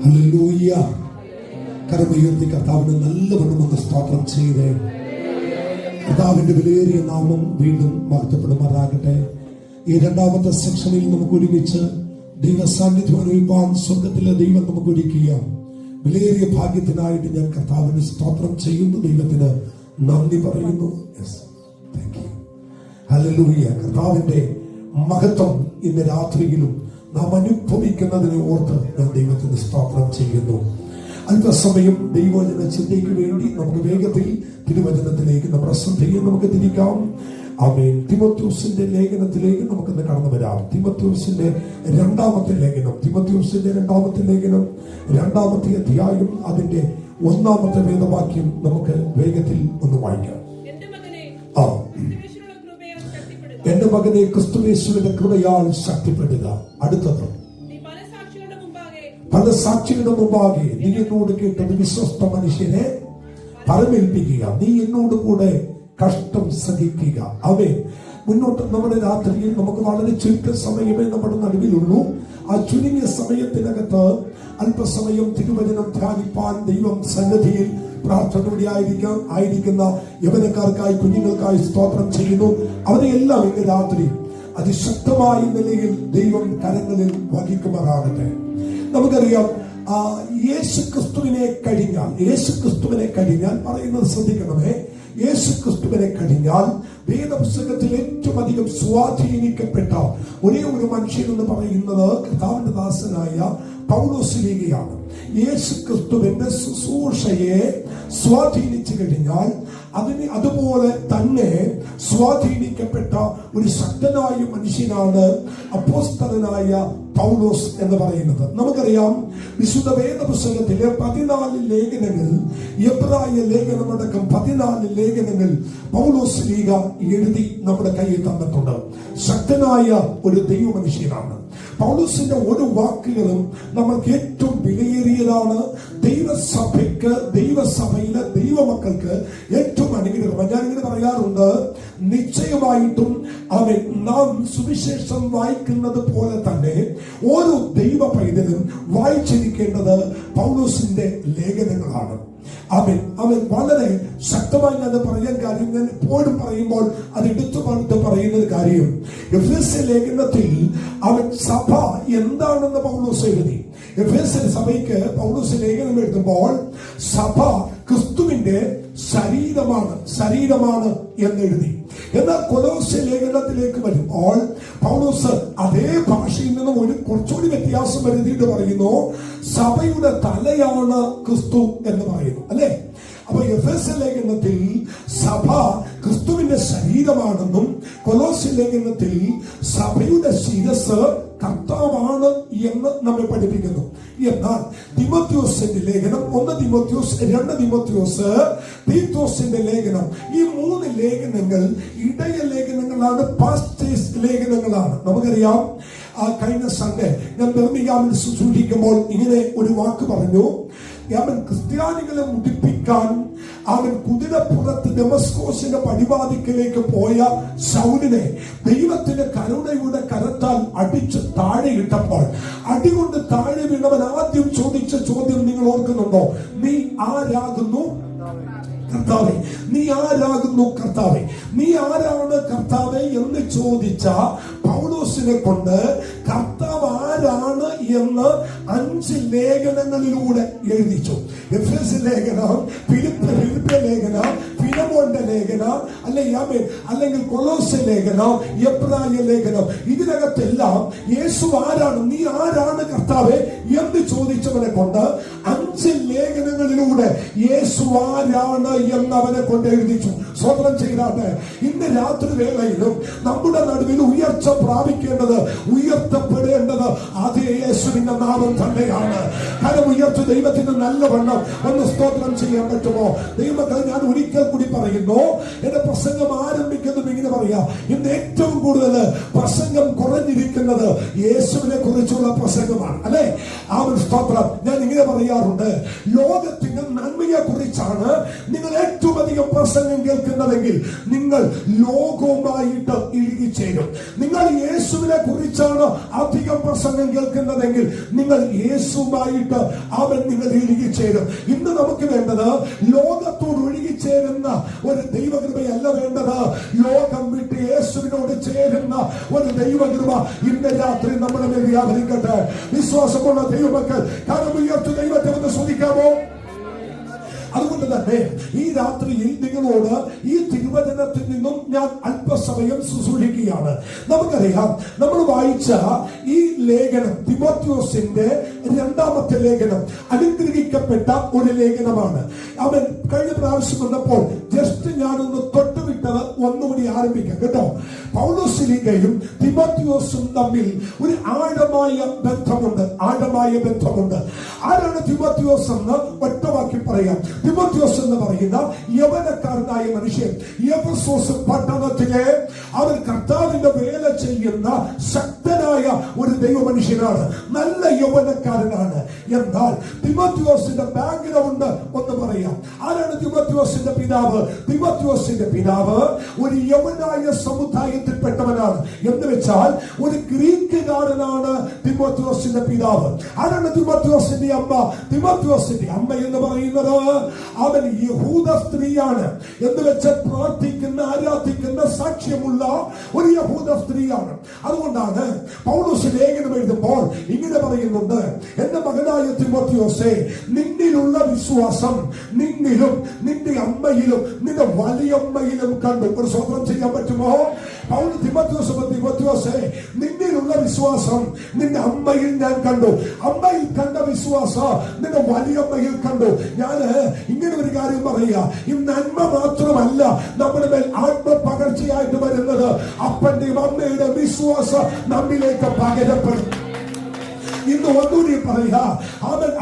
Hallelujah. കരമുയർത്തി കർത്താവിന് നല്ലവണ്ണം ഒന്ന് സ്തോത്രം ചെയ്തേ. കർത്താവിന്റെ വിലയേറിയ നാമം വീണ്ടും മഹത്വപ്പെടുമാറാകട്ടെ. ഈ രണ്ടാമത്തെ സെക്ഷനിൽ നമുക്ക് ഒരുമിച്ച് ദൈവ സാന്നിധ്യം അനുഭവിക്കാൻ സ്വർഗത്തിലെ ദൈവം നമുക്ക് ഒരുക്കിയ വിലയേറിയ ഭാഗ്യത്തിനായിട്ട് ഞാൻ കർത്താവിന് സ്തോത്രം ചെയ്യുന്നു. ദൈവത്തിന് നന്ദി പറയുന്നു. ഹല്ലേലൂയ. കർത്താവിന്റെ മഹത്വം ഇന്ന് രാത്രിയിലും നാം അനുഭവിക്കുന്നതിനെ ഓർത്ത് ഞാൻ ദൈവത്തിന് സ്തോത്രം ചെയ്യുന്നു. അല്പസമയം ദൈവവചന ചിന്തയ്ക്ക് വേണ്ടി നമുക്ക് വേഗത്തിൽ തിരുവചനത്തിലേക്ക് നമ്മുടെ ശ്രദ്ധയെ നമുക്ക് തിരിക്കാം. ആമേൻ. തിമോഥെയോസിന്റെ ലേഖനത്തിലേക്ക് നമുക്കിന്ന് കടന്നു വരാം. തിമോഥെയോസിന്റെ രണ്ടാമത്തെ ലേഖനം രണ്ടാമത്തെ അധ്യായം അതിന്റെ 1-ാമത്തെ വേദവാക്യം നമുക്ക് വേഗത്തിൽ ഒന്ന് വായിക്കാം. എന്റെ മകനെ ക്രിസ്തുയേശുവിന്റെ കൃപയാൽ ശക്തിപ്പെടുക. അടുത്തത്, പല സാക്ഷികളുടെ മുമ്പാകെ നീ എന്നോട് കേട്ടത് വിശ്വസ്ത മനുഷ്യനെ പരമേൽപ്പിക്കുക. നീ എന്നോട് കൂടെ കഷ്ടം സഹിക്കുക. അവൻ മുന്നോട്ട് നമ്മുടെ രാത്രിയിൽ നമുക്ക് വളരെ ചുരുക്ക സമയമേ നമ്മുടെ നടുവിലുള്ളൂ. ആ ചുരുങ്ങിയ സമയത്തിനകത്ത് അല്പസമയം തിരുവചനം ധ്യാനിപ്പാൻ ദൈവം സന്നിധിയിൽ പ്രാർത്ഥനയോടെ ആയിരിക്കുന്ന യവനക്കാർക്കായി, കുഞ്ഞുങ്ങൾക്കായി സ്തോത്രം ചെയ്യുന്നു. അവരെല്ലാം ഇന്ന് രാത്രി അതിശക്തമായ നിലയിൽ ദൈവം കരങ്ങളിൽ വഹിക്കുമാറാകട്ടെ. നമുക്കറിയാം, യേശുക്രിസ്തുവിനെ കഴിഞ്ഞാൽ പറയുന്നത് ശ്രദ്ധിക്കണമേ. യേശുക്രിസ്തുവിനെ കഴിഞ്ഞാൽ വേദപുസ്തകത്തിൽ ഏറ്റവും അധികം സ്വാധീനിക്കപ്പെട്ട ഒരേ ഒരു മനുഷ്യൻ എന്ന് പറയുന്നത് കർത്താവിന്റെ ദാസനായ പൗലോസ്ലീഗയാണ്. യേശുക്രിസ്തുവിന്റെ ശുശ്രൂഷയെ സ്വാധീനിച്ചു കഴിഞ്ഞാൽ അതിന് അതുപോലെ തന്നെ സ്വാധീനിക്കപ്പെട്ട ഒരു ശക്തനായ മനുഷ്യനാണ് അപ്പോസ്തലനായ പൗലോസ് എന്ന് പറയുന്നത്. നമുക്കറിയാം, വിശുദ്ധ വേദപുസ്തകത്തിലെ 14 ലേഖനങ്ങൾ, എബ്രായ ലേഖനമടക്കം 14 ലേഖനങ്ങൾ പൗലോസ് ലീഗ എഴുതി നമ്മുടെ കയ്യിൽ തന്നിട്ടുണ്ട്. ശക്തനായ ഒരു ദൈവ മനുഷ്യനാണ്. പൗലോസിന്റെ ഒരു വാക്കുകളും നമ്മൾക്ക് ഏറ്റവും വിലയേറിയതാണ്. ദൈവസഭയിലെ ദൈവമക്കൾക്ക് ഏറ്റവും അനുഗ്രഹം. ഞാൻ ഇങ്ങനെ പറയാറുണ്ട്, നിശ്ചയമായിട്ടും നാം സുവിശേഷം വായിക്കുന്നത് പോലെ തന്നെ ഓരോ ദൈവ പൈതലും വായിച്ചിരിക്കേണ്ടത് പൗലോസിന്റെ ലേഖനങ്ങളാണ്. അവൻ വളരെ ശക്തമായി അത് പറയാൻ കാര്യം, ഞാൻ എപ്പോഴും പറയുമ്പോൾ അത് എടുത്തു പറയുന്നത് കാര്യം, എഫേസ്യ ലേഖനത്തിൽ സഭ എന്താണെന്ന് പൗലോസ് എഴുതി. എഫേസ്യ സഭയ്ക്ക് പൗലോസ് ലേഖനം എഴുതുമ്പോൾ സഭ ക്രിസ്തുവിന്റെ ശരീരമാണ് എന്നെഴുതി. എന്നാൽ കൊലോസ്യ ലേഖനത്തിലേക്ക് വരുമ്പോൾ പൗലോസ് അതേ ഭാഷയിൽ നിന്നും കുറച്ചുകൂടി വ്യത്യാസം വരുത്തിയിട്ട് പറയുന്നു, സഭയുടെ തലയാണ് ക്രിസ്തു എന്ന് പറയുന്നു, അല്ലെ? അപ്പൊ എഫേസ്യ ലേഖനത്തിൽ സഭ ക്രിസ്തുവിന്റെ ശരീരമാണെന്നും കൊലോസ്യ ലേഖനത്തിൽ സഭയുടെ ശിരസ് കർത്താവാണ് എന്ന് നമ്മെ പഠിപ്പിക്കുന്നു. എന്നാൽ തിമോഥെയോസിന്റെ ലേഖനം, 1 തിമോഥെയോസ്, 2 തിമോഥെയോസ്, തീത്തോസിന്റെ ലേഖനം, ഈ 3 ലേഖനങ്ങൾ ഇടയ ലേഖനങ്ങളാണ്, പാസ്റ്റേഴ്സ് ലേഖനങ്ങളാണ്. നമുക്കറിയാം, കഴിഞ്ഞ സൺഡേ ഞാൻ ബർമിംഗ്ഹാമിൽ ശുശ്രൂഷിക്കുമ്പോൾ ഇങ്ങനെ ഒരു വാക്ക് പറഞ്ഞു. അവൻ ക്രിസ്ത്യാനികളെ മുടിപ്പിക്കാൻ കുതിരപ്പുറത്ത് ഡെമസ്കോസിന്റെ പടിവാതിക്കലേക്ക് പോയ ശൗലിനെ ദൈവത്തിന്റെ കരുണയുടെ കരത്താൽ അടിച്ച് താഴെയിട്ടപ്പോൾ, അടികൊണ്ട് താഴെ വീണവൻ ആദ്യം ചോദിച്ച ചോദ്യം നിങ്ങൾ ഓർക്കുന്നുണ്ടോ? നീ ആരാകുന്നു കർത്താവേ? നീ ആരാകുന്നു കർത്താവേ? നീ ആരാണ് കർത്താവേ എന്ന് ചോദിച്ച പൗലോസിനെ കൊണ്ട് കർത്താവ് ആരാണ് എന്ന് 5 ലേഖനങ്ങളിലൂടെ എഴുതിച്ചു. എഫേസ്യ ലേഖനം, ഫിലിപ്പിയ ലേഖനം, ഫിലമോന്റെ ലേഖനം, അല്ലെങ്കിൽ കൊലോസ്യ ലേഖനം, എബ്രായ ലേഖനം, ഇതിനകത്തെല്ലാം യേശു ആരാണ്, നീ ആരാണ് കർത്താവേ എന്ന് ചോദിച്ചവനെ കൊണ്ട് 5 ലേഖനങ്ങളിലൂടെ യേശു ആരാണ് എന്ന് അവനെ കൊണ്ട് എഴുതിച്ചു. സ്വതന്ത്രം ചെയ്താട്ടെ. ഇന്ന് രാത്രി വേളയിലും നമ്മുടെ നടുവിൽ ഉയർച്ച പ്രാപിക്കേണ്ടത്, ഉയർത്തപ്പെടേണ്ടത് അതേ യേശുവിന്റെ നാമം തന്നെയാണ്. കരം ഉയർത്തി ദൈവത്തിന് നല്ലവണ്ണം ഒന്ന് സ്തോത്രം ചെയ്യാൻ പറ്റുമോ? ദൈവമക്കളെ, ഞാൻ ഒരിക്കൽ കൂടി ഊന്നി പറയുന്നു. എന്റെ പ്രസംഗം ആരംഭിക്കുന്നതും ഇങ്ങനെ പറയാ, ഇന്ന് ഏറ്റവും കൂടുതൽ പ്രസംഗം കുറഞ്ഞിരിക്കുന്നത് യേശുവിനെ കുറിച്ചുള്ള പ്രസംഗമാണ്, അല്ലെ? ആ ഒരു സ്തോത്രം. ഞാൻ ഇങ്ങനെ പറയാറുണ്ട്, ലോകത്തിന്റെ നന്മയെ കുറിച്ചാണ് നിങ്ങൾ ഏറ്റവും അധികം പ്രസംഗം കേൾക്കുന്നതെങ്കിൽ നിങ്ങൾ ലോകവുമായിട്ട് ഇഴുകിച്ചേരും. നിങ്ങൾ യേശുവിനെ കുറിച്ചാണ് അധികം പ്രസംഗം കേൾക്കുന്നതെങ്കിൽ നിങ്ങൾ യേശുവുമായിട്ട് നിങ്ങൾ ഇഴുകിച്ചേരും. ഇന്ന് നമുക്ക് വേണ്ടത് ലോകത്തോട് ഒഴുകിച്ചേരുന്ന ഒരു ദൈവകൃപയല്ല വേണ്ടത്, ലോകം വിട്ട് യേശുവിനോട് ചേരുന്ന ഒരു ദൈവകൃപ ഇന്ന് രാത്രി നമ്മുടെ മേൽ വ്യാപരിക്കട്ടെ. വിശ്വാസമുള്ള ദൈവമക്കൾ കരമുയർത്തി ദൈവത്തെ ഒന്ന് സ്തുതിക്കാമോ? അതുകൊണ്ട് തന്നെ ഈ രാത്രിയിൽ നിങ്ങളോട് ഈ തിരുവചനത്തിൽ നിന്നും ഞാൻ അല്പസമയം ശുശ്രൂഷിക്കുകയാണ്. നമുക്കറിയാം, നമ്മൾ വായിച്ച ഈ ലേഖനം തിമോത്തിയോസിന്റെ രണ്ടാമത്തെ ലേഖനം അനുഗ്രഹിക്കപ്പെട്ട ഒരു ലേഖനമാണ്. അവൻ കഴിഞ്ഞ പ്രാവശ്യം വന്നപ്പോൾ ജസ്റ്റ് ഞാനൊന്ന് തൊട്ടുവിട്ടത് ഒന്നുകൂടി ആരംഭിക്കാം കേട്ടോ. പൗലോസ്ലീഹയും തിമോത്തിയോസും തമ്മിൽ ഒരു ആഴമായ ബന്ധമുണ്ട്. ആരാണ് തിമോത്തിയോസ് എന്ന് ഒറ്റവാക്കി പറയാം. തിമോത്തിയോസ് എന്ന് പറയുന്ന യവനക്കാരനായ മനുഷ്യൻ എഫെസോസ് പട്ടണത്തിലെ അവൻ കർത്താവിന്റെ വേല ചെയ്യുന്ന ശക്തനായ ഒരു ദൈവ മനുഷ്യനാണ്. നല്ല യൗവനക്കാരനാണ്. എന്നാൽ തിമോത്തിയോസിന്റെ ബാക്ക്ഗ്രൗണ്ട് ഒന്ന് പറയാം. ആരാണ് തിമോത്തിയോസിന്റെ പിതാവ്? തിമോത്തിയോസിന്റെ പിതാവ് ഒരു യവനായ സമുദായത്തിൽപ്പെട്ടവനാണ്. എന്ന് വെച്ചാൽ ഒരു ഗ്രീക്കുകാരനാണ് തിമോത്തിയോസിന്റെ പിതാവ്. ആരാണ് തിമോത്തിയോസിന്റെ അമ്മ? തിമോത്തിയോസിന്റെ അമ്മ എന്ന് പറയുന്നത് അവൻ യഹൂദ സ്ത്രീയാണ്. എന്ന് വെച്ചാൽ പ്രാർത്ഥിക്കുന്ന, ആരാധിക്കുന്ന, സാക്ഷ്യമുള്ള ഒരു യഹൂദ സ്ത്രീയാണ്. അതുകൊണ്ടാണ് പൗലോസ് ലേഖനം എഴുതുമ്പോൾ ഇങ്ങനെ പറയുന്നുണ്ട്, എന്റെ മകനായ തിമോത്തിയോസേ, നിന്നിലുള്ള വിശ്വാസം നിന്നിലും നിന്റെ അമ്മയിലും നിന്റെ വലിയമ്മയിലും കണ്ടു. ഒരു സ്വന്തം ചെയ്യാൻ പറ്റുമോ? പൗലോസ് തിമോത്തിയോസേ, നിന്നിലുള്ള വിശ്വാസം നിന്റെ അമ്മയിൽ ഞാൻ കണ്ടു. അമ്മയിൽ കണ്ട വിശ്വാസം നിന്റെ വലിയമ്മയിൽ കണ്ടു. ഞാൻ ഇങ്ങനെ ഒരു കാര്യം പറയുക, ഈ നന്മ മാത്രമല്ല നമ്മുടെ മേൽ ആത്മപകർച്ചയായിട്ട് വരുന്നത്, അപ്പന്റെയും അമ്മയുടെ വിശ്വാസം നമ്മിലേക്ക് പകരപ്പെടും. ഇന്ന് ഒന്നുകൂടി പറയുക,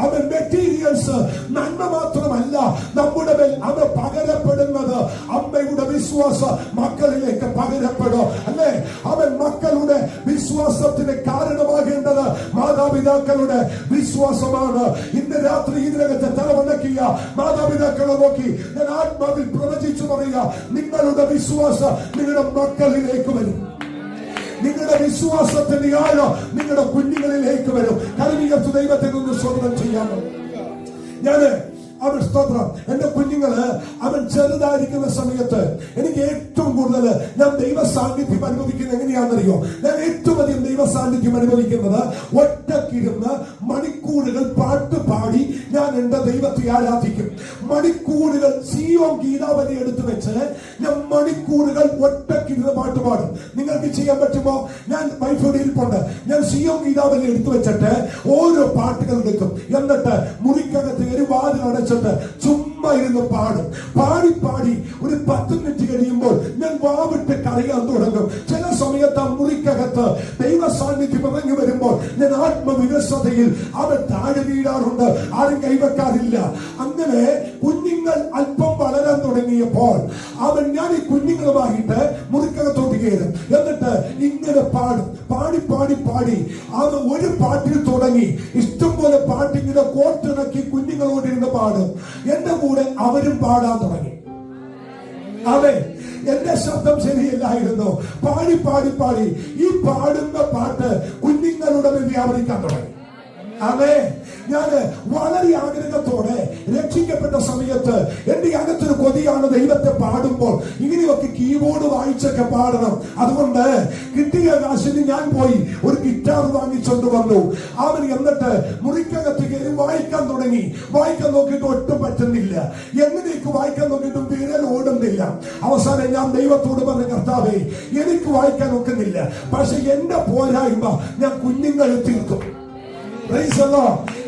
അവൻ മെറ്റീരിയൽസ് നന്മ മാത്രമല്ല നമ്മുടെ മേൽ അത് പകരപ്പെടുന്നത് അമ്മയുടെ വിശ്വാസം മക്കളിലേക്ക് പകരപ്പെടും, അല്ലേ? അവൻ മക്കളുടെ വിശ്വാസത്തിന് കാരണമാകേണ്ടത് മാതാപിതാക്കളുടെ വിശ്വാസമാണ്. ഇന്ന് രാത്രി ഇതിനകത്ത് തലവണക്കിയ മാതാപിതാക്കളെ നോക്കി ഞാൻ ആത്മാവിൽ പ്രവചിച്ചു പറയുക, നിങ്ങളുടെ വിശ്വാസം നിങ്ങളുടെ മക്കളിലേക്ക് വരും. നിങ്ങളുടെ വിശ്വാസത്തിന്റെ ആഴം നിങ്ങളുടെ കുഞ്ഞുങ്ങളിലേക്ക് വരും. കരുണീയത്ത് ദൈവത്തെ ഒന്ന് സ്വന്തം ചെയ്യാമോ? ഞാന് അവൻ സ്തോത്രം, എന്റെ കുഞ്ഞുങ്ങള് അവൻ ചെറുതായിരിക്കുന്ന സമയത്ത് എനിക്ക് ഏറ്റവും കൂടുതൽ ഞാൻ ദൈവ സാന്നിധ്യം അനുഭവിക്കുന്നത് എങ്ങനെയാണെന്നറിയോ? ഞാൻ ഏറ്റവും അധികം ദൈവ സാന്നിധ്യം അനുഭവിക്കുന്നത് ഒറ്റക്കിരുന്ന് മണിക്കൂറുകൾ പാട്ട് പാടി ഞാൻ എന്റെ ദൈവത്തെ ആരാധിക്കും. മണിക്കൂറുകൾ സിയോൻ ഗീതാവലി എടുത്തു വെച്ച് ഞാൻ മണിക്കൂറുകൾ ഒറ്റക്കിരുന്ന് പാട്ട് പാടും. നിങ്ങൾക്ക് ചെയ്യാൻ പറ്റുമോ? ഞാൻ വൈഫോടെ ഇരിപ്പുണ്ട്. ഞാൻ സിയോൻ ഗീതാവലി എടുത്തു വെച്ചിട്ട് ഓരോ പാട്ടുകൾ എടുക്കും. എന്നിട്ട് മുറിക്കകത്ത് ഒരു വാതിൽ അടച്ചിട്ട് ചുമ്മാ ഇരുന്ന് പാടും. പാടി ഒരു 10 മിനിറ്റ് കഴിയുമ്പോൾ ഞാൻ വാവിട്ട് കരയാൻ തുടങ്ങും. ചില സമയത്ത് ആ മുറിക്കകത്ത് ദൈവ സാന്നിധ്യം ഇറങ്ങി വരുമ്പോൾ ഞാൻ ആത്മവികസതയിൽ അവൻ താഴെ വീഴാറുണ്ട്. ആരും കൈവെക്കാറില്ല. അങ്ങനെ കുഞ്ഞുങ്ങൾ അല്പം വളരാൻ തുടങ്ങിയപ്പോൾ ഞാൻ ഈ കുഞ്ഞുങ്ങളുമായിട്ട് മുറിക്കകത്തോട്ട് കയറും. എന്നിട്ട് ഇങ്ങനെ പാടും. പാടി അത് ഒരു പാട്ടിൽ തുടങ്ങി ഇഷ്ടംപോലെ പാട്ടിങ്ങനെ കോർത്തിണക്കി കുഞ്ഞുങ്ങളോടിരുന്ന് പാടും. എന്റെ കൂടെ അവരും പാടാൻ തുടങ്ങി. അവൻ എന്റെ ശബ്ദം ശരിയല്ലായിരുന്നു. പാടി ഈ പാടുന്ന പാട്ട് കുഞ്ഞുങ്ങളുടെ മേൽ വ്യാപരിക്കാൻ തുടങ്ങി. അതെ, ഞാന് വളരെ ആഗ്രഹത്തോടെ രക്ഷിക്കപ്പെട്ട സമയത്ത് എന്റെ അകത്തൊരു കൊതിയാണ് ദൈവത്തെ പാടുമ്പോൾ ഇങ്ങനെയൊക്കെ കീബോർഡ് വായിച്ചൊക്കെ പാടണം. അതുകൊണ്ട് കിട്ടിയ കാശിന് ഞാൻ പോയി ഒരു ഗിറ്റാർ വാങ്ങിച്ചോണ്ട് വന്നു. എന്നിട്ട് മുറിക്കകത്ത് കയറി വായിക്കാൻ തുടങ്ങി. വായിക്കാൻ നോക്കിയിട്ട് ഒട്ടും പറ്റുന്നില്ല. എങ്ങനെയൊക്കെ വായിക്കാൻ നോക്കിയിട്ടും വിരൽ ഓടുന്നില്ല. അവസാനം ഞാൻ ദൈവത്തോട് പറഞ്ഞ, കർത്താവേ, എനിക്ക് വായിക്കാൻ ഒക്കുന്നില്ല, പക്ഷെ എന്റെ പോരായ്മ ഞാൻ കുഞ്ഞുങ്ങളെ തീർക്കും.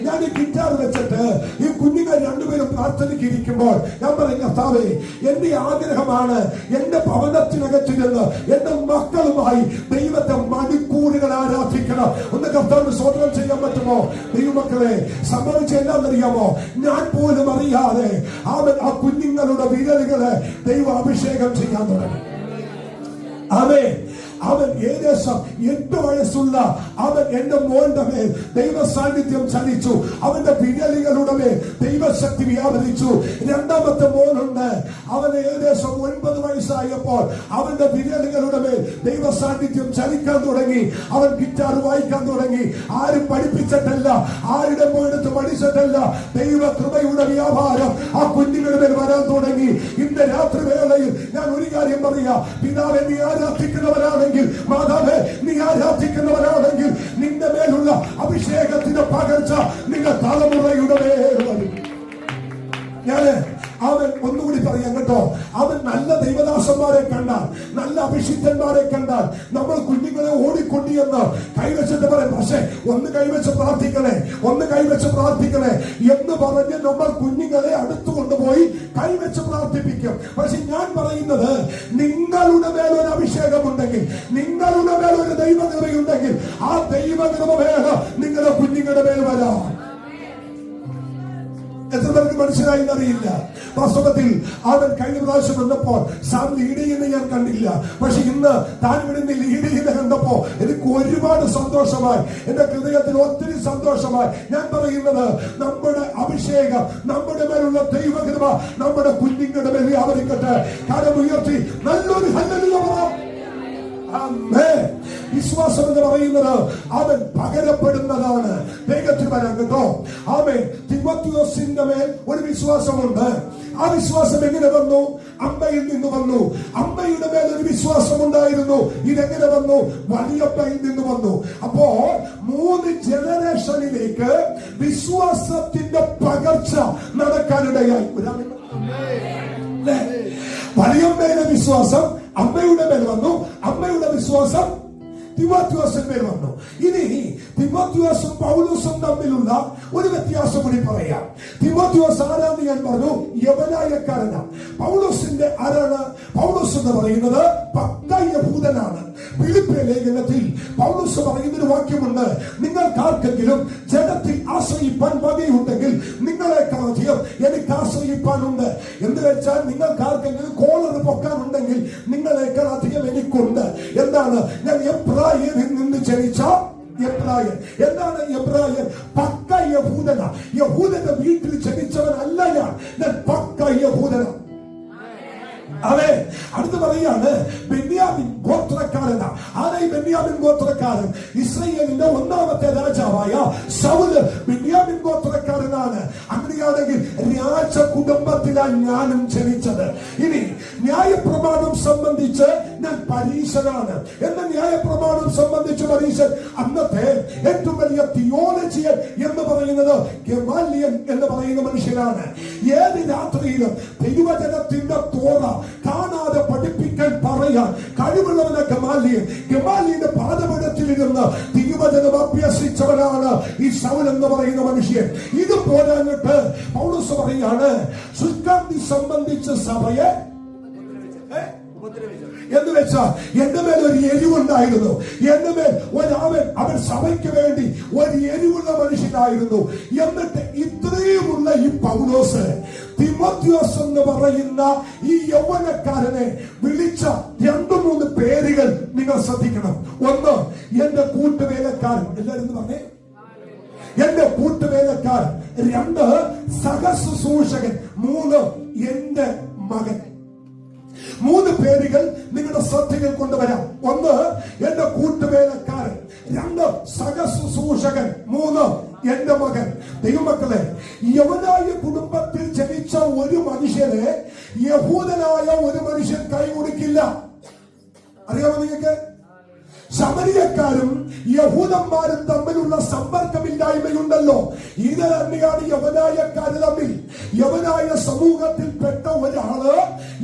ഞാൻ ഈ ഗിറ്റാർ വെച്ചിട്ട് ഈ കുഞ്ഞുങ്ങൾ രണ്ടുപേരും പ്രാർത്ഥനയ്ക്ക് ഇരിക്കുമ്പോൾ ഞാൻ പറയും, കർത്താവേ, എന്റെ ആഗ്രഹമാണ് എന്റെ ഭവനത്തിനകത്തിരുന്ന് എന്റെ മക്കളുമായി ദൈവത്തെ മണിക്കൂറുകൾ ആരാധിക്കണം. ഒന്ന് കർത്താവിന് സ്തോത്രം ചെയ്യാൻ പറ്റുമോ? ദൈവമക്കളെ, സംഭവിച്ച എന്താണെന്നറിയാമോ? ഞാൻ പോലും അറിയാതെ ആ കുഞ്ഞുങ്ങളുടെ വിരലുകളെ ദൈവ അഭിഷേകം ചെയ്യാൻ തുടങ്ങി. അവൻ ഏകദേശം 8 വയസ്സുള്ള എന്റെ മോന്റെ മേൽ ദൈവ സാന്നിധ്യം ചലിച്ചു. അവന്റെ വിരലുകളുടെ മേൽ ദൈവശക്തി വ്യാപരിച്ചു. രണ്ടാമത്തെ മോനുണ്ട്, അവന് ഏകദേശം 9 വയസ്സായപ്പോൾ അവന്റെ വിരലുകളുടെ മേൽ ദൈവ സാന്നിധ്യം ചലിക്കാൻ തുടങ്ങി. അവൻ ഗിറ്റാർ വായിക്കാൻ തുടങ്ങി. ആരും പഠിപ്പിച്ചിട്ടല്ല, ആരുടെ പോയെടുത്ത് പഠിച്ചിട്ടല്ല. ദൈവ കൃപയുടെ വ്യാപാരം ആ കുഞ്ഞുങ്ങളുടെ മേൽ വരാൻ തുടങ്ങി. ഇന്ന് രാത്രി വേളയിൽ ഞാൻ ഒരു കാര്യം പറയാം. പിതാവെ, നീ ആരാധിക്കുന്നവരാണ്, മാതാവേ, നീ ആരാധിക്കുന്നവരാണെങ്കിൽ നിന്റെ മേലുള്ള അഭിഷേകത്തിന്റെ പകർച്ച നിന്റെ തലമുറയുടെ മേൽ വരും. അവൻ ഒന്നുകൂടി പറയാം കേട്ടോ. അവൻ നല്ല ദൈവദാസന്മാരെ കണ്ടാൽ, നല്ല അഭിഷിക്തന്മാരെ കണ്ടാൽ നമ്മൾ കുഞ്ഞുങ്ങളെ ഓടിക്കൊണ്ടിയെന്ന് കൈവച്ചിട്ട് പറയും, പക്ഷേ ഒന്ന് കൈവച്ച് പ്രാർത്ഥിക്കണേ എന്ന് പറഞ്ഞ് നമ്മൾ കുഞ്ഞുങ്ങളെ അടുത്തു കൊണ്ടുപോയി കൈവച്ച് പ്രാർത്ഥിപ്പിക്കും. പക്ഷെ ഞാൻ പറയുന്നത്, നിങ്ങളുടെ മേലൊരു അഭിഷേകമുണ്ടെങ്കിൽ, നിങ്ങളുടെ മേലൊരു ദൈവകൃപയുണ്ടെങ്കിൽ, ആ ദൈവകൃപ വേണം നിങ്ങളുടെ കുഞ്ഞുങ്ങളുടെ മേൽ വരാം. എത്ര പേർക്ക് മനസ്സിലായി അറിയില്ല. വാസ്തവത്തിൽ അവൻ കഴിഞ്ഞ പ്രാവശ്യം വന്നപ്പോൾ സാം ലീഡ് ചെയ്യുന്ന ഞാൻ കണ്ടില്ല. പക്ഷെ ഇന്ന് താൻ ഇവിടെ നിന്ന് ലീഡ് ചെയ്യുന്ന കണ്ടപ്പോ എനിക്ക് ഒരുപാട് സന്തോഷമായി. എന്റെ ഹൃദയത്തിൽ ഒത്തിരി സന്തോഷമായി. ഞാൻ പറയുന്നത്, നമ്മുടെ അഭിഷേകം, നമ്മുടെ മേലുള്ള ദൈവകൃപ നമ്മുടെ കുഞ്ഞുങ്ങളുടെ മേൽ വ്യാപരിക്കട്ടെ. കരമുയർത്തി നല്ലൊരു ഹല്ലേലൂയ പറയാം. വിശ്വാസം എന്ന് പറയുന്നത് അവൻ പകരപ്പെടുന്നതാണ്. വേഗത്തിൽ വരാൻ കേട്ടോ. തിമോത്തിയോസിന്റെ മേൽ ഒരു വിശ്വാസമുണ്ട്. ആ വിശ്വാസം എങ്ങനെ വന്നു? അമ്മയിൽ നിന്ന് വന്നു. അമ്മയുടെ മേൽ ഒരു വിശ്വാസം ഉണ്ടായിരുന്നു. ഇതെങ്ങനെ വന്നു? വലിയപ്പയിൽ നിന്ന് വന്നു. അപ്പോ 3 ജനറേഷനിലേക്ക് വിശ്വാസത്തിന്റെ പകർച്ച നടക്കാനിടയായി. വലിയമ്മയുടെ വിശ്വാസം അമ്മയുടെ മേൽ വന്നു. അമ്മയുടെ വിശ്വാസം തിമോത്തിയോസിന്റെ മേൽ വന്നു. ഇനി തിമോത്തിയോസും പൗലോസും തമ്മിലുള്ള ഒരു വ്യത്യാസം കൂടി പറയാം. തിമോത്തിയോസ് ആരാന്ന് ഞാൻ പറഞ്ഞു, യവനായക്കാരനാണ്. പൗലോസിന്റെ ആരാണ്? പൗലോസ് എന്ന് പറയുന്നത് പക്ക യഹൂദനാണ്. ഫിലിപ്പിയ ലേഖനത്തിൽ പൗലോസ് പറയുന്നൊരു വാക്യമുണ്ട്, നിങ്ങൾക്കാർക്കെങ്കിലും ജഡത്തിൽ ആശ്രയിപ്പാൻ വകയുണ്ടെങ്കിൽ നിങ്ങളെക്കാൾ അധികം എനിക്ക് ആശ്രയിപ്പാനുണ്ട്. എന്ന് വെച്ചാൽ നിങ്ങൾക്കാർക്കെങ്കിലും കോളർ പൊക്കാനുണ്ടെങ്കിൽ നിങ്ങളെക്കാൾ അധികം എനിക്കുണ്ട്. എന്താണ്? ഞാൻ എബ്രായനിൽ നിന്ന് ജനിച്ച എബ്രായൻ. എന്താണ് എബ്രായൻ? പക്ക യഹൂദന. യഹൂദന്റെ വീട്ടിൽ ജനിച്ചവനല്ല ഞാൻ പക്ക യഹൂദന. അതെ, അടുത്ത് പറയാണ് ബെന്യാമിൻ ഗോത്രക്കാരനാ. ആരായി ബെന്യാമിൻ ഗോത്രക്കാരൻ? ഇസ്രായേലിന്റെ 1ാമത്തെ രാജാവായ ശൗല് ബെന്യാമിൻ ഗോത്രക്കാരനാണ്. അങ്ങനെയാണെങ്കിൽ രാജകുടുംബത്തിലാണ് ഞാനും ജനിച്ചത്. ഇനി ന്യായപ്രമാണം സംബന്ധിച്ച് ഞാൻ പരീശനാണ്. എന്ന ന്യായപ്രമാണം സംബന്ധിച്ച് പരീശൻ അന്നത്തെ ഏറ്റവും വലിയ തിയോളജിയൻ എന്ന് പറയുന്നത് ഗമാലിയൻ എന്ന് പറയുന്ന മനുഷ്യനാണ്. ഏത് രാത്രിയിലും ദൈവജനത്തിന്റെ തോറ കാണാതെ പഠിപ്പിക്കാൻ പറയാൻ കഴിവുള്ളവനെ ഗമാലിയൻ. ഗമാലിയന്റെ പാദപീഠത്തിലിരുന്ന് തിരുവചനം അഭ്യസിച്ചവനാണ് ഈ ശൗൽ എന്ന് പറയുന്ന മനുഷ്യൻ. ഇത് പോരാഞ്ഞിട്ട് പൗലോസ് പറയാണ്, സുൽത്താനെ സംബന്ധിച്ച സഭയെ എന്ന് വെച്ചാൽ എന്റെ മേൽ ഒരു എരിവുണ്ടായിരുന്നു. എന്റെ മേൽ അവൻ സഭയ്ക്ക് വേണ്ടി ഒരു എരിവുള്ള മനുഷ്യനായിരുന്നു. എന്നിട്ട് ഇത്രയുമുള്ള ഈ പൗലോസ് തിമോത്തിയോസ് എന്ന് പറയുന്ന ഈ യൗവനക്കാരനെ വിളിച്ച 2-3 പേരുകൾ നിങ്ങൾ ശ്രദ്ധിക്കണം. ഒന്ന്, എന്റെ കൂട്ടുവേലക്കാരൻ. എല്ലാവരും പറഞ്ഞേ, എന്റെ കൂട്ടുവേലക്കാരൻ. 2, സഹശുശ്രൂഷകൻ. 3, എന്റെ മകൻ. 3 പേരുകൾ നിങ്ങളുടെ ശ്രദ്ധയിൽ കൊണ്ടുവരാം. 1, എന്റെ കൂട്ടുവേലക്കാരൻ. 2, സഹശുശ്രൂഷകൻ. 3, എന്റെ മകൻ. ദൈവമക്കളെ, യവനായ കുടുംബത്തിൽ ജനിച്ച ഒരു മനുഷ്യനെ യഹൂദനായ ഒരു മനുഷ്യൻ കൈ കൊടുക്കില്ല. അറിയാമോ നിങ്ങൾക്ക്? ശമരിയക്കാരും യഹൂദന്മാരും തമ്മിലുള്ള സമ്പർക്കമില്ലായ്മയുണ്ടല്ലോ. ഇത് തന്നെയാണ് യവനായക്കാര് തമ്മിൽ. യവനായ സമൂഹത്തിൽപ്പെട്ട ഒരാള്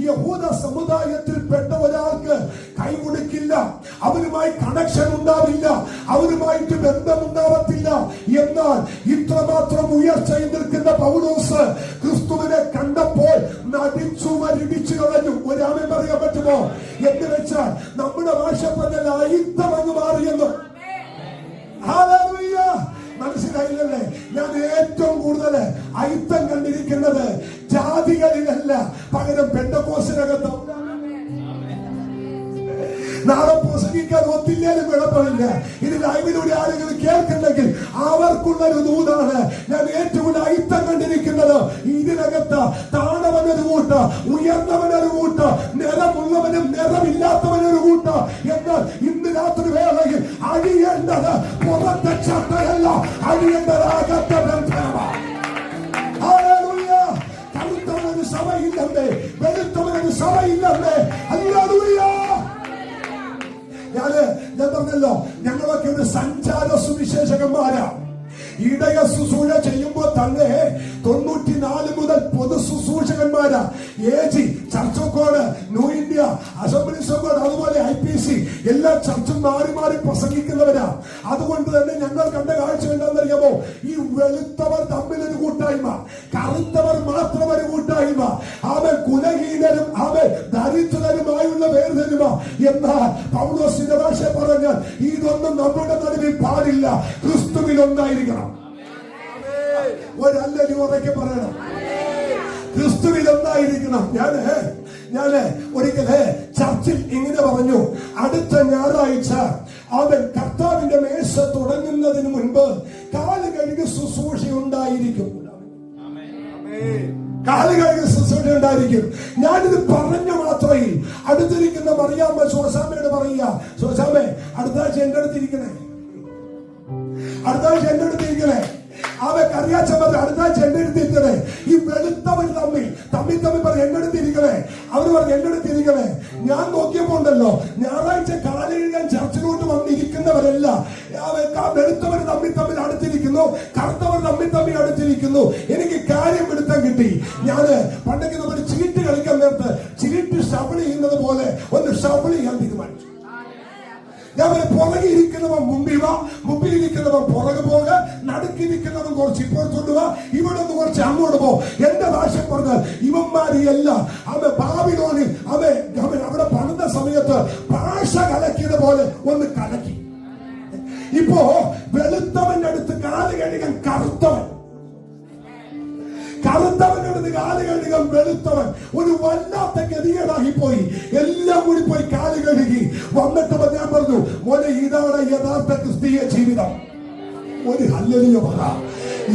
യഹൂദ സമുദായത്തിൽപ്പെട്ട ഒരാൾക്ക് കൈ കൊടുക്കില്ല. അവരുമായി കണക്ഷൻ ഉണ്ടാവില്ല, അവരുമായിട്ട് ബന്ധമുണ്ടാവത്തില്ല. എന്നാൽ അത്രമാത്രം ഉയർച്ചയിൽ നിൽക്കുന്ന പൗലോസ് ക്രിസ്തുവിനെ കണ്ടപ്പോൾ നടിച്ചു മരിടിച്ചു കളഞ്ഞു. ഒരാമൻ പറയാൻ പറ്റുമോ? എന്ന് വെച്ചാൽ നമ്മുടെ ഭാഷ പറഞ്ഞാൽ അയിത്തം അങ്ങ് മാറിയെന്ന്. ഹല്ലേലൂയ. മനസ്സിലായില്ലല്ലേ? ഞാൻ ഏറ്റവും കൂടുതൽ അയിത്തം കണ്ടിരിക്കുന്നത് ജാതികളിലല്ല, പകരം പെന്തക്കോസ്തിനകത്ത്. നാളെ പ്രസംഗിക്കാൻ ഒത്തില്ലേലും കുഴപ്പമില്ല. ഇത് ലൈവിലൂടെ ആളുകൾ കേൾക്കുന്നെങ്കിൽ അവർക്കുള്ളൊരു ദൂതാണ്. ഞാൻ ഏറ്റവും കൂടുതൽ അയിത്തം കണ്ടിരിക്കുന്നത് ഇതിനകത്ത് താണവനൊരു കൂട്ട്, ഉയർന്നവനൊരു കൂട്ട്, നിറമുള്ളവനും നിറമില്ലാത്തവനൊരു കൂട്ട്. എന്നാൽ ഇന്ന് രാത്രി വേളയിൽ അഴിയേണ്ടത് പുറത്തെ ചട്ടയല്ല, അഴിയേണ്ടത് അകത്തെ ബന്ധനമാണ്. കറുത്തവനൊരു സഭയില്ലല്ലേ, വെളുത്തവനൊരു സഭയില്ലല്ലേ. ഹല്ലേലൂയ. ഞാൻ പറഞ്ഞല്ലോ, ഞങ്ങളൊക്കെ ഒരു സഞ്ചാര സുവിശേഷകന്മാരാ. ഇടയ ശുശ്രൂഷ ചെയ്യുമ്പോൾ തന്നെ 94 മുതൽ പൊതു ശുശ്രൂഷകന്മാരാ. AG, Church of God, New India, Assemblies of God, അതുപോലെ IPC എല്ലാ ചർച്ചും മാറി മാറി പ്രസംഗിക്കുന്നവരാ. അതുകൊണ്ട് തന്നെ ഞങ്ങൾ കണ്ട കാഴ്ച എന്താണെന്നറിയാമോ? ഈ വെളുത്തവർ തമ്മിലൊരു കൂട്ടായ്മ, കറുത്തവർ മാത്രം ഒരു കൂട്ടായ്മ, അവൻ കുലഹീനരും അവൻ ദരിദ്രരുമായുള്ള വേർതിരിമ. എന്നാൽ പൗലോസിന്റെ ഭാഷ പറഞ്ഞാൽ ഇതൊന്നും നമ്മുടെ നടുവിൽ പാടില്ല. ക്രിസ്തുവിൽ ഒന്നായിരിക്കണം. ഒരല്ലി ഉറക്കെ പറയണം, ക്രിസ്തുവിൽ ഒന്നായിരിക്കണം. ഞാന് ഒരിക്കല് ചർച്ചിൽ ഇങ്ങനെ പറഞ്ഞു, അടുത്ത ഞായറാഴ്ച അവൻ കർത്താവിന്റെ മേശ തുടങ്ങുന്നതിന് മുൻപ് കാല് കഴുകി ശുശ്രൂഷ ഉണ്ടായിരിക്കും. കാല് കഴുകി ശുശ്രൂഷ ഉണ്ടായിരിക്കും. ഞാനിത് പറഞ്ഞ മാത്രയിൽ അടുത്തിരിക്കുന്ന മറിയാമ്മ ശോശാമ്മയോട് പറയുക, ശോശാമ്മേ അടുത്താഴ്ച എന്റെ അടുത്തിരിക്കണേ, അടുത്താഴ്ച എന്റെ അടുത്തിരിക്കണേ. അവൻ അറിയാച്ച പറഞ്ഞു അടുത്താഴ്ച എന്റെ അടുത്തിരിക്കണേ. ഈ വെളുത്തവർ തമ്മിൽ പറഞ്ഞു എന്റെ അടുത്തിരിക്കണേ. അവര് പറഞ്ഞു എന്റെ അടുത്തിരിക്കണേ. ഞാൻ നോക്കിയപ്പോ ഉണ്ടല്ലോ, ഞായറാഴ്ച കാലയിഴാൻ ചർച്ചിലോട്ട് വന്നിരിക്കുന്നവരല്ല, വെളുത്തവർ തമ്മിൽ അടുത്തിരിക്കുന്നു, കറുത്തവർ തമ്മിൽ അടുത്തിരിക്കുന്നു. എനിക്ക് കാര്യം പിടുത്തം കിട്ടി. ഞാന് പണ്ടൊക്കെ നമ്മൾ ചീട്ട് കളിക്കാൻ നേരത്ത് ചീട്ട് ഷഫിൾ ചെയ്യുന്നത് പോലെ ഒന്ന് ഷഫിൾ ചെയ്യാൻ തീരുമാനിച്ചു. ഞാൻ പുറകെ ഇരിക്കുന്നവൻ മുമ്പിൽ വാ, മുമ്പിലിരിക്കുന്നവൻ പുറകെ പോക, നടുക്കിരിക്കുന്നവൻ കുറച്ച് ഇപ്പുറത്തോട്ട് വാ, ഇവിടെ നിന്ന് കുറച്ച് അങ്ങോട്ട് പോ. എന്റെ ഭാഷ പറഞ്ഞാൽ ഇവന്മാരെയല്ല അവൻ ബാബിലോണിൽ അവൻ അവിടെ പണിത സമയത്ത് ഭാഷ കലക്കിയത് പോലെ ഒന്ന് കലക്കി. ഇപ്പോ വെളുത്തവന്റെ അടുത്ത് കാല് കഴുകാൻ കറുത്തവൻ, കറുത്തവന്റെ അടുത്ത് കാല് കഴുകാൻ വെളുത്തവൻ. ഒരു വല്ലാത്ത ഗതികേടായിപ്പോയി. എല്ലാം കൂടി പോയി കാല് കഴുകി വന്നിട്ട് ഞാൻ പറഞ്ഞു, മോനെ ഇതാണ് യഥാർത്ഥ ക്രിസ്തീയ ജീവിതം. ഒരു ഹല്ലേലൂയ പറ.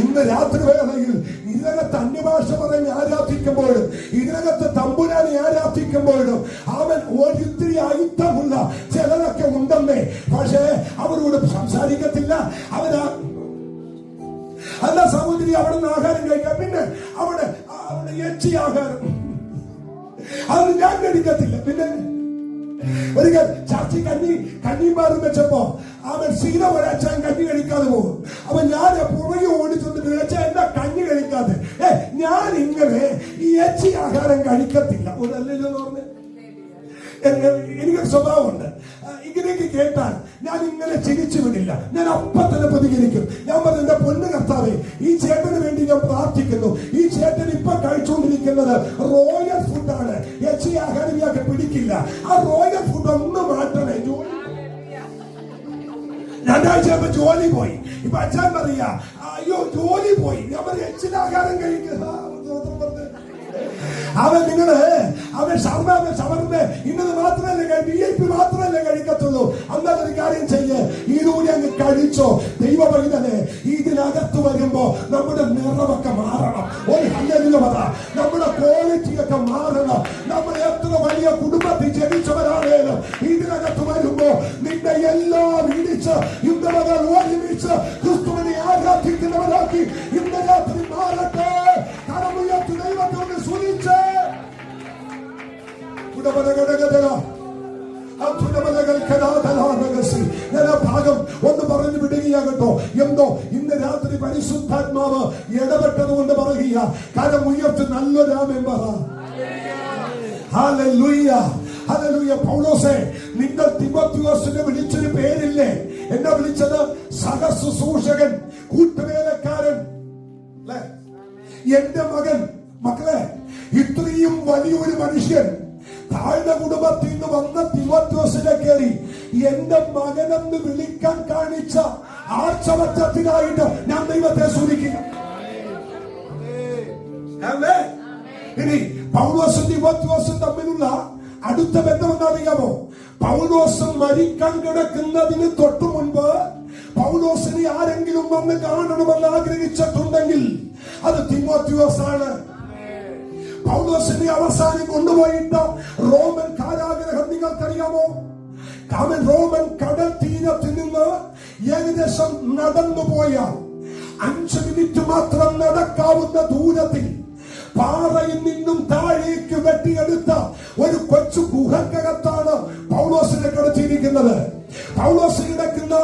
ഇന്ന് രാത്രി വേളയിൽ ഇതിനകത്ത് അന്യഭാഷ പറഞ്ഞ് ആരാധിക്കുമ്പോഴും ഇതിനകത്ത് തമ്പുരാനെ ആരാധിക്കുമ്പോഴും അവൻ ഒരിത്തിരി അയിത്തമുള്ള ചിലരൊക്കെ ഉണ്ടെന്നേ. പക്ഷേ അവരോട് സംസാരിക്കത്തില്ല. അല്ല സഹോദരി, അവിടെ നിന്ന് ആഹാരം കഴിക്കാം, പിന്നെ അവിടെ എച്ചി ആഹാരം അത് ഞാൻ കഴിക്കത്തില്ല. പിന്നെ ഒരിക്കൽ ചർച്ച കഞ്ഞിമാറും വെച്ചപ്പോ അവൻ സീത ഒരച്ചാൻ കഞ്ഞി കഴിക്കാതെ പോകും. അപ്പൊ ഞാൻ പുറകെ ഓടിച്ചോണ്ട് വെച്ചാൽ എന്താ കഞ്ഞി കഴിക്കാതെ? ഞാൻ ഇങ്ങനെ ഈ എച്ചി ആഹാരം കഴിക്കത്തില്ല. ഒരല്ലോ പറഞ്ഞ് എനിക്കൊരു സ്വഭാവമുണ്ട്. ഇങ്ങനെയൊക്കെ കേട്ടാൽ ഞാൻ ഇങ്ങനെ ചിരിച്ചു വിടില്ല, ഞാൻ അപ്പം തന്നെ പ്രതികരിക്കും. ഞാൻ പറഞ്ഞു, എന്റെ പൊന്നു കർത്താവേ, ഈ ചേട്ടന് വേണ്ടി ഞാൻ പ്രാർത്ഥിക്കുന്നു. ഈ ചേട്ടൻ ഇപ്പൊ കഴിച്ചുകൊണ്ടിരിക്കുന്നത് റോയൽ ഫുഡാണ്. എച്ചി ആഹാരം ഇയാൾക്ക് പിടിക്കില്ല. ആ റോയൽ ഫുഡ് ഒന്ന് മാറ്റണേ. രണ്ടാഴ്ച ജോലി പോയി. ഇപ്പൊ അച്ഛൻ പറയാ, അയ്യോ ജോലി പോയി. ഞാൻ പറഞ്ഞു എച്ചിൽ ആഹാരം കഴിക്കുക. അവൻ ഷവർമ്മ ഇന്നത് മാത്രമല്ല, VIP മാത്രമല്ല കഴിക്കത്തുള്ളൂ. അന്നൊരു കാര്യം ചെയ്യ്, ഇതുകൂടി അങ്ങ് കഴിച്ചോ. ദൈവ പൈതലേ, ഇതിനകത്ത് വരുമ്പോ നമ്മുടെ നിറമൊക്കെ മാറണം. ഒരു ഹല്ലേലൂയ പറ. നമ്മുടെ ക്വാളിറ്റി ഒക്കെ മാറണം. നമ്മൾ എത്ര വലിയ കുടുംബത്തിൽ ജനിച്ചവരാണേലും ഇതിനകത്ത് വരുമ്പോ നിന്റെ എല്ലാം ഇടിച്ച് ഇന്ന് മകൾ ഒരുമിച്ച് ക്രിസ്തുവിനെ ആരാധിക്കുന്നവരാക്കി ഇന്ന് രാത്രി മാറട്ടെ. കരമുയർത്തി ദൈവത്തോട് സ്തുതിച്ച് ഭാഗം ഒന്ന് പറഞ്ഞു വിടുകയാകട്ടോ. എന്തോ ഇന്ന് രാത്രി പരിശുദ്ധാത്മാവ് ഇടപെട്ടത് കൊണ്ട് പറയുക. കരം ഉയർത്തി നല്ലൊരു ആമേൻ പറ. Hallelujah, hallelujah. പൗലോസേ, നിങ്ങൾ തിമോത്തിയോസിനെ വിളിച്ചൊരു പേരില്ലേ? എന്നെ വിളിച്ചത് സഹശുശ്രൂഷകൻ, കൂട്ടുവേലക്കാരൻ, എന്റെ മകൻ, മക്കളെ, ഇത്രയും വലിയൊരു മനുഷ്യൻ താഴ്ന്ന കുടുംബത്തിൽ നിന്ന് വന്ന തിമോത്തിയോസിനെ കയറി എന്റെ മകനെന്ന് വിളിക്കാൻ കാണിച്ച ആർച്ചവറ്റത്തിനായിട്ട് ഞാൻ ദൈവത്തെ സ്തുതിക്കുക. ഇനി പൗലോസും തിമോത്തിയോസും തമ്മിലുള്ള അടുത്ത ബന്ധം എന്താണെന്നറിയാമോ? പൗലോസ് മരിക്കാൻ കിടക്കുന്നതിന് തൊട്ടു മുൻപ് പൗലോസിനെ ആരെങ്കിലും വന്ന് കാണണമെന്ന് ആഗ്രഹിച്ചിട്ടുണ്ടെങ്കിൽ അത് തിമോത്തിയോസ് ആണ്. പൗലോസിനെ അവസാനം കൊണ്ടുപോയിട്ട് റോമൻ കാരാഗ്രഹം നിങ്ങൾക്കറിയാമോ? അവൻ റോമൻ കടൽ തീരത്തിൽ നിന്ന് ഏകദേശം നടന്നു പോയാൽ 5 മിനിറ്റ് മാത്രം നടക്കാവുന്ന ദൂരത്തിൽ പാറയിൽ നിന്നും താഴേക്ക് വെട്ടിയെടുത്ത ഒരു കൊച്ചു ഗുഹക്കകത്താണ് പൗലോസിനെ കിടത്തിയിരിക്കുന്നത്. പൗലോസ് കിടക്കുന്ന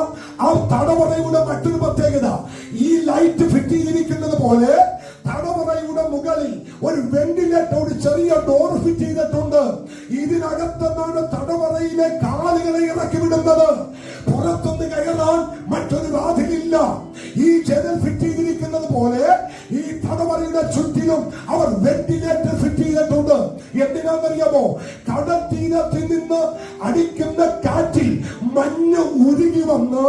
ആ തടവറയുടെ മറ്റൊരു പ്രത്യേകത, ഈ ലൈറ്റ് ഫിറ്റ് ചെയ്തിരിക്കുന്നത് പോലെ തടവറയുടെ മുകളിൽ ഒരു വെന്റിലേറ്റർ, ഒരു ചെറിയ ഡോർ ഫിറ്റ് ചെയ്തിട്ടുണ്ട്. ഇതിനകത്താണ് തടവറയിലെ കാലുകളെ ഇറക്കി വിടുന്നത്. പുറത്തുനിന്ന് കയറാൻ മറ്റൊരു വാതിലില്ല. ഈ ജനൽ ഫിറ്റ് ചെയ്തിരിക്കുന്നത് പോലെ ഈ തടവറയുടെ ചുറ്റിലും അവർ വെന്റിലേറ്റർ ഫിറ്റ് ചെയ്തിട്ടുണ്ട്. എന്തിനാണെന്നറിയാമോ? കടൽ തീരത്തിൽ നിന്ന് അടിക്കുന്ന കാറ്റിൽ മഞ്ഞ് ഉരുകി വന്ന്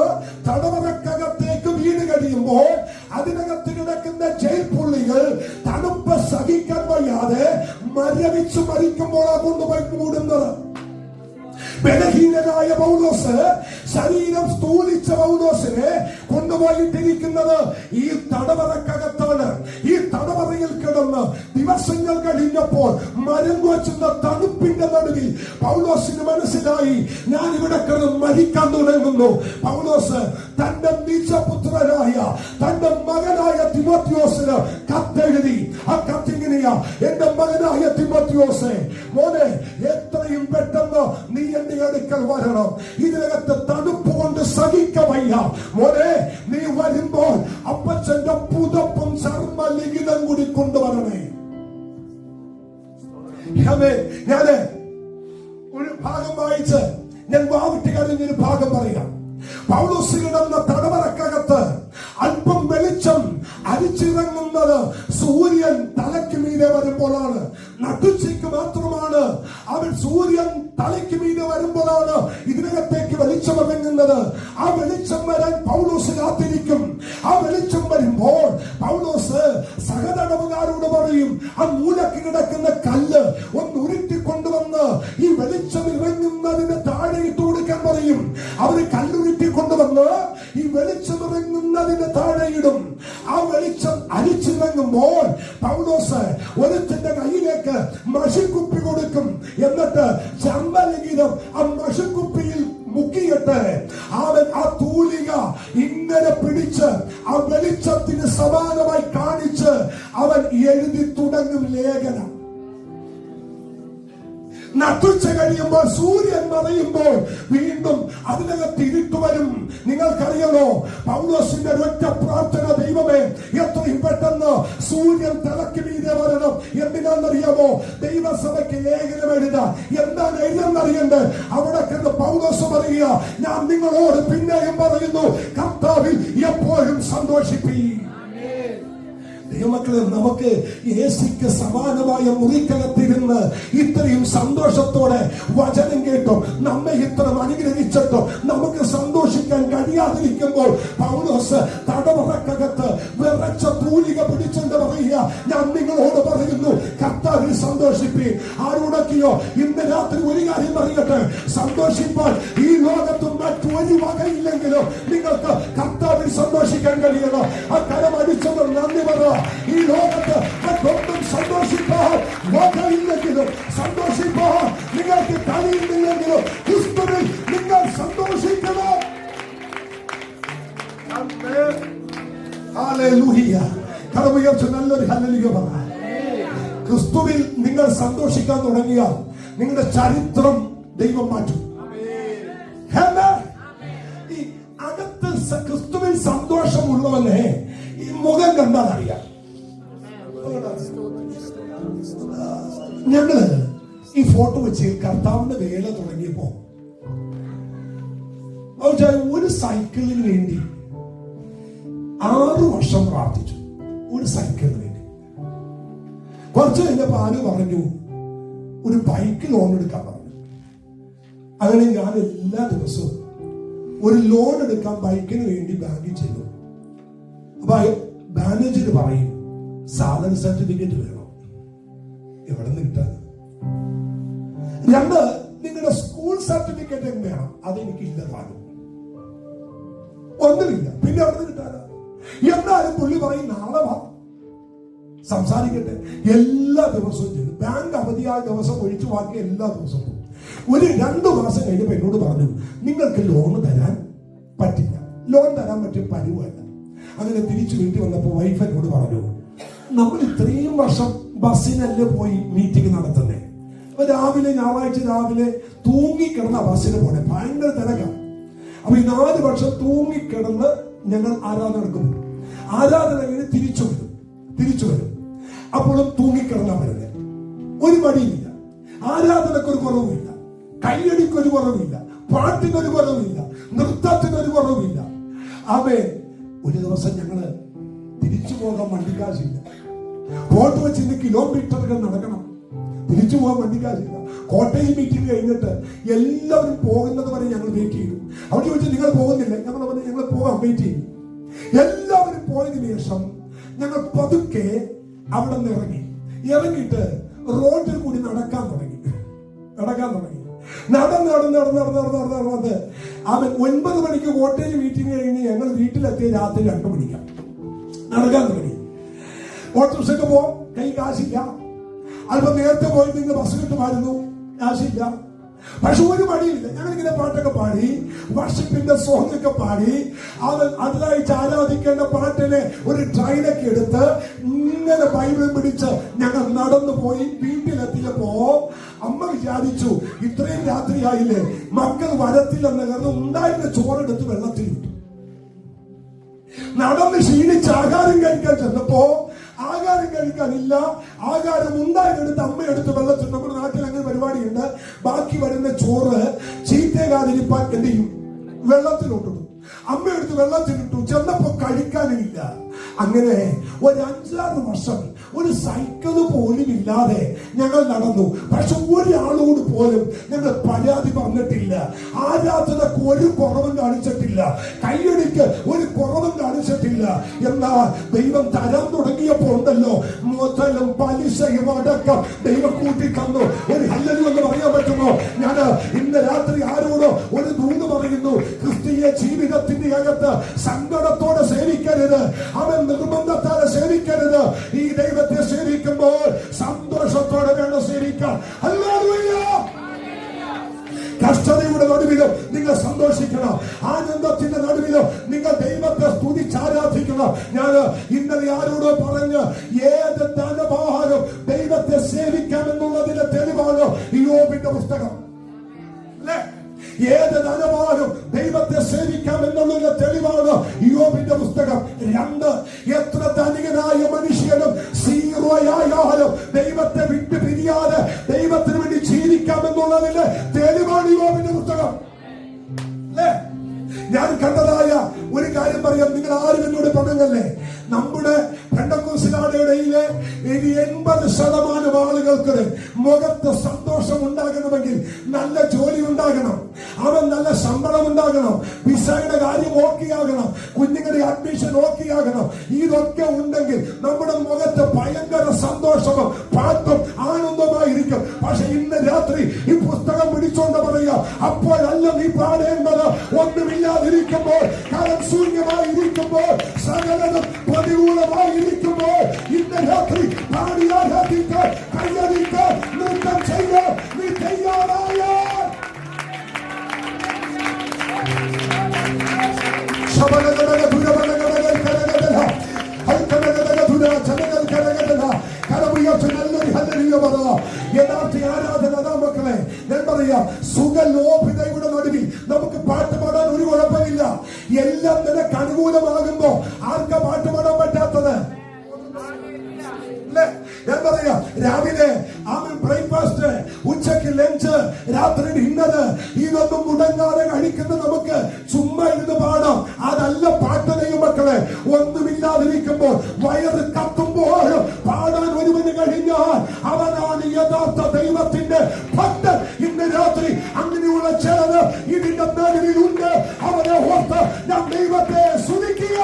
തടവറക്കകത്തേക്ക് വീണ് കഴിയുമ്പോൾ അതിനകത്ത് കിടക്കുന്ന ജയിൽ പുള്ളികൾ തണുപ്പ് സഹിക്കാൻ വയ്യാതെ മരവിച്ച് മരിക്കുമ്പോഴാണ് കൊണ്ടുപോയി മൂടുന്നത്. ബലഹീനനായ പൗലോസ്, ശരീരം സ്ഥൂലിച്ച പൗലോസിനെ കൊണ്ടുപോയിട്ടിരിക്കുന്നത് ഈ തടവറക്കകത്താണ്. ഈ തടവറയിൽ കിടന്ന് ദിവസങ്ങൾ കഴിഞ്ഞപ്പോൾ മരം കോച്ചുന്ന തണുപ്പിന്റെ നടുവിൽ പൗലോസിന് മനസ്സിലായി, ഞാൻ ഇവിടെ കിടന്ന് മരിക്കാൻ തുടങ്ങുന്നു. പൗലോസ് തന്റെ നിജപുത്രനായ തന്റെ മകനായ തിമോത്തിയോസിന് കത്തെഴുതി. ആ കത്തിങ്ങനെയാ, എന്റെ മകനായ തിമോത്തിയോസേ, മോനെ, എത്രയും പെട്ടെന്ന് നീ എന്റെ അടുക്കൽ വരണം. ഇതിനകത്ത് തണുപ്പ് കൊണ്ട് സഹിക്കവയ്യ. മോനെ, നീ വരുമ്പോൾ അപ്പച്ചന്റെ പുതപ്പും ചർമ്മലിഖിതം കൂടി കൊണ്ടുവരണേ. ഞാന് ഒരു ഭാഗം വായിച്ച് ഞാൻ വാവിട്ട് കഴിഞ്ഞൊരു ഭാഗം പറയാം. പൗലോസ് കിടന്ന തടവറക്കകത്ത് അല്പം വെളിച്ചം അരിച്ചിറങ്ങുന്നത് സൂര്യൻ തലയ്ക്ക് മീതെ വരുമ്പോഴാണ്. നട്ടുച്ചയ്ക്ക് മാത്രമാണ് അവൻ സൂര്യൻ തലയ്ക്ക് മീതെ വരുമ്പോഴാണ് ഇതിനകത്തേക്ക് വെളിച്ചം ഇറങ്ങുന്നത്. ആ വെളിച്ചം വരാൻ പൗലോസ് കാത്തിരിക്കും. ആ വെളിച്ചം വരുമ്പോൾ പൗലോസ് സഹതടവുകാരോട് പറയും, ആ മൂലക്ക് കിടക്കുന്ന കല്ല് ഒന്ന് ഉരുട്ടിക്കൊണ്ടുവന്ന് ഈ വെളിച്ചം ഇറങ്ങുന്നതിന് താഴെ ഇട്ട് കൊടുക്കാൻ പറയും. അവര് കല്ലുരുട്ടി കൊണ്ടുവന്ന് ഈ വെളിച്ചം ഇറങ്ങുന്നതിന് താഴെ ഇടും. ആ വെളിച്ചം അരിച്ചിറങ്ങുമ്പോൾ പൗലോസ് ഒരുത്തന്റെ കയ്യിലേക്ക് മഷിക്കുപ്പി കൊടുക്കും. എന്നിട്ട് ചർമ്മലിഖിതം ആ മഷിക്കുപ്പിയിൽ മുക്കിയിട്ട് അവൻ ആ തൂലിക ഇങ്ങനെ പിടിച്ച് ആ വെളിച്ചത്തിന് സമാനമായി കാണിച്ച് അവൻ എഴുതി തുടങ്ങും ലേഖനം. നട്ടുച്ച കഴിയുമ്പോൾ സൂര്യൻ മറയുമ്പോൾ വീണ്ടും അതിനകത്ത് ഇരുട്ട് വരും. നിങ്ങൾക്കറിയാമോ, പൗലോസിന്റെ ഒറ്റ പ്രാർത്ഥന, ദൈവമേ, എത്രയും പെട്ടെന്ന് സൂര്യൻ തലയ്ക്ക് മീതെ വരണം. എന്തിനാണെന്നറിയാമോ? ദൈവസഭയ്ക്ക് ലേഖനം എഴുതാൻ. എന്താണ് എഴുതുന്നറിയണ്ടേ? അവിടെ കണ്ട് പൗലോസ് പറയുക, ഞാൻ നിങ്ങളോട് പിന്നെയും പറയുന്നു, കർത്താവിൽ എപ്പോഴും സന്തോഷിപ്പീൻ. ദൈവമക്കളെ, നമുക്ക് യേശുക്ക് സമാനമായ മുറിക്കകത്തിരുന്ന് ഇത്രയും സന്തോഷത്തോടെ വചനം കേട്ടോ, നമ്മെ ഇത്ര അനുഗ്രഹിച്ചിട്ടോ നമുക്ക് സന്തോഷിക്കാൻ കഴിയാതിരിക്കുമ്പോൾ പൗലോസ് തടവറക്കകത്ത് വിറച്ച തൂലിക പിടിച്ചെന്ന് പറയുക, ഞാൻ നിങ്ങളോട് പറയുന്നു, കർത്താവിൽ സന്തോഷിപ്പീൻ. ആരോടൊക്കെയോ ഇന്ന് രാത്രി ഒരു കാര്യം അറിയട്ടെ, സന്തോഷിപ്പാൻ ഈ ലോകത്തും മറ്റൊരു വകയില്ലെങ്കിലും നിങ്ങൾക്ക് കർത്താവിൽ സന്തോഷിക്കാൻ കഴിയണം. ആ കരം അടിച്ചവർ നന്ദി പറ. ഈ ലോകത്ത് മറ്റൊന്നും സന്തോഷിപ്പാൻ വകയില്ലെങ്കിലും, സന്തോഷിപ്പാൻ നിങ്ങൾക്ക് കഴിയുന്നില്ലെങ്കിലും ക്രിസ്തുവിൽ നിങ്ങൾ സന്തോഷിക്കണം. ഹല്ലേലൂയ. കരമുയർത്തി നല്ലൊരു ഹല്ലേലൂയ പറ. ക്രിസ്തുവിൽ നിങ്ങൾ സന്തോഷിക്കാൻ തുടങ്ങിയാൽ നിങ്ങളുടെ ചരിത്രം ദൈവം മാറ്റും. ഈ അകത്ത് ക്രിസ്തുവിൽ സന്തോഷമുള്ളവനെ ഈ മുഖം കണ്ടാൽ അറിയാം. ഞങ്ങള് ഈ ഫോട്ടോ വെച്ച് കർത്താവിന്റെ വേല തുടങ്ങിയപ്പോ ഒരു സൈക്കിളിന് വേണ്ടി 6 വർഷം പ്രാർത്ഥിച്ചു. ഒരു സൈക്കിളിന് വേണ്ടി കുറച്ച് കഴിഞ്ഞപ്പോ ആര് പറഞ്ഞു, ഒരു ബൈക്ക് ലോൺ എടുക്കാൻ പറഞ്ഞു. അങ്ങനെ ഞാൻ എല്ലാ ദിവസവും ഒരു ലോൺ എടുക്കാൻ ബൈക്കിന് വേണ്ടി ബാങ്കിൽ ചെല്ലും. അപ്പൊ മാനേജർ പറയും, സാലറി സർട്ടിഫിക്കറ്റ് വേണം. എവിടെ നിന്ന് കിട്ടാൻ? രണ്ട്, നിങ്ങളുടെ സ്കൂൾ സർട്ടിഫിക്കറ്റ് വേണം. അതെനിക്കില്ല താനും, ഒന്നുമില്ല. പിന്നെ എവിടെ നിന്ന് കിട്ടാനാ? എന്നാലും പുള്ളി പറയും, നാളെ വാ സംസാരിക്കട്ടെ. എല്ലാ ദിവസവും ചെല്ലും. ബാങ്ക് അവധിയായ ദിവസം ഒഴിച്ചു ബാക്കി എല്ലാ ദിവസവും. ഒരു 2 മാസം കഴിഞ്ഞപ്പോ എന്നോട് പറഞ്ഞു, നിങ്ങൾക്ക് ലോൺ തരാൻ പറ്റില്ല, ലോൺ തരാൻ പറ്റിയ പരുവല്ല. അങ്ങനെ തിരിച്ചു വീട്ടിൽ വന്നപ്പോ വൈഫ് എന്നോട് പറഞ്ഞു, നമ്മൾ ഇത്രയും വർഷം ബസ്സിനല്ലേ പോയി മീറ്റിംഗ് നടത്തുന്നേ. അപ്പൊ രാവിലെ, ഞായറാഴ്ച രാവിലെ തൂങ്ങിക്കിടന്ന ബസ്സിന് പോണേ, ഭയങ്കര തിരക്കാണ്. അപ്പൊ ഈ 4 വർഷം തൂങ്ങിക്കിടന്ന് ഞങ്ങൾ ആരാധന നടക്കുന്നു. ആരാധന കഴിഞ്ഞ് തിരിച്ചു വരും. അപ്പോഴും തൂങ്ങിക്കിടന്നാ വരുന്നത്. ഒരു മടിയില്ല, ആരാധനക്കൊരു കുറവുമില്ല, കയ്യടിക്കൊരു കുറവില്ല, പാട്ടിനൊരു കുറവില്ല, നൃത്തത്തിനൊരു കുറവില്ല. അവേ ഒരു ദിവസം ഞങ്ങള് തിരിച്ചു പോകാൻ വണ്ടിക്കാശില്ല. കോട്ട് വെച്ച് ഇന്ന് കിലോമീറ്ററുകൾ നടക്കണം, തിരിച്ചു പോകാൻ വണ്ടിക്കാശില്ല. കോട്ടയം മീറ്റിംഗ് കഴിഞ്ഞിട്ട് എല്ലാവരും പോകുന്നത് വരെ ഞങ്ങൾ വെയിറ്റ് ചെയ്തു. അവിടെ ചോദിച്ചാൽ നിങ്ങൾ പോകുന്നില്ല? ഞങ്ങൾ പറഞ്ഞു, ഞങ്ങൾ പോകാൻ വെയിറ്റ് ചെയ്യും. എല്ലാവരും പോയതിനു ശേഷം ഞങ്ങൾ പതുക്കെ അവിടെ നിന്ന് ഇറങ്ങിയിട്ട് റോഡിൽ കൂടി നടക്കാൻ തുടങ്ങി. നടന്ന് അവൻ 9 മണിക്ക് കോട്ടയം മീറ്റിംഗ് കഴിഞ്ഞ് ഞങ്ങൾ വീട്ടിലെത്തിയ രാത്രി 2 മണിക്കാണ്. നടക്കാൻ തുടങ്ങി. ഓട്ടോറിക്ഷയ്ക്ക് പോവാം, കൈ കാശില്ല. അല്പം നേരത്തെ പോയി നിങ്ങൾ ബസ് കിട്ടുമായിരുന്നു, കാശില്ല. പക്ഷെ ഒരു മടിയില്ല. ഞങ്ങളിങ്ങനെ പാട്ടൊക്കെ പാടി, വർഷിപ്പിന്റെ സോങ് ഒക്കെ പാടി, അവൻ അതിലായിട്ട് ആരാധിക്കേണ്ട പാട്ടിനെ ഒരു ട്രെയിനൊക്കെ എടുത്ത് ഇങ്ങനെ ബൈബിൾ പിടിച്ച് ഞങ്ങൾ നടന്നു പോയി. വീട്ടിലെത്തിയപ്പോ അമ്മ വിചാരിച്ചു, ഇത്രയും രാത്രിയായില്ലേ, മക്കൾ വരത്തില്ലെന്ന് കരുതി ഉണ്ടായിരുന്ന ചോറെടുത്ത് വെള്ളത്തിൽ ഇട്ടു. നടന്ന് ക്ഷീണിച്ച് ആഹാരം കഴിക്കാൻ ചെന്നപ്പോ ആഹാരം കഴിക്കാനില്ല. ആഹാരം ഉണ്ടായിരുന്നെടുത്ത് അമ്മയെടുത്ത് വെള്ളത്തിൽ, നമ്മുടെ നാട്ടിൽ അങ്ങനെ പരിപാടിയുണ്ട്, ബാക്കി വരുന്ന ചോറ് ചീത്തകാതിരിപ്പാൻ എന്ത് ചെയ്യും? വെള്ളത്തിലോട്ടിടും. അമ്മയെടുത്ത് വെള്ളത്തിലിട്ടു. ചെന്നപ്പോ കഴിക്കാനില്ല. അങ്ങനെ ഒരു 5-6 വർഷം ഒരു സൈക്കിള് പോലും ഇല്ലാതെ ഞങ്ങൾ നടന്നു. പക്ഷെ ഒരാളോട് പോലും ഞങ്ങൾ പരാതി പറഞ്ഞിട്ടില്ല. ആരാധനക്ക് ഒരു കുറവും കാണിച്ചിട്ടില്ല. കയ്യടിക്ക് ഒരു കുറവും കാണിച്ചിട്ടില്ല. എന്നാൽ ദൈവം തരാൻ തുടങ്ങിയപ്പോ ഉണ്ടല്ലോ, മുതലും പലിശയും അടക്കം ദൈവം കൂട്ടി തന്നു. ഒരു ഹല്ലേലൂയ എന്ന് പറയാൻ പറ്റുമോ? ഞാൻ ഇന്ന് രാത്രി ആരോടോ ഒരു ദൂത് പറയുന്നു, ക്രിസ്തീയ ജീവിതത്തിന്റെ അകത്ത് സങ്കടത്തോടെ സേവിക്കരുത്, അവൻ നിർബന്ധത്താലെ സേവിക്കരുത്. ഈ ദൈവത്തെ സേവിക്കുമ്പോൾ സന്തോഷത്തോടെ വേണം സേവിക്കാൻ. ഹല്ലേലൂയ. കഷ്ടതയുടെ നടുവിലും നിങ്ങൾ സന്തോഷിക്കണം. ആനന്ദത്തിന്റെ നടുവിലും നിങ്ങൾ ദൈവത്തെ സ്തുതിച്ചാരാധിക്കണം. ഞാൻ ഇന്നലെ ആരോടോ പറഞ്ഞ്, ഏത് ധനഭാരം ദൈവത്തെ സേവിക്കാമെന്നുള്ളതിന്റെ തെളിവാണ് യോബിന്റെ പുസ്തകം. അല്ലേ? ഏത് ധനവാനും ദൈവത്തെ സേവിക്കാം എന്നുള്ളതിന്റെ തെളിവാണ് യോബിന്റെ പുസ്തകം. 2, എത്ര ധനികനായ മനുഷ്യനും സീറോയായാലും ദൈവത്തെ വിട്ടു പിരിയാതെ ദൈവത്തിന് വേണ്ടി ജീവിക്കാം എന്നുള്ളതിന്റെ തെളിവാണ് യോബിന്റെ പുസ്തകം. അല്ലേ? ഞാൻ കണ്ടതായ ഒരു കാര്യം പറയാം. നിങ്ങൾ ആരും എന്നോട് പറഞ്ഞല്ലേ, നമ്മുടെ പെന്തക്കോസ്തുകാരുടെയിലെ 80% ആളുകൾക്ക് മുഖത്ത് സന്തോഷം ഉണ്ടാകണമെങ്കിൽ നല്ല ജോലി ഉണ്ടാകണം, അവൻ നല്ല ശമ്പളം ഉണ്ടാകണം, വിസയുടെ കാര്യം ഓക്കെയാകണം, കുഞ്ഞുങ്ങളുടെ അഡ്മിഷൻ ഓക്കെയാകണം. ഇതൊക്കെ ഉണ്ടെങ്കിൽ നമ്മുടെ മുഖത്ത് ഭയങ്കര സന്തോഷവും പാട്ടും ആനന്ദമായിരിക്കും. പക്ഷെ ഇന്ന് രാത്രി ഈ പുസ്തകം പിടിച്ചോണ്ട് പറയാം, അപ്പോഴല്ല നീ പാടേണ്ടത്. ഒന്നുമില്ലാതിരിക്കുമ്പോൾ, കരം ശൂന്യമായിരിക്കുമ്പോൾ, സകലതും പ്രതികൂലമായിരിക്കുമ്പോൾ ഇന്ന് രാത്രി പാടി ആരാധിക്കാൻ, കയ്യടിക്കാൻ, നൃത്തം ചെയ്യാൻ നീ തയ്യാറായാൽ യഥാർത്ഥ ആരാധന അതാ മക്കളെ. ഞാൻ പറയാം, സുഖലോഭിതയുടെ നടുവിൽ നമുക്ക് പാട്ട് പാടാൻ ഒരു കുഴപ്പമില്ല. എല്ലാം നിനക്ക് അനുകൂലമാകുമ്പോ ആർക്കാ പാട്ട് പാടാൻ പറ്റാത്തത്? ഞാൻ പറയാം, രാവിലെ ബ്രേക്ക്ഫാസ്റ്റ്, ഉച്ചക്ക് ലഞ്ച്, രാത്രി ഡിന്നർ, ഇതൊന്നും മുടങ്ങാതെ കഴിക്കുന്ന നമുക്ക് ചുമ്മാ ഇരുന്ന് പാടാം. അതല്ല പാട്ടനയും മക്കളെ. ഒന്നുമില്ലാതിരിക്കുമ്പോൾ, വയറ് കത്തുമ്പോൾ പാടാൻ ഒരുവന് കഴിഞ്ഞാൽ അവനാണ് യഥാർത്ഥ ദൈവത്തിന്റെ ഭക്തൻ. ഇന്ന് രാത്രി അങ്ങനെയുള്ള ചിലത് ഇതിന്റെ മേഖലയിലുണ്ട്. അവനെ ഓർത്ത് ഞാൻ ദൈവത്തെ സ്തുതിക്കുക.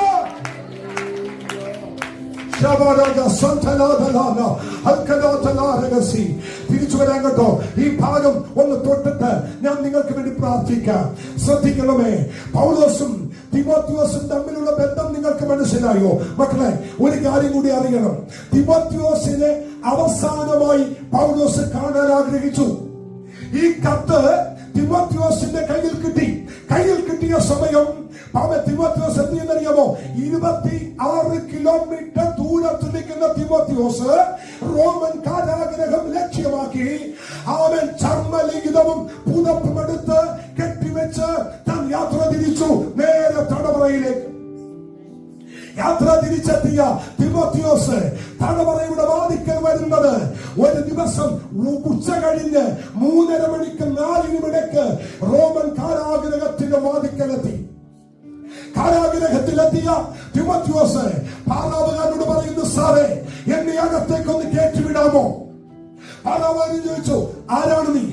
തിരിച്ചു വരാൻ കേട്ടോ. ഈ ഭാഗം ഒന്ന് തൊട്ടിട്ട് ഞാൻ നിങ്ങൾക്ക് വേണ്ടി പ്രാർത്ഥിക്കാം. ശ്രദ്ധിക്കണമേ, പൗലോസും തിമോത്തിയോസും തമ്മിലുള്ള ബന്ധം നിങ്ങൾക്ക് മനസ്സിലായോ? മക്കളെ, ഒരു കാര്യം കൂടി അറിയണം. തിമോത്തിയോസിനെ അവസാനമായി പൗലോസ് കാണാൻ ആഗ്രഹിച്ചു. ഈ കത്ത് തിമോത്തിയോസിന്റെ കയ്യിൽ കിട്ടിയ സമയം തിമോത്തിയോസ് എന്തെന്നറിയാമോ? 26 കിലോമീറ്റർ ദൂരത്ത് നിൽക്കുന്ന തിമോത്തിയോസ് റോമൻ കാരാഗ്രഹം ലക്ഷ്യമാക്കി അവൻ ചർമ്മലിഖിതവും പുതപ്പുമെടുത്ത് കെട്ടിവെച്ച് താൻ യാത്ര തിരിച്ചു നേരെ തടവറയിലേക്ക്. യാത്ര തിരിച്ചെത്തിയ തിമോത്തിയോസ് തടവറയുടെ വാതിക്കൽ വരുന്നത് ഒരു ദിവസം ഉച്ച കഴിഞ്ഞ് 3:30 മണിക്ക് 4 ഇടയ്ക്ക് റോമൻ കാരാഗ്രഹത്തിന്റെ വാതിക്കലെത്തി. കാരാഗ്രഹത്തിലെത്തിയ തിമോത്തിയോസ് പാറാവുകാരനോട് പറയുന്നു, സാറേ, എന്നെ അകത്തേക്കൊന്ന് കയറ്റിവിടാമോ? പാറാവുകാരൻ ചോദിച്ചു, ആരാണ് നീ?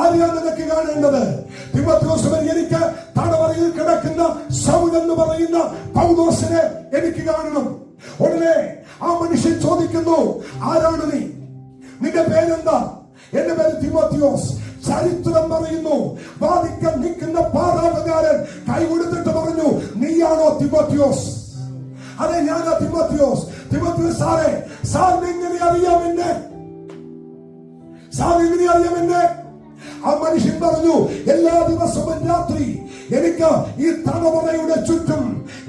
ആരെയാണ് നിനക്ക് കാണേണ്ടത്? തിമോത്തിയോസ്, എനിക്ക് തടവറയിൽ കിടക്കുന്ന ശൗൽ എന്ന് പറയുന്ന പൗലോസിനെ എനിക്ക് കാണണം. ഉടനെ ആ മനുഷ്യൻ ചോദിക്കുന്നു, ആരാണ് നീ? നിന്റെ പേരെന്താ? എന്റെ പേര് തിമോത്തിയോസ്. ചരിത്രം പറയുന്നു, വാദിക്കൽ നിൽക്കുന്ന പാറാവുകാരൻ കൈ കൊടുത്തിട്ട് പറഞ്ഞു, നീയാണോ തിമോത്തിയോസ്? അതെ, ഞാനാ തിമോത്തിയോസ്. തിമോത്തിയോസ് സാറേ, സാറിന് എങ്ങനെ അറിയാം എന്നെ? ആ മനുഷ്യൻ പറഞ്ഞു, എല്ലാ ദിവസവും രാത്രി എനിക്ക് ഈ തടവറയുടെ ചുറ്റും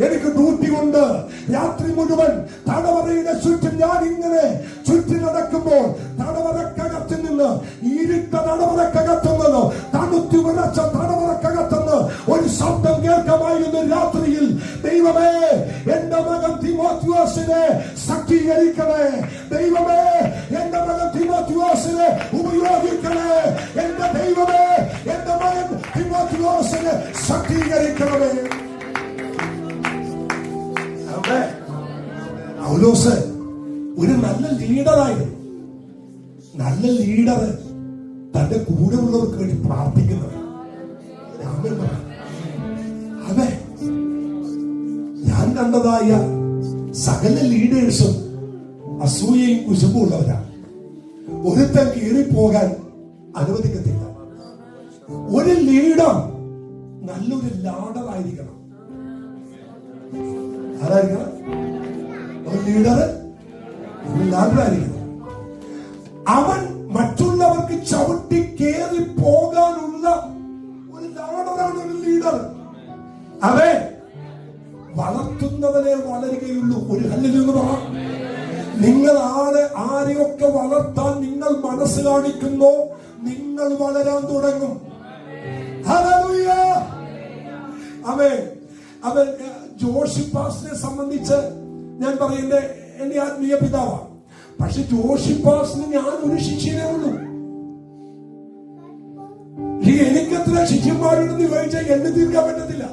എനിക്ക് ഡ്യൂട്ടി ഉണ്ട്. രാത്രി മുഴുവൻ തടവറയുടെ ചുറ്റും ഞാൻ ഇങ്ങനെ ചുറ്റി നടക്കുമ്പോൾ തടവറക്കകത്ത് നിന്ന്, ഇരുട്ട തടവറക്കകത്തുനിന്ന്, തണുത്തു വിറച്ച തടവറക്കകത്തുനിന്ന് ഒരു ശബ്ദം കേൾക്കാമായിരുന്നു രാത്രിയിൽ. ദൈവമേ, എന്റെ മകൻ തിമോത്തിയോസിനെ ശക്തീകരിക്കണേ. ദൈവമേ, എന്റെ മകൻ തിമോത്തിയോസിനെ ഉപയോഗിക്കണേ. എന്റെ ദൈവമേ, എന്റെ മകൻ തിമോത്തിയോസിനെ ശക്തീകരിക്കണമേ. പൗലോസ് ഒരു നല്ല ലീഡറായിരുന്നു. നല്ല ലീഡർ തന്റെ കൂടെ ഉള്ളവർക്ക് വേണ്ടി പ്രാർത്ഥിക്കുന്നത്. അതെ, ഞാൻ കണ്ടതായ സകല ലീഡേഴ്സും അസൂയയും കുശുമ്പും ഉള്ളവരാണ്. ഒരുത്തൻ കീറിപ്പോകാൻ അനുവദിക്കത്തില്ല. ഒരു ലീഡർ നല്ലൊരു ലാഡറായിരിക്കണം. ആരായിരിക്കണം? ഒരു ലീഡർ ലാഡറായിരിക്കണം. അവൻ മറ്റുള്ളവർക്ക് ചവിട്ടി കേറി പോകാനുള്ള ഒരു ലാഡറാണ് ഒരു ലീഡർ. അതെ, വളർത്തുന്നവനെ വളരുകയുള്ളൂ. ഒരു ഹല്ലേലൂയ പറ. നിങ്ങൾ ആരെയൊക്കെ വളർത്താൻ നിങ്ങൾ മനസ്സ് കാണിക്കുന്നോ, നിങ്ങൾ വളരാൻ തുടങ്ങും. ഹല്ലേലൂയ. അവൻ ജോഷിപ്പാസിനെ സംബന്ധിച്ച് ഞാൻ പറയുന്നത് എന്റെ ആത്മീയ പിതാവാണ്. പക്ഷെ ജോഷിപ്പാസിന് ഞാൻ ഒരു ശിഷ്യനേ ഉള്ളൂ. എനിക്കെത്ര ശിഷ്യന്മാരുണ്ടെന്ന് ചോദിച്ചാൽ എന്നെ തീർക്കാൻ പറ്റത്തില്ല.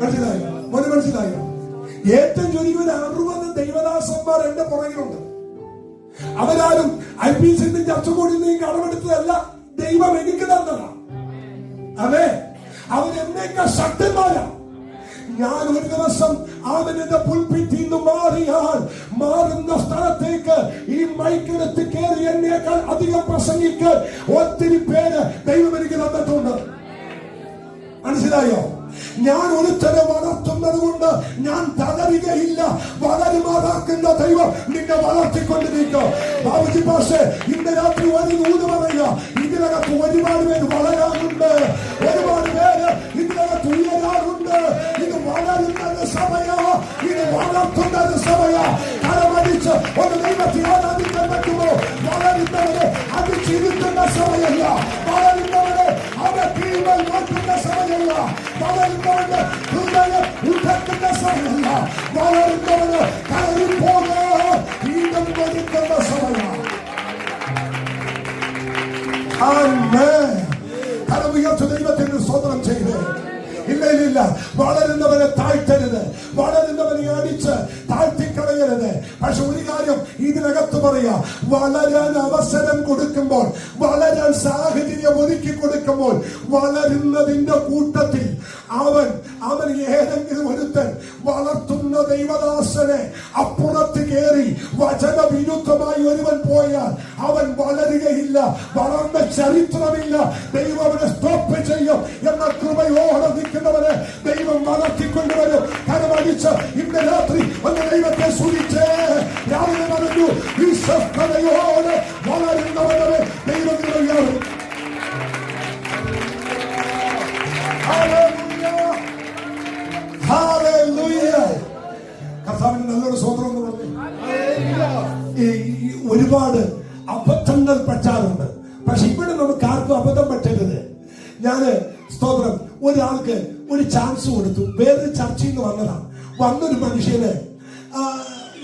മനസ്സിലായോ? മനസ്സിലായോ? ഏറ്റവും ചുരുങ്ങിയ 60 ദൈവദാസന്മാർ എന്റെ പുറകിലുണ്ട്. അവരാരും IPC ചർച്ച കൂടി കടമെടുത്തതല്ല, ദൈവം എനിക്ക് തന്നതാ. അതെ, അവരെന്നേക്കാൾ ശക്തന്മാരാ. ഞാൻ ഒരു ദിവസം അവന്റെ പുൽപ്പിറ്റിൽ നിന്ന് മാറിയാൽ മാറുന്ന സ്ഥലത്തേക്ക് ഈ മൈക്കെടുത്ത് കയറി എന്നേക്കാൾ അധികം പ്രസംഗിക്കാൻ ഒത്തിരി പേര് ദൈവം എനിക്ക് തന്നിട്ടുണ്ട്. മനസ്സിലായോ? ഞാൻ ഒരുത്തരെ വളർത്തുന്നത് കൊണ്ട് ഞാൻ തളരുകയില്ല. വളരുമാറാക്കുന്ന ദൈവം നിന്നെ വളർത്തിക്കൊണ്ടിരിക്കും. ബാബുജി പാഷേ, ഇന്ന് രാത്രി ഒരു ദൂത് പറയുക. ഇതിനകത്ത് ഒരുപാട് പേര് വളരാനുണ്ട്. ഒരുപാട് പേര് ഇതിനകത്ത് ഉയരാറുണ്ട്. ഇത് വളരുന്നത് സമയ, ഇത് വളർത്തുന്നത് സമയ. കരമടിച്ച് ഒരു ദൈവത്തെ ആരാധിക്കാൻ പറ്റുമോ? വളരുന്നവരെ അതിച്ചിരുത്തുന്ന സമയമല്ല. വളരുന്നവരെ അവ കീഴ്മൽ നോക്കുന്ന സമയമല്ല. വളരുന്നവന് ഹൃദയം ഉയർത്തുന്ന സമയമല്ല. വളരുന്നവന് കയറിപ്പോകാൻ വീണ്ടും വരുത്തുന്ന സമയം. കരമുയർച്ച ദൈവത്തിന് സ്തോത്രം ചെയ്ത്. ഇല്ല, വളരുന്നവനെ താഴ്ത്തരുത്. വളരുന്നവനെ അടിച്ച് താഴ്ത്തിക്കളയരുത്. പക്ഷെ ഒരു കാര്യം ഇതിനകത്ത് പറയാ, വളരാൻ അവസരം കൊടുക്കുമ്പോൾ, വളരാൻ സാഹചര്യം ഒരുക്കി കൊടുക്കുമ്പോൾ, വളരുന്നതിന്റെ കൂട്ടത്തിൽ അവൻ ഏതെങ്കിലും ഒരുത്തൻ വളർത്തുന്ന ദൈവദാസനെ അപ്പുറത്ത് കയറി വചനവിരുദ്ധമായി ഒരുവൻ പോയാൽ അവൻ വളരുകയില്ല, വളർന്ന ചരിത്രമില്ല. ദൈവം അവനെ സ്റ്റോപ്പ് ചെയ്യും എന്ന കൃപയോടെ നിൽക്കുന്നവരെ ദൈവം വളർത്തിക്കൊണ്ടുവരും. കരമടിച്ച് ഇന്ന് രാത്രി ഒന്ന് ദൈവത്തെ സ്തുതിച്ച് രാവിലെ പറഞ്ഞു, വിശ്വസ്തയോടെ വളരുന്നവരെ ദൈവം ഉയർത്തും. കർത്താവിന് നല്ലൊരു സ്വതന്ത്രം എന്ന് പറഞ്ഞു. ഒരുപാട് അബദ്ധങ്ങൾ പറ്റാറുണ്ട്, പക്ഷെ ഇവിടെ നമുക്ക് ആർക്കും അബദ്ധം പറ്റരുത്. ഞാന് സ്തോത്രം ഒരാൾക്ക് ഒരു ചാൻസ് കൊടുത്തു. വേറൊരു ചർച്ചയിൽ നിന്ന് വന്നൊരു മനുഷ്യന്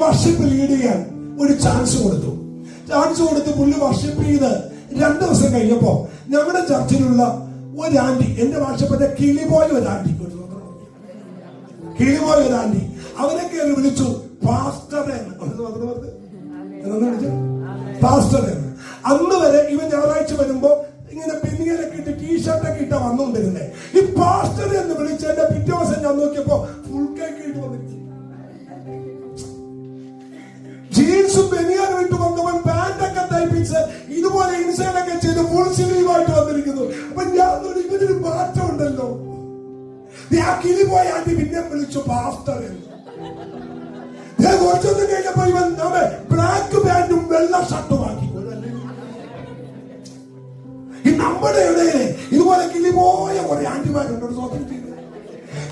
വർഷിപ്പ് ലീഡ് ചെയ്യാൻ ഒരു ചാൻസ് കൊടുത്തു. പുള്ളി വർഷിപ്പ് ചെയ്ത് 2 ദിവസം കഴിഞ്ഞപ്പോ ഞങ്ങളുടെ ചർച്ചിലുള്ള ഒരു ആന്റി, എന്റെ ഭാഷപ്പെട്ട കിളിപോയ ഒരു ആന്റി, അവരെ കയറി വിളിച്ചു പാസ്റ്റർ എന്ന്. അന്ന് വരെ ഇവൻ ഞായറാഴ്ച വരുമ്പോ ഇങ്ങനെ പെണ്ണികളൊക്കെ ഇട്ട് ടീഷർട്ടൊക്കെ ഇട്ട വന്നുകൊണ്ടിരുന്നേ. ഈ പാസ്റ്റർ എന്ന് വിളിച്ച് എന്റെ പിറ്റേ ദിവസം ഞാൻ നോക്കിയപ്പോ ഫുൾ കേക്ക് ഇട്ട് വന്നിരിക്കും. ജീൻസും ബനിയാനും ഇട്ട് വന്നവൻ പാന്റൊക്കെ തയ്പ്പിച്ച് ഇതുപോലെ ഇൻസൈഡൊക്കെ ചെയ്ത് ഫുൾ സ്ലീവായിട്ട് വന്നിരിക്കുന്നു. അപ്പൊ ഞാൻ ഇവനൊരു മാറ്റം ഉണ്ടല്ലോ. ആ കിളി പോയ ആന്റി പിന്നെ വിളിച്ചു പാസ്റ്റർ എന്ന്. കുറച്ചൊന്നും കഴിഞ്ഞപ്പോ ഇവൻ ബ്ലാക്ക് പാന്റും വെള്ള ഷർട്ടും ആക്കി. നമ്മുടെ ഇടയിൽ ഇതുപോലെ കിളിപോയ കുറെ ആന്റിമാരുണ്ട്.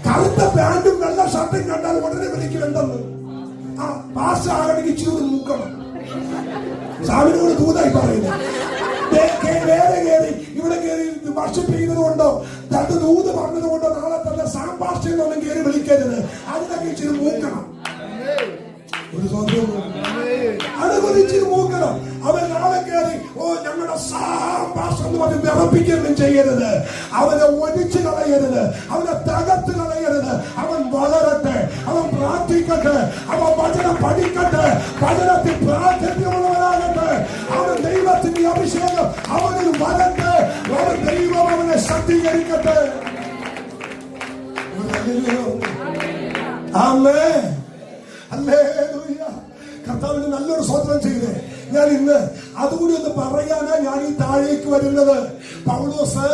കറുത്ത പാന്റും വെള്ള ഷർട്ടും കണ്ടാൽ ഉടനെ വിളിക്കും എന്തെന്ന്. ആ പാസ് ആകണമെങ്കിൽ ഇച്ചിരി നോക്കണം. സ്വാമിനോട് ദൂതായി പറയുന്നത് വേറെ കയറി ഇവിടെ കയറി വർഷിപ്പ് ചെയ്യുന്നത് കൊണ്ടോ 2 ദൂത് പറഞ്ഞത് കൊണ്ടോ നാളെ തന്നെ സാമ്പാഷ്ടൊന്നും കയറി വിളിക്കരുത്. അതിനൊക്കെ ഇച്ചിരി മൂക്കണം. ഒരു അതൊക്കെ ഇച്ചിരി മൂക്കണം. അവൻ നാളെ കയറി ഞങ്ങളുടെ സാമ്പാഷ്ടം എന്ന് പറഞ്ഞ് വിറപ്പിക്കുകയൊന്നും ചെയ്യരുത്. അവനെ ഒടിച്ചു കളയരുത്, അവനെ തകർത്ത് കളയരുത്. അവൻ വളരട്ടെ, അവൻ പ്രാർത്ഥിക്കട്ടെ, അവൻ വചനം പഠിക്കട്ടെ, വചനത്തിൽ പ്രാർത്ഥനയുള്ളവരാകട്ടെ. അവൻ ദൈവത്തിന്റെ അഭിഷേകം അവനിൽ വരട്ടെ, അവൻ ദൈവം അവനെ ശക്തീകരിക്കട്ടെ. ആമേൻ, ഹല്ലേലൂയ. കർത്താവിന് നല്ലൊരു സ്വതന്ത്രം ചെയ്തേ. ഞാൻ ഇന്ന് അതുകൂടി ഒന്ന് പറയാനാ ഞാൻ ഈ താഴേക്ക് വരുന്നത്. പൗലോസ്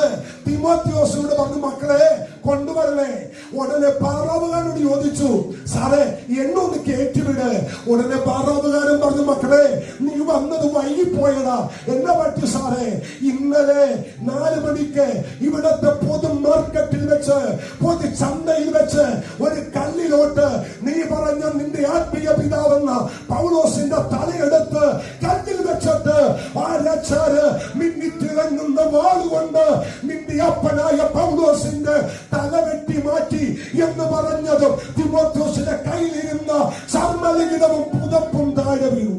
തിമോത്തിയോസിനോട് പറഞ്ഞു, മക്കളെ കൊണ്ടുവരണേ. ഉടനെ പാറാവുകാരനോട് ചോദിച്ചു, സാറേ എന്നൊന്ന് കേറ്റുവിട്. ഉടനെ പാറാവുകാരൻ പറഞ്ഞു, മക്കളെ നീ വന്നത് വൈകിപ്പോയതാ. എന്നാ പറ്റി സാറേ? ഇന്നലെ 4 മണിക്ക് ഇവിടത്തെ പൊതു മാർക്കറ്റിൽ വെച്ച്, പൊതു ചന്തയിൽ വെച്ച് ഒരു കല്ലിലോട്ട് നീ പറഞ്ഞ നിന്റെ ആത്മീയ പിതാവെന്ന പൗലോസിന്റെ തലയെടുത്ത് കല്ലിൽ വെച്ചിട്ട് ആരാച്ചാര് മിന്നിത്തിളങ്ങുന്ന വാളുകൊണ്ട് നിന്റെ അപ്പനായ പൗലോസിന്റെ തല വെട്ടി മാറ്റി എന്ന് പറഞ്ഞതും തിമോത്തിയോസിന്റെ കയ്യിലിരുന്ന ചർമ്മലിഖിതവും പുതപ്പും താഴെ വീണു.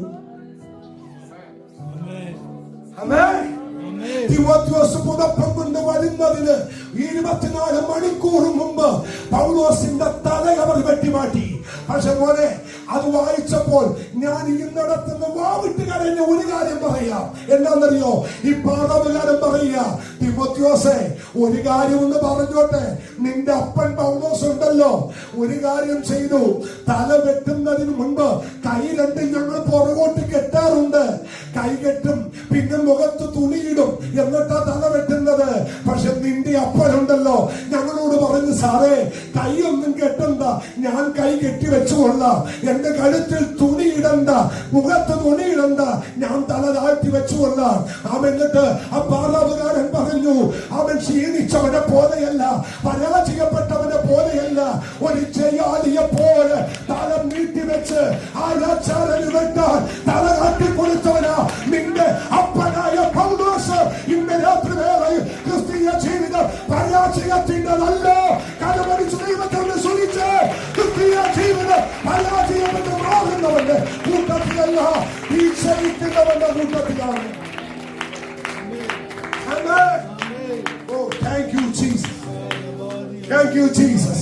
തിമോത്തിയോസ് പുതപ്പം കൊണ്ട് വരുന്നതിന് 24 മണിക്കൂർ മുമ്പ് പൗലോസിന്റെ തല അവർ വെട്ടിമാറ്റി. പക്ഷെ മോനെ അത് വായിച്ചപ്പോൾ ഞാൻ ഇന്നടത്തുനിന്ന് വാവിട്ട് കരഞ്ഞ ഒരു കാര്യം പറയാം. എന്താണെന്നറിയോ? ഈ പാറാവുകാരൻ പറയുക, തിമോത്തിയോസേ ഒരു കാര്യം ഒന്ന് പറഞ്ഞോട്ടെ. നിന്റെ അപ്പൻ പൗലോസ് ഉണ്ടല്ലോ, ഒരു കാര്യം ചെയ്തു. തല വെട്ടുന്നതിന് മുൻപ് കൈ രണ്ടും ഞങ്ങൾ പുറകോട്ട് കെട്ടാറുണ്ട്. കൈ കെട്ടും, പിന്നെ മുഖത്ത് തുണിയിടും, എന്നിട്ടാ തല വെട്ടുന്നത്. പക്ഷെ നിന്റെ അപ്പനുണ്ടല്ലോ ഞങ്ങളോട് പറഞ്ഞു, സാറേ കൈയൊന്നും കെട്ടണ്ട, ഞാൻ കൈ കെട്ടി വെച്ചുകൊള്ളാം. എന്റെ കഴുത്തിൽ തുണിയിടണ്ട, മുഖത്ത് തുണിയിടണ്ട, ഞാൻ തല താഴ്ത്തി വെച്ചുകൊള്ളാം. അവൻ എന്നിട്ട് ആ പാറാവുകാരൻ പറഞ്ഞു, അവൻ ക്ഷീണിച്ചവനെ പോലെയല്ല, പരാജയപ്പെട്ടവനെ പോലെയല്ല, ഒരു ജയാലിയെ പോലെ തല നീട്ടിവെച്ച് ആരാച്ചാരന് വെട്ടാൻ തല കാട്ടിക്കൊടുത്തവനാ നിന്റെ അപ്പനായ പൗലോസ്. ഇന്ന് രാത്രി വേളയിൽ ക്രിസ്തീയ ജീവിതം പരാജയത്തിൻ്റെതല്ല. കരമടിച്ച് ദൈവത്തെ സുനിച്ച് ക്രിസ്തീയ ജീവിതം പരാജയപ്പെട്ട് മാറുന്നവന്റെ കൂട്ടത്തിലല്ല, വീക്ഷയിക്കുന്നവന്റെ കൂട്ടത്തിലാണ്. Thank you, Jesus. Thank you, Jesus.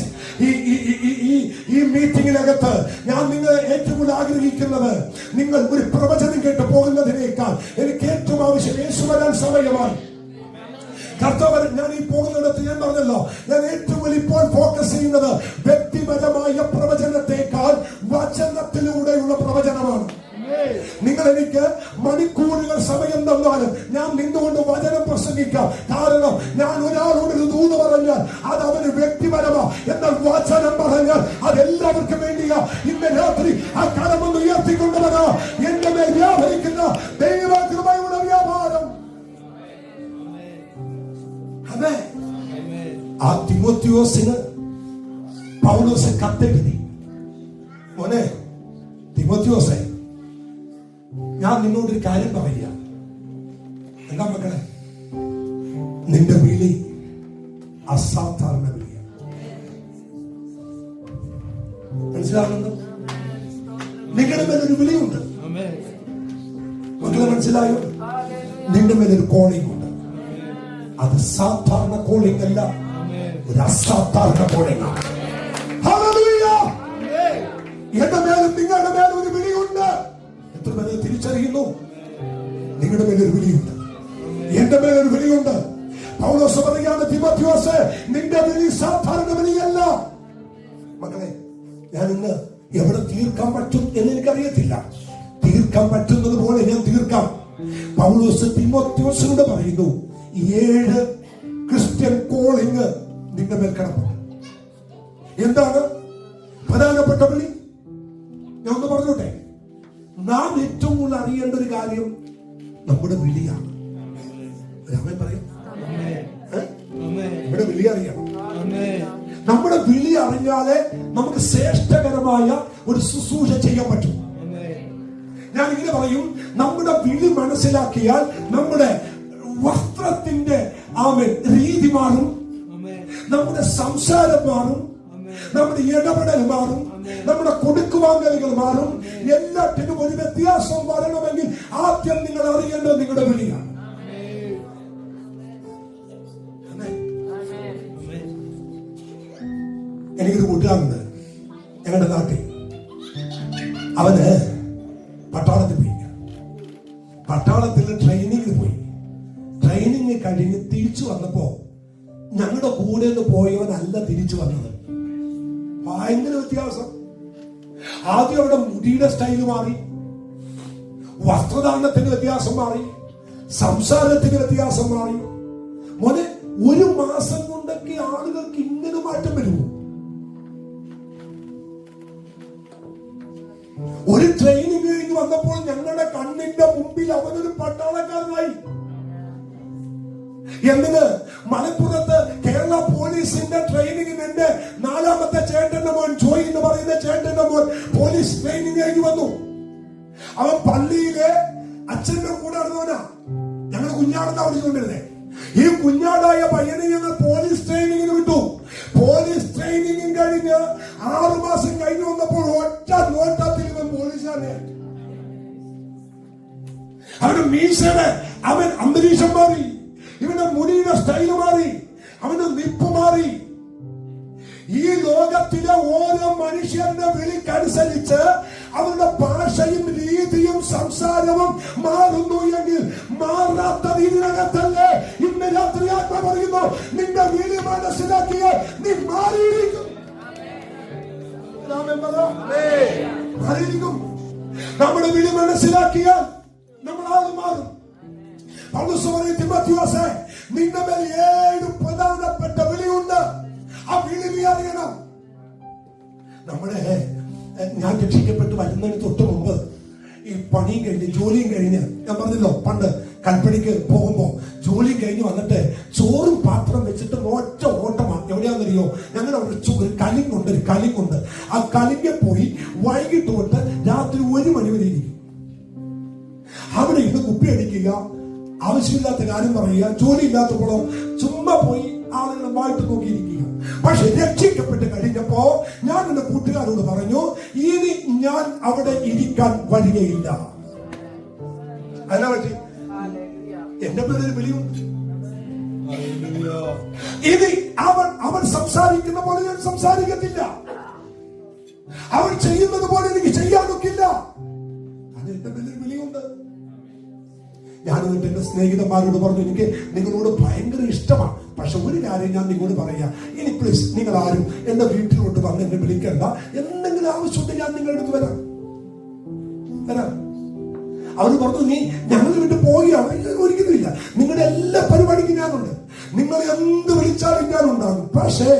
ഈ ഈ മീറ്റിംഗിനകത്ത് ഞാൻ നിങ്ങളെ ഏറ്റവും കൂടുതൽ ആഗ്രഹിക്കുന്നത്, നിങ്ങൾ ഒരു പ്രവചനം കേട്ട് പോകുന്നതിനേക്കാൾ എനിക്ക് ഏറ്റവും ആവശ്യം യേശു വരാൻ സമയമായി. കർത്താവ്, ഞാൻ ഈ പോകുന്നിടത്ത് ഞാൻ പറഞ്ഞല്ലോ, ഞാൻ ഏറ്റവും വലിയ ഇപ്പോൾ ഫോക്കസ് ചെയ്യുന്നത് വ്യക്തിപരമായ പ്രവചനത്തെക്കാൾ വചനത്തിലൂടെയുള്ള പ്രവചനമാണ്. നിങ്ങൾ എനിക്ക് മണിക്കൂറുകൾ സമയം തന്നാലും ഞാൻ നിന്നുകൊണ്ട് വചനം പ്രസംഗിക്കാം. കാരണം ഞാൻ ഒരാളോട് ഒരു ദൂത് പറഞ്ഞാൽ അത് അവന് വ്യക്തിപരമാ, എന്നാൽ വചനം പറഞ്ഞാൽ അതെല്ലാവർക്കും വേണ്ടിയാ. ഇന്ന് രാത്രി ആ കരമൊന്ന് ഉയർത്തിക്കൊണ്ടുവരാ. എന്റെ മേൽ വ്യാപരിക്കുന്ന ദൈവ കൃപയുടെ വ്യാപാരം. അതെ, ആ തിമോത്തിയോസിന് പൗലോസ് കത്തെഴുതി, മോനെ തിമോത്തിയോസേ, ഞാൻ നിന്നോടൊരു കാര്യം പറയുക. എന്താ മക്കളെ? നിന്റെ വിളി അസാധാരണ വിളിയാണ്. മനസ്സിലാവുന്നുണ്ടോ? നിങ്ങളുടെ മേലൊരു വിളിയുണ്ട്. മക്കളെ മനസ്സിലായോ? നിന്റെ മേലൊരു കോളിംഗ് ഉണ്ട്. അത് സാധാരണ കോളിംഗ് അല്ല, ഒരു അസാധാരണ കോളിംഗ് ആണ്. എന്റെ മേലും നിങ്ങളുടെ മേലും ഒരു വിളിയുണ്ട്. എത്ര പേര് തിരിച്ചറിയുന്നു? നിങ്ങളുടെ മേലൊരു വിളിയുണ്ട്, എന്റെ മേലൊരു വിളിയുണ്ട്. പൗലോസ് പറയുകയാണ്, തിമോത്തിയോസേ, നിന്റെ വിളി സാധാരണ വിളിയല്ല. മക്കളെ, ഞാൻ ഇന്ന് എവിടെ തീർക്കാൻ പറ്റും എന്ന് എനിക്കറിയത്തില്ല. തീർക്കാൻ പറ്റുന്നത് പോലെ ഞാൻ തീർക്കാം. പൗലോസ് തിമോത്തിയോസിനോട് പറയുന്നു, 7 ക്രിസ്ത്യൻ കോളിംഗ് നിന്റെ മേൽ കിടപ്പുണ്ട്. എന്താണ് പ്രധാനപ്പെട്ട വിളി? ഞാൻ ഒന്ന് പറഞ്ഞോട്ടെ. നാം ഏറ്റവും കൂടുതൽ അറിയേണ്ട ഒരു കാര്യം നമ്മുടെ വിളിയാണ്. പറയും, നമ്മുടെ വിളി അറിയണം. നമ്മുടെ വിളി അറിഞ്ഞാലേ നമുക്ക് ശ്രേഷ്ഠകരമായ ഒരു ശുശ്രൂഷ ചെയ്യാൻ പറ്റും. ഞാൻ ഇങ്ങനെ പറയും, നമ്മുടെ വിളി മനസ്സിലാക്കിയാൽ നമ്മുടെ വസ്ത്രത്തിന്റെ രീതി മാറും, നമ്മുടെ സംസാരം മാറും, നമ്മുടെ ഇടപെടൽ മാറും, നമ്മുടെ കൊടുക്കുവാങ്ങലുകൾ മാറും. എല്ലാറ്റിനും ഒരു വ്യത്യാസം വരണമെങ്കിൽ ആദ്യം നിങ്ങൾ അറിയേണ്ടത് നിങ്ങളുടെ വിളിയാണ്. എനിക്കൊരു കൂട്ടുകാരുണ്ട് ഞങ്ങളുടെ നാട്ടിൽ. അവന് പട്ടാളത്തിൽ പോയി. പട്ടാളത്തിൽ ട്രെയിനിങ്ങിന് പോയി. ട്രെയിനിങ് കഴിഞ്ഞ് തിരിച്ചു വന്നപ്പോ ഞങ്ങളുടെ കൂടെ നിന്ന് പോയവനല്ല തിരിച്ചു വന്നത്. ഭയങ്കര വ്യത്യാസം. ആദ്യം അവിടെ മുടിയുടെ സ്റ്റൈല് മാറി, വസ്ത്രധാരണത്തിന് വ്യത്യാസം മാറി, സംസാരത്തിന് വ്യത്യാസം മാറി. മോനെ, 1 മാസം കൊണ്ടൊക്കെ ആളുകൾക്ക് ഇങ്ങനെ മാറ്റം വരുമോ? ഒരു ട്രെയിനിങ് കഴിഞ്ഞ് വന്നപ്പോൾ ഞങ്ങളുടെ കണ്ണിന്റെ മുമ്പിൽ അവനൊരു പട്ടാളക്കാരനായി. എന്തിന്? മലപ്പുറത്ത് കേരള പോലീസിന്റെ ട്രെയിനിങ്ങിന് എന്റെ 4ാമത്തെ ചേട്ടന്റെ മോൻ ജോയി എന്ന് പറയുന്ന ചേട്ടന്റെ മോൻ പോലീസ് ട്രെയിനിങ് കഴിഞ്ഞ് വന്നു. അവൻ പള്ളിയിലെ അച്ഛന്റെ കൂടെ നടന്നവനാ. ഞങ്ങൾ കുഞ്ഞാടെന്നാ വിളിച്ചുകൊണ്ടിരുന്നേ. ഈ കുഞ്ഞാടായ പയ്യനെ ഞങ്ങൾ പോലീസ് ട്രെയിനിങ്ങിന് വിട്ടു. പോലീസ് ട്രെയിനിങ് കഴിഞ്ഞ് 6 മാസം കഴിഞ്ഞ് വന്നപ്പോൾ ഒറ്റ നോട്ടത്തിൽ ഇവൻ പോലീസുകാരനെ. അവന്റെ മീശയുടെ അവൻ അന്തരീക്ഷം മാറി, ഇവന്റെ മുടിയുടെ സ്റ്റൈല് മാറി, അവന്റെ നിപ്പ് മാറി. ഈ ലോകത്തിലെ ഓരോ മനുഷ്യരുടെ വിളിക്കനുസരിച്ച് അവരുടെ ഭാഷയും രീതിയും സംസാരവും മാറുന്നു എങ്കിൽ മാറാത്ത ഇതിനകത്തല്ലേ ഇന്ന് രാത്രി ആത്മ പറയുന്നു, നിന്റെ വിളി മനസ്സിലാക്കിയ നീ മാറിയിരിക്കും. നമ്മുടെ വിളി മനസ്സിലാക്കിയാൽ നമ്മൾ ആള് മാറും. പൗലോസ് പറയും, തിമോത്തിയോസേ, നിന്റെ മേൽ 7 പ്രധാനപ്പെട്ട വിളിയുണ്ട്. ആ വിളി നീ അറിയണം. ഞാൻ രക്ഷിക്കപ്പെട്ട് വരുന്നതിന് തൊട്ട് മുമ്പ് ഈ പണിയും കഴിഞ്ഞ് ജോലിയും കഴിഞ്ഞ്, ഞാൻ പറഞ്ഞല്ലോ പണ്ട് കൽപ്പണിക്ക് പോകുമ്പോ ജോലി കഴിഞ്ഞ് വന്നിട്ട് ചോറും പാത്രം വെച്ചിട്ട് ഒറ്റ ഓട്ടമാണ്. എവിടെയാണെന്നറിയോ? ഞങ്ങളുടെ ഒരു കലിങ്ങുണ്ട്. ആ കലിങ്ങ പോയി വൈകിട്ട് തൊട്ട് രാത്രി 1 മണി വരെ ഇരിക്കും. അവിടെ ഇത് കുപ്പി അടിക്കുക, ആവശ്യമില്ലാത്ത കാര്യം പറയുക, ജോലി ഇല്ലാത്തപ്പോഴോ ചുമ്മാ പോയി ആളുകളെ വായിട്ട് നോക്കിയിരിക്കുക. പക്ഷെ രക്ഷിക്കപ്പെട്ട് കഴിഞ്ഞപ്പോ ഞാൻ എന്റെ കൂട്ടുകാരോട് പറഞ്ഞു, ഇനി ഞാൻ അവിടെ ഇരിക്കാൻ വരികയില്ല. അതിനെ പറ്റി എന്റെ പേരൊരു വിളിയുണ്ട്. ഇനി അവൻ സംസാരിക്കുന്ന പോലെ ഞാൻ സംസാരിക്കത്തില്ല. അവൻ ചെയ്യുന്നത് പോലെ എനിക്ക് ചെയ്യാനൊക്കില്ല. അത് എന്റെ വലിയൊരു വിളിയുണ്ട്. ഞാൻ എന്നിട്ട് എന്റെ സ്നേഹിതന്മാരോട് പറഞ്ഞു, എനിക്ക് നിങ്ങളോട് ഭയങ്കര ഇഷ്ടമാണ്, പക്ഷെ ഒരു കാര്യം ഞാൻ നിങ്ങളോട് പറയാം, ഇനി പ്ലീസ് നിങ്ങൾ ആരും എന്റെ വീട്ടിലോട്ട് വന്ന് എന്നെ വിളിക്കണ്ട. എന്തെങ്കിലും ആവശ്യമുണ്ട് ഞാൻ നിങ്ങളുടെ അടുത്ത് വരാം. അവർ പറഞ്ഞു, നീ ഞങ്ങൾ വിട്ട് പോവുകയാണ്. ഒരിക്കലുമില്ല, നിങ്ങളുടെ എല്ലാ പരിപാടിക്കും ഞാനുണ്ട്. നിങ്ങൾ എന്ത് വിളിച്ചാലും ഞാനുണ്ടാകും. പക്ഷേ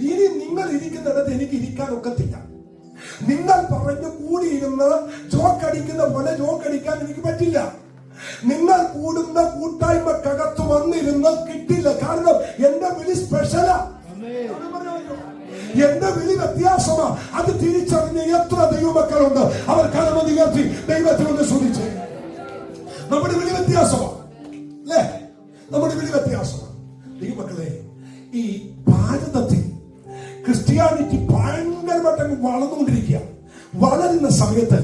ഇനി നിങ്ങൾ ഇരിക്കുന്നിടത്ത് എനിക്ക് ഇരിക്കാൻ ഒക്കത്തില്ല. നിങ്ങൾ പറഞ്ഞു കൂടിയിരുന്ന് ജോക്കടിക്കുന്ന പോലെ ജോക്കടിക്കാൻ എനിക്ക് പറ്റില്ല. നിങ്ങൾ കൂടുന്ന കൂട്ടായ്മക്കകത്ത് വന്നിരുന്ന് കിട്ടില്ല. കാരണം എന്റെ വിളി സ്പെഷ്യലാ, എന്റെ വിളി വ്യത്യാസമാ. അത് തിരിച്ചറിഞ്ഞ എത്ര ദൈവമക്കളുണ്ട്. അവർ കരമതികർത്തി ദൈവത്തെ ഒന്ന് ശ്രദ്ധിച്ചേ. നമ്മുടെ വിളി വ്യത്യാസമാണ്, അല്ലേ? നമ്മുടെ വിളി വ്യത്യാസമാണ്. ദൈവമക്കളെ, ഈ ഭാരതത്തിൽ ക്രിസ്ത്യാനിറ്റി ഭയങ്കരമായിട്ട് വളർന്നുകൊണ്ടിരിക്കുക. വളരുന്ന സമയത്ത്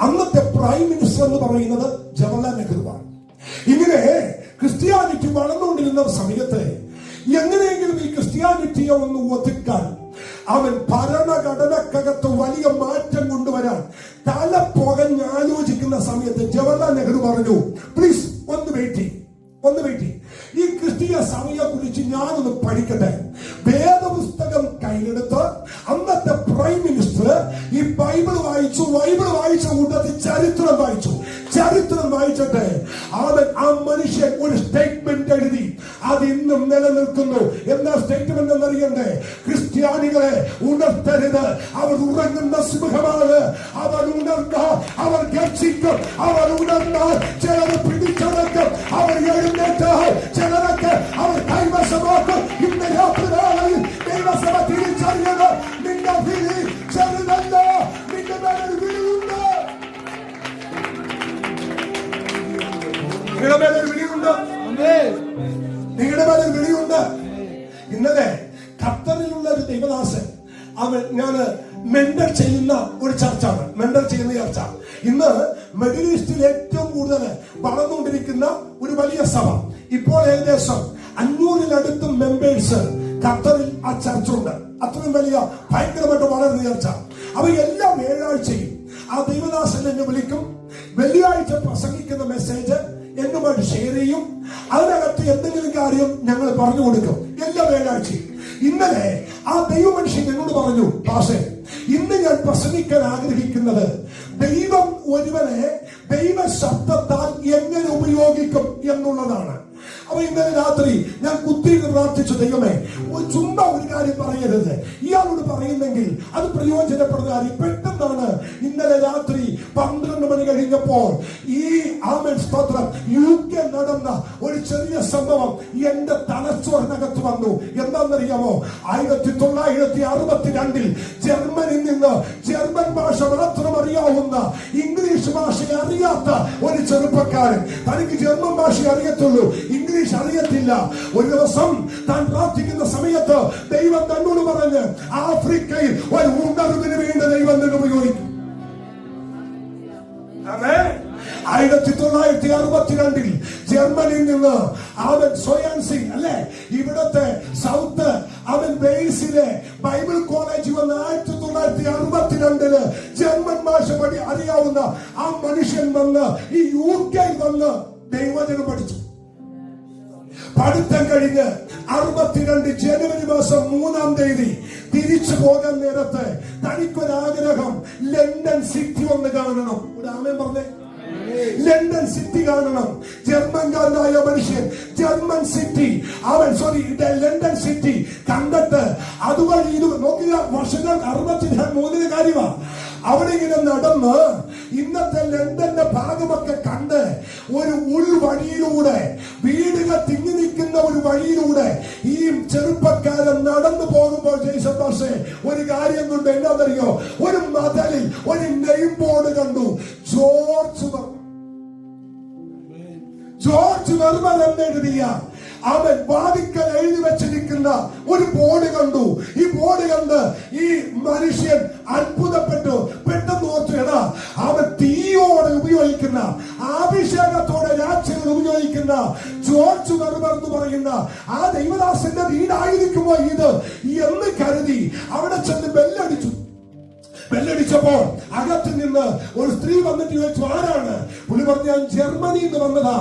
അന്നത്തെ പ്രൈം മിനിസ്റ്റർ എന്ന് പറയുന്നത് ജവഹർലാൽ നെഹ്റുവാണ്. ഇങ്ങനെ ക്രിസ്ത്യാനിറ്റി വളർന്നുകൊണ്ടിരുന്ന സമയത്ത് എങ്ങനെയെങ്കിലും ഈ ക്രിസ്ത്യാനിറ്റിയെ ഒന്ന് ഒതുക്കാൻ അവൻ ഭരണഘടനക്കകത്ത് വലിയ മാറ്റം കൊണ്ടുവരാൻ തല പുകഞ്ഞ് ആലോചിക്കുന്ന സമയത്ത് ജവഹർലാൽ നെഹ്റു പറഞ്ഞു, പ്ലീസ് ഒന്ന് വെയിറ്റ് ചെയ്യും. ഈ ക്രിസ്തീയ സഭയെ കുറിച്ച് ഞാനൊന്ന് പഠിക്കട്ടെ. വേദപുസ്തകം കയ്യിലെടുത്ത് അന്നത്തെ പ്രൈം മിനിസ്റ്റർ ഈ ബൈബിൾ വായിച്ച കൂട്ടത്തിൽ ചരിത്രം വായിച്ചിട്ട് ആ മനുഷ്യൻ ഒരു സ്റ്റേറ്റ്മെന്റ് എഴുതി. അത് ഇന്നും നിലനിൽക്കുന്നു. എന്താ സ്റ്റേറ്റ്മെന്റ് എന്നറിയണ്ടേ? ക്രിസ്ത്യാനികളെ ഉണർത്തരുത്, അവർ ഉറങ്ങുന്ന സിംഹമാണ്. അവർ ഉണർന്നാൽ അവർ ഗർജിക്കും. അവർ ഉണർന്നാൽ ചിലർ പിടിച്ചടക്കും. അവർ എഴുന്നേറ്റാൽ ചിലരൊക്കെ അവർ കൈവശമാക്കും. ഇന്ന് രാത്രിവേളയിൽ ദൈവസഭ തിരിച്ചറിയണം, നിന്റെ വിളി ചെറുതല്ല, നിന്റെ മേലൊരു വിളിയുണ്ട്. നിങ്ങളുടെ മേലൊരു വിളിയുണ്ട്. ഇന്നലെ ഖത്തറിലുള്ള ഒരു ദൈവദാസൻ, ഞാൻ മെന്റർ ചെയ്യുന്ന ഒരു ചർച്ചാണ്, ചർച്ച. ഇന്ന് മിഡിൽ ഈസ്റ്റിൽ ഏറ്റവും കൂടുതൽ വളർന്നുകൊണ്ടിരിക്കുന്ന ഒരു വലിയ സഭ. ഇപ്പോൾ ഏകദേശം 500-ലടുത്ത് മെമ്പേഴ്സ് ഖത്തറിൽ ആ ചർച്ചുണ്ട്. അത്രയും വലിയ ഭയങ്കരമായിട്ട് വളരുന്ന ചർച്ച. അവ എല്ലാ വ്യാഴാഴ്ചയും ആ ദൈവദാസൻ എന്നെ വിളിക്കും. വെള്ളിയാഴ്ച പ്രസംഗിക്കുന്ന മെസ്സേജ് എന്നുമായിട്ട് ഷെയർ ചെയ്യും. അതിനകത്ത് എന്തെങ്കിലും കാര്യം ഞങ്ങൾ പറഞ്ഞു കൊടുക്കും എല്ലാ വ്യാഴാഴ്ചയും. ഇന്നലെ ആ ദൈവമനുഷ്യൻ എന്നോട് പറഞ്ഞു, പാസ്റ്റർ, ഇന്ന് ഞാൻ പ്രസംഗിക്കാൻ ആഗ്രഹിക്കുന്നത് ദൈവം ഒരുവനെ ദൈവ ശബ്ദത്താൽ എങ്ങനെ ഉപയോഗിക്കും എന്നുള്ളതാണ്. അപ്പൊ ഇന്നലെ രാത്രി ഞാൻ കുത്തിയിട്ട് പ്രാർത്ഥിച്ചു, ദൈവമേ, ചുമ്മാ ഒരു കാര്യം പറയരുത്, ഇയാളോട് പറയുന്നെങ്കിൽ അത് പ്രയോജനപ്പെടുന്ന കാര്യം. പെട്ടെന്നാണ് ഇന്നലെ രാത്രി 12 മണി കഴിഞ്ഞപ്പോൾ ഈ സ്തോത്രം UK നടന്ന ഒരു ചെറിയ സംഭവം എന്റെ തലച്ചോറിനകത്ത് വന്നു. എന്താണെന്നറിയാമോ? 1962 ജർമ്മനിൽ നിന്ന് ജർമ്മൻ ഭാഷ മാത്രം അറിയാവുന്ന, ഇംഗ്ലീഷ് ഭാഷ അറിയാത്ത ഒരു ചെറുപ്പക്കാരൻ. തനിക്ക് ജർമ്മൻ ഭാഷ അറിയത്തുള്ളൂ, ഇംഗ്ലീഷ് അറിയത്തില്ല. ഒരു ദിവസം താൻ പ്രാർത്ഥിക്കുന്ന സമയത്ത് ദൈവം തന്നോട് പറഞ്ഞ്, ആഫ്രിക്കയിൽ ഒരു ഉണർവിന് വേണ്ടി ദൈവം തന്നെ ഉപയോഗിക്കും. 1962 ജർമ്മനിയിൽ നിന്ന് സോയാൻസിംഗ്, അല്ലെ, ഇവിടത്തെ സൗത്ത് വെയിൽസിലെ ബൈബിൾ കോളേജ് വന്ന് 1962 ജർമ്മൻ ഭാഷ അറിയാവുന്ന ആ മനുഷ്യൻ വന്ന് ഈ UK വന്ന് ദൈവവചനം പഠിച്ചു. പഠിത്തം കഴിഞ്ഞ് 62 ജനുവരി മാസം 3-ാം തീയതി തിരിച്ചു പോകാൻ നേരത്ത് തനിക്കൊരാഗ്രഹം, ലണ്ടൻ സിറ്റി ഒന്ന് കാണണം. ഒരു ആമേൻ പറഞ്ഞേ. ലണ്ടൻ സിറ്റി കാണണം. ജർമ്മൻകാരനായ മനുഷ്യൻ ജർമ്മൻ സിറ്റി ലണ്ടൻ സിറ്റി കണ്ടിട്ട് അതുവഴി ഇത് നോക്കുക. വർഷങ്ങൾ 63 കാര്യമാണ്. അവിടെ ഇങ്ങനെ നടന്ന് ഇന്നത്തെ ലണ്ടന്റെ ഭാഗമൊക്കെ കണ്ട് ഒരു ഉൾവഴിയിലൂടെ, വീടുകൾ തിങ്ങി നിൽക്കുന്ന ഒരു വഴിയിലൂടെ ഈ ചെറുപ്പക്കാരൻ നടന്നു പോകുമ്പോൾ ജയ്സേ ഒരു കാര്യം കൊണ്ട് എന്താണെന്നറിയോ? ഒരു മതിലിൽ ഒരു നെയിം ബോർഡ് കണ്ടു, ജോർജ് വെർമൻ എന്നെഴുതിയ അവൻ വാദിക്കൽ എഴുതി വെച്ചിരിക്കുന്ന ഒരു ബോർഡ് കണ്ടു. ഈ ബോർഡ് കണ്ട് ഈ മനുഷ്യൻ അത്ഭുതപ്പെട്ടു. പെട്ടെന്ന് ഓർത്തുകടാ, അവൻ തീയോടെ ഉപയോഗിക്കുന്ന, അഭിഷേകത്തോടെ രാജ്യങ്ങൾ ഉപയോഗിക്കുന്ന ജോർജ് വെർമൻ എന്ന് പറയുന്ന ആ ദൈവദാസന്റെ വീടായിരിക്കുമോ ഇത് എന്ന് കരുതി അവിടെ ചെന്ന് ബെല്ലടിച്ചു. ബെല്ലടിച്ചപ്പോൾ അകത്ത് നിന്ന് ഒരു സ്ത്രീ വന്നിട്ട് ചോദിച്ചു, ആരാണ്? പുള്ളി പറഞ്ഞു, ഞാൻ ജർമ്മനിയിൽ നിന്ന് വന്നതാ,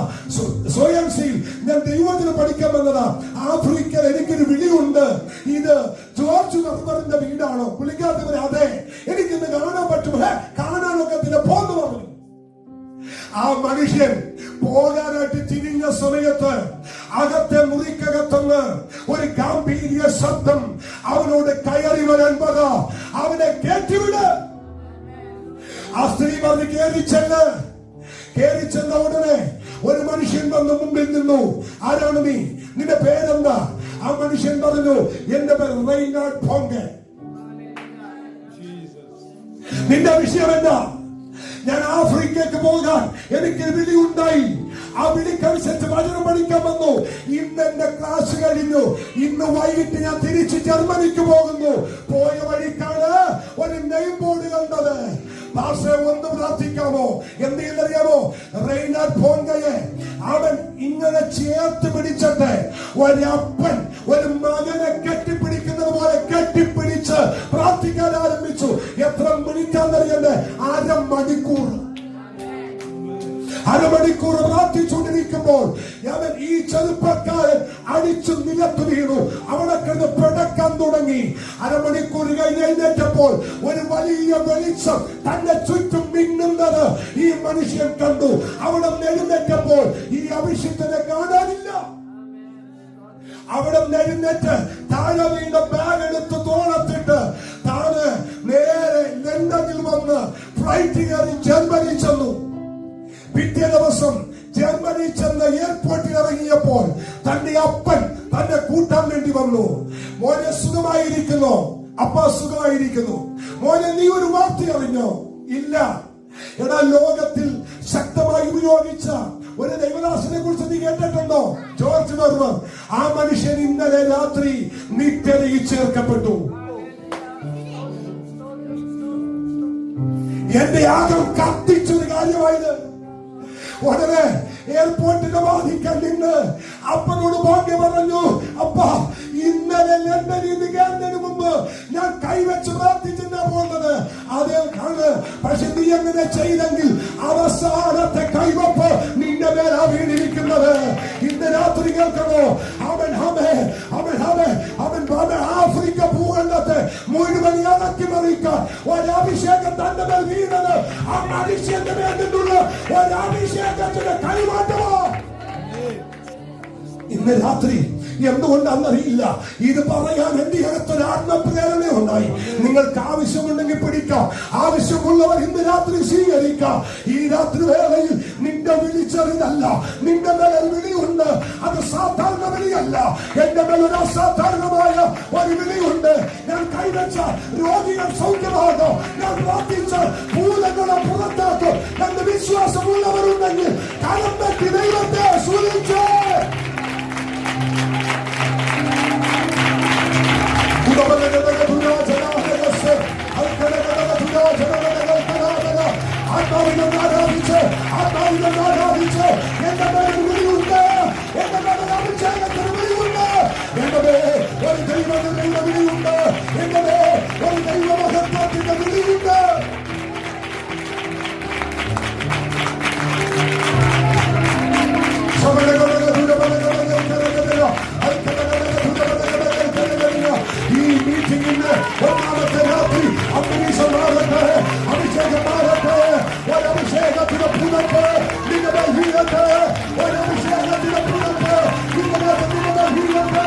സോയാൻസിയിൽ ഞാൻ ദൈവത്തിന് പഠിക്കാൻ വന്നതാ. ആഫ്രിക്കയിൽ എനിക്കൊരു വിളിയുണ്ട്, ഇത് ജോർജ് നർബറിന്റെ വീടാണോ? പുള്ളിക്കാരൻ അതെ, എനിക്കിന്ന് കാണാൻ പറ്റും. കാണാനൊക്കെ പോന്ന് പറഞ്ഞു. ആ മനുഷ്യൻ പോകാനായിട്ട് തിരിഞ്ഞ സമയത്ത് അകത്തെ മുറിക്കകത്തുനിന്ന് ഒരു ഗാംഭീര്യ ശബ്ദം അവനോട് കയറി വരാൻ പറ, അവനെ കേട്ടിവിട്. ആ സ്ത്രീ പറഞ്ഞ് കേറി ചെന്ന ഉടനെ ഒരു മനുഷ്യൻ വന്ന് മുമ്പിൽ നിന്നു. ആരാണ് നീ? നിന്റെ പേരെന്താ? ആ മനുഷ്യൻ പറഞ്ഞു, എന്റെ പേര് റെയ്നാർഡ് ഫോങ്കെ. നിന്റെ വിഷയം എന്താ? ഞാൻ ആഫ്രിക്കയ്ക്ക് പോകാൻ എനിക്ക് വിളി ഉണ്ടായി. ആ വിളിക്കനുസരിച്ച് വചനം പഠിക്കാൻ വന്നു. ഇന്ന് എന്റെ ക്ലാസ് കഴിഞ്ഞു. ഇന്ന് വൈകിട്ട് ഞാൻ തിരിച്ച് ജർമ്മനിക്ക് പോകുന്നു. പോയ വഴിക്കാണ് ഒരു നെയിം ബോർഡ് കണ്ടത്. ഭാഷ ഒന്ന് പ്രാർത്ഥിക്കാമോ? എന്തെന്നറിയാമോ? റെയ്നാർഡ് ഫോങ്കയെ അവൻ ഇങ്ങനെ ചേർത്ത് പിടിച്ചിട്ട് ഒരപ്പൻ ഒരു മകനെ കെട്ടിപ്പിടിക്കുന്നത് പോലെ കെട്ടിപ്പിടിച്ച് പ്രാർത്ഥിക്കാൻ ആരംഭിച്ചു. എത്ര മിനിറ്റാന്നറിയണ്ടേ? അരമണിക്കൂർ പ്രാർത്ഥിച്ചുകൊണ്ടിരിക്കുമ്പോൾ അവൻ ഈ ചെറുപ്പക്കാരൻ അടിച്ചു നിലത്തു വീണു. അവിടെ കിടന്ന് പിടക്കാൻ തുടങ്ങി. അരമണിക്കൂർ കഴിഞ്ഞ് എഴുന്നേറ്റപ്പോൾ ഒരു വലിയ വെളിച്ചം തന്നെ ചുറ്റും മിന്നുന്നത് ഈ മനുഷ്യൻ കണ്ടു. അവിടെ എഴുന്നേറ്റപ്പോൾ ഈ അഭിഷിക്തനെ കാണാനില്ല. അവിടെ എഴുന്നേറ്റ് താഴെ വീണ്ട ബാഗ് എടുത്ത് തോളത്തിട്ട് താഴെ നേരെ ലണ്ടനിൽ വന്ന് ഫ്ലൈറ്റ് കയറി ജർമ്മനി ചെന്നു. പിറ്റേ ദിവസം ജർമ്മനി ചെന്ന് എയർപോർട്ടിൽ ഇറങ്ങിയപ്പോൾ തന്റെ അപ്പൻ തന്നെ കൂട്ടാൻ വേണ്ടി വന്നു. മോനെ സുഖമായിരിക്കുന്നു? അപ്പ സുഖമായിരിക്കുന്നു. മോനെ നീ ഒരു വാർത്ത അറിഞ്ഞോ? ഇല്ല. എടാ, ലോകത്തിൽ ശക്തമായി ഉപയോഗിച്ച ഒരു ദൈവദാസനെ കുറിച്ച് നീ കേട്ടിട്ടുണ്ടോ? ജോർജ് നർബർ. ആ മനുഷ്യൻ ഇന്നലെ രാത്രി നിത്യതയിൽ ചേർക്കപ്പെട്ടു. എന്റെ ആകം കത്തിച്ചൊരു കാര്യമായത്. ഉടനെ എയർപോർട്ടിന്റെ വാദിക്കാൻ നിന്ന് അപ്പനോട് ഭാഗ്യം പറഞ്ഞു, അപ്പ ഇന്നലെ ലണ്ടനിൽ നിന്ന് കയറുന്നതിന് മുമ്പ് ഞാൻ കൈവച്ച് പ്രാർത്ഥിച്ചാ പോകുന്നത്. അതേ കാണു. പക്ഷെ നീ എങ്ങനെ ചെയ്തെങ്കിൽ അവസാനത്തെ കൈവപ്പ് നിന്റെ മേലാ വീണിരിക്കുന്നത്. ഇന്ന് രാത്രി കേൾക്കണോ? അവൻ ആഫ്രിക്ക ഭൂഖണ്ഡത്തെ മുഴുവൻ ഇളക്കി മറിക്കാൻ ഒരഭിഷേകം തന്റെ മേൽ വീണത്. ആ മനുഷ്യന്റെ മേലുള്ള ഒരഭിഷേകത്തിന്റെ കൈമാറ്റമോ ഇന്ന് രാത്രി? എന്തുകൊണ്ടാണെന്നറിയില്ല. ഇത് പറയാൻ എന്റെ അകത്തൊരു ആത്മപ്രേരണ ഉണ്ടായി. നിങ്ങൾക്ക് ആവശ്യമുണ്ടെങ്കിൽ പിടിക്കാം. ആവശ്യമുള്ളവർ ഇന്ന് രാത്രി സ്വീകരിക്കാം. ഈ രാത്രി വേളയിൽ നിന്റെ വിളിച്ചറിയല്ല, നിന്റെ മേൽ വിളിയുണ്ട്. അത് സാധാരണ വിളിയല്ല. എന്റെ മേൽ ഒരു അസാധാരണമായ ഒരു വിളിയുണ്ട്. ഞാൻ കൈവച്ച രോഗികൾ സൗഖ്യമാകും. ഞാൻ പ്രാർത്ഥിച്ച ഭൂതങ്ങളെ പുറത്താക്കും. എന്റെ വിശ്വാസമുള്ളവരുണ്ടെങ്കിൽ കരം തട്ടി ദൈവത്തെ സ്തുതിച്ച് ആരാധിച്ച് എന്റെ പേര് വിളിയുണ്ട്. എന്റെ പേര് അഭിഷേകത്തിന് വിളിയുണ്ട്. എന്റെ പേര് ഒരു ദൈവത്തിന്റെ വിളിയുണ്ട്. എന്റെ പേര് ഒരു ദൈവമഹത്വത്തിന്റെ വിളിയുണ്ട്. ഈ മീറ്റിംഗിന്റെ ഒന്നാമത്തെ രാത്രി അന്തരീക്ഷം മാറട്ടെ, അഭിഷേകം മാറട്ടെ. ഒരഭിഷേകത്തിന്റെ പുറത്ത് നിങ്ങളുടെ വീഴട്ടെ. ഒരഭിഷേകത്തിന്റെ പുറത്ത് നിങ്ങളുടെ വീഴട്ടെ.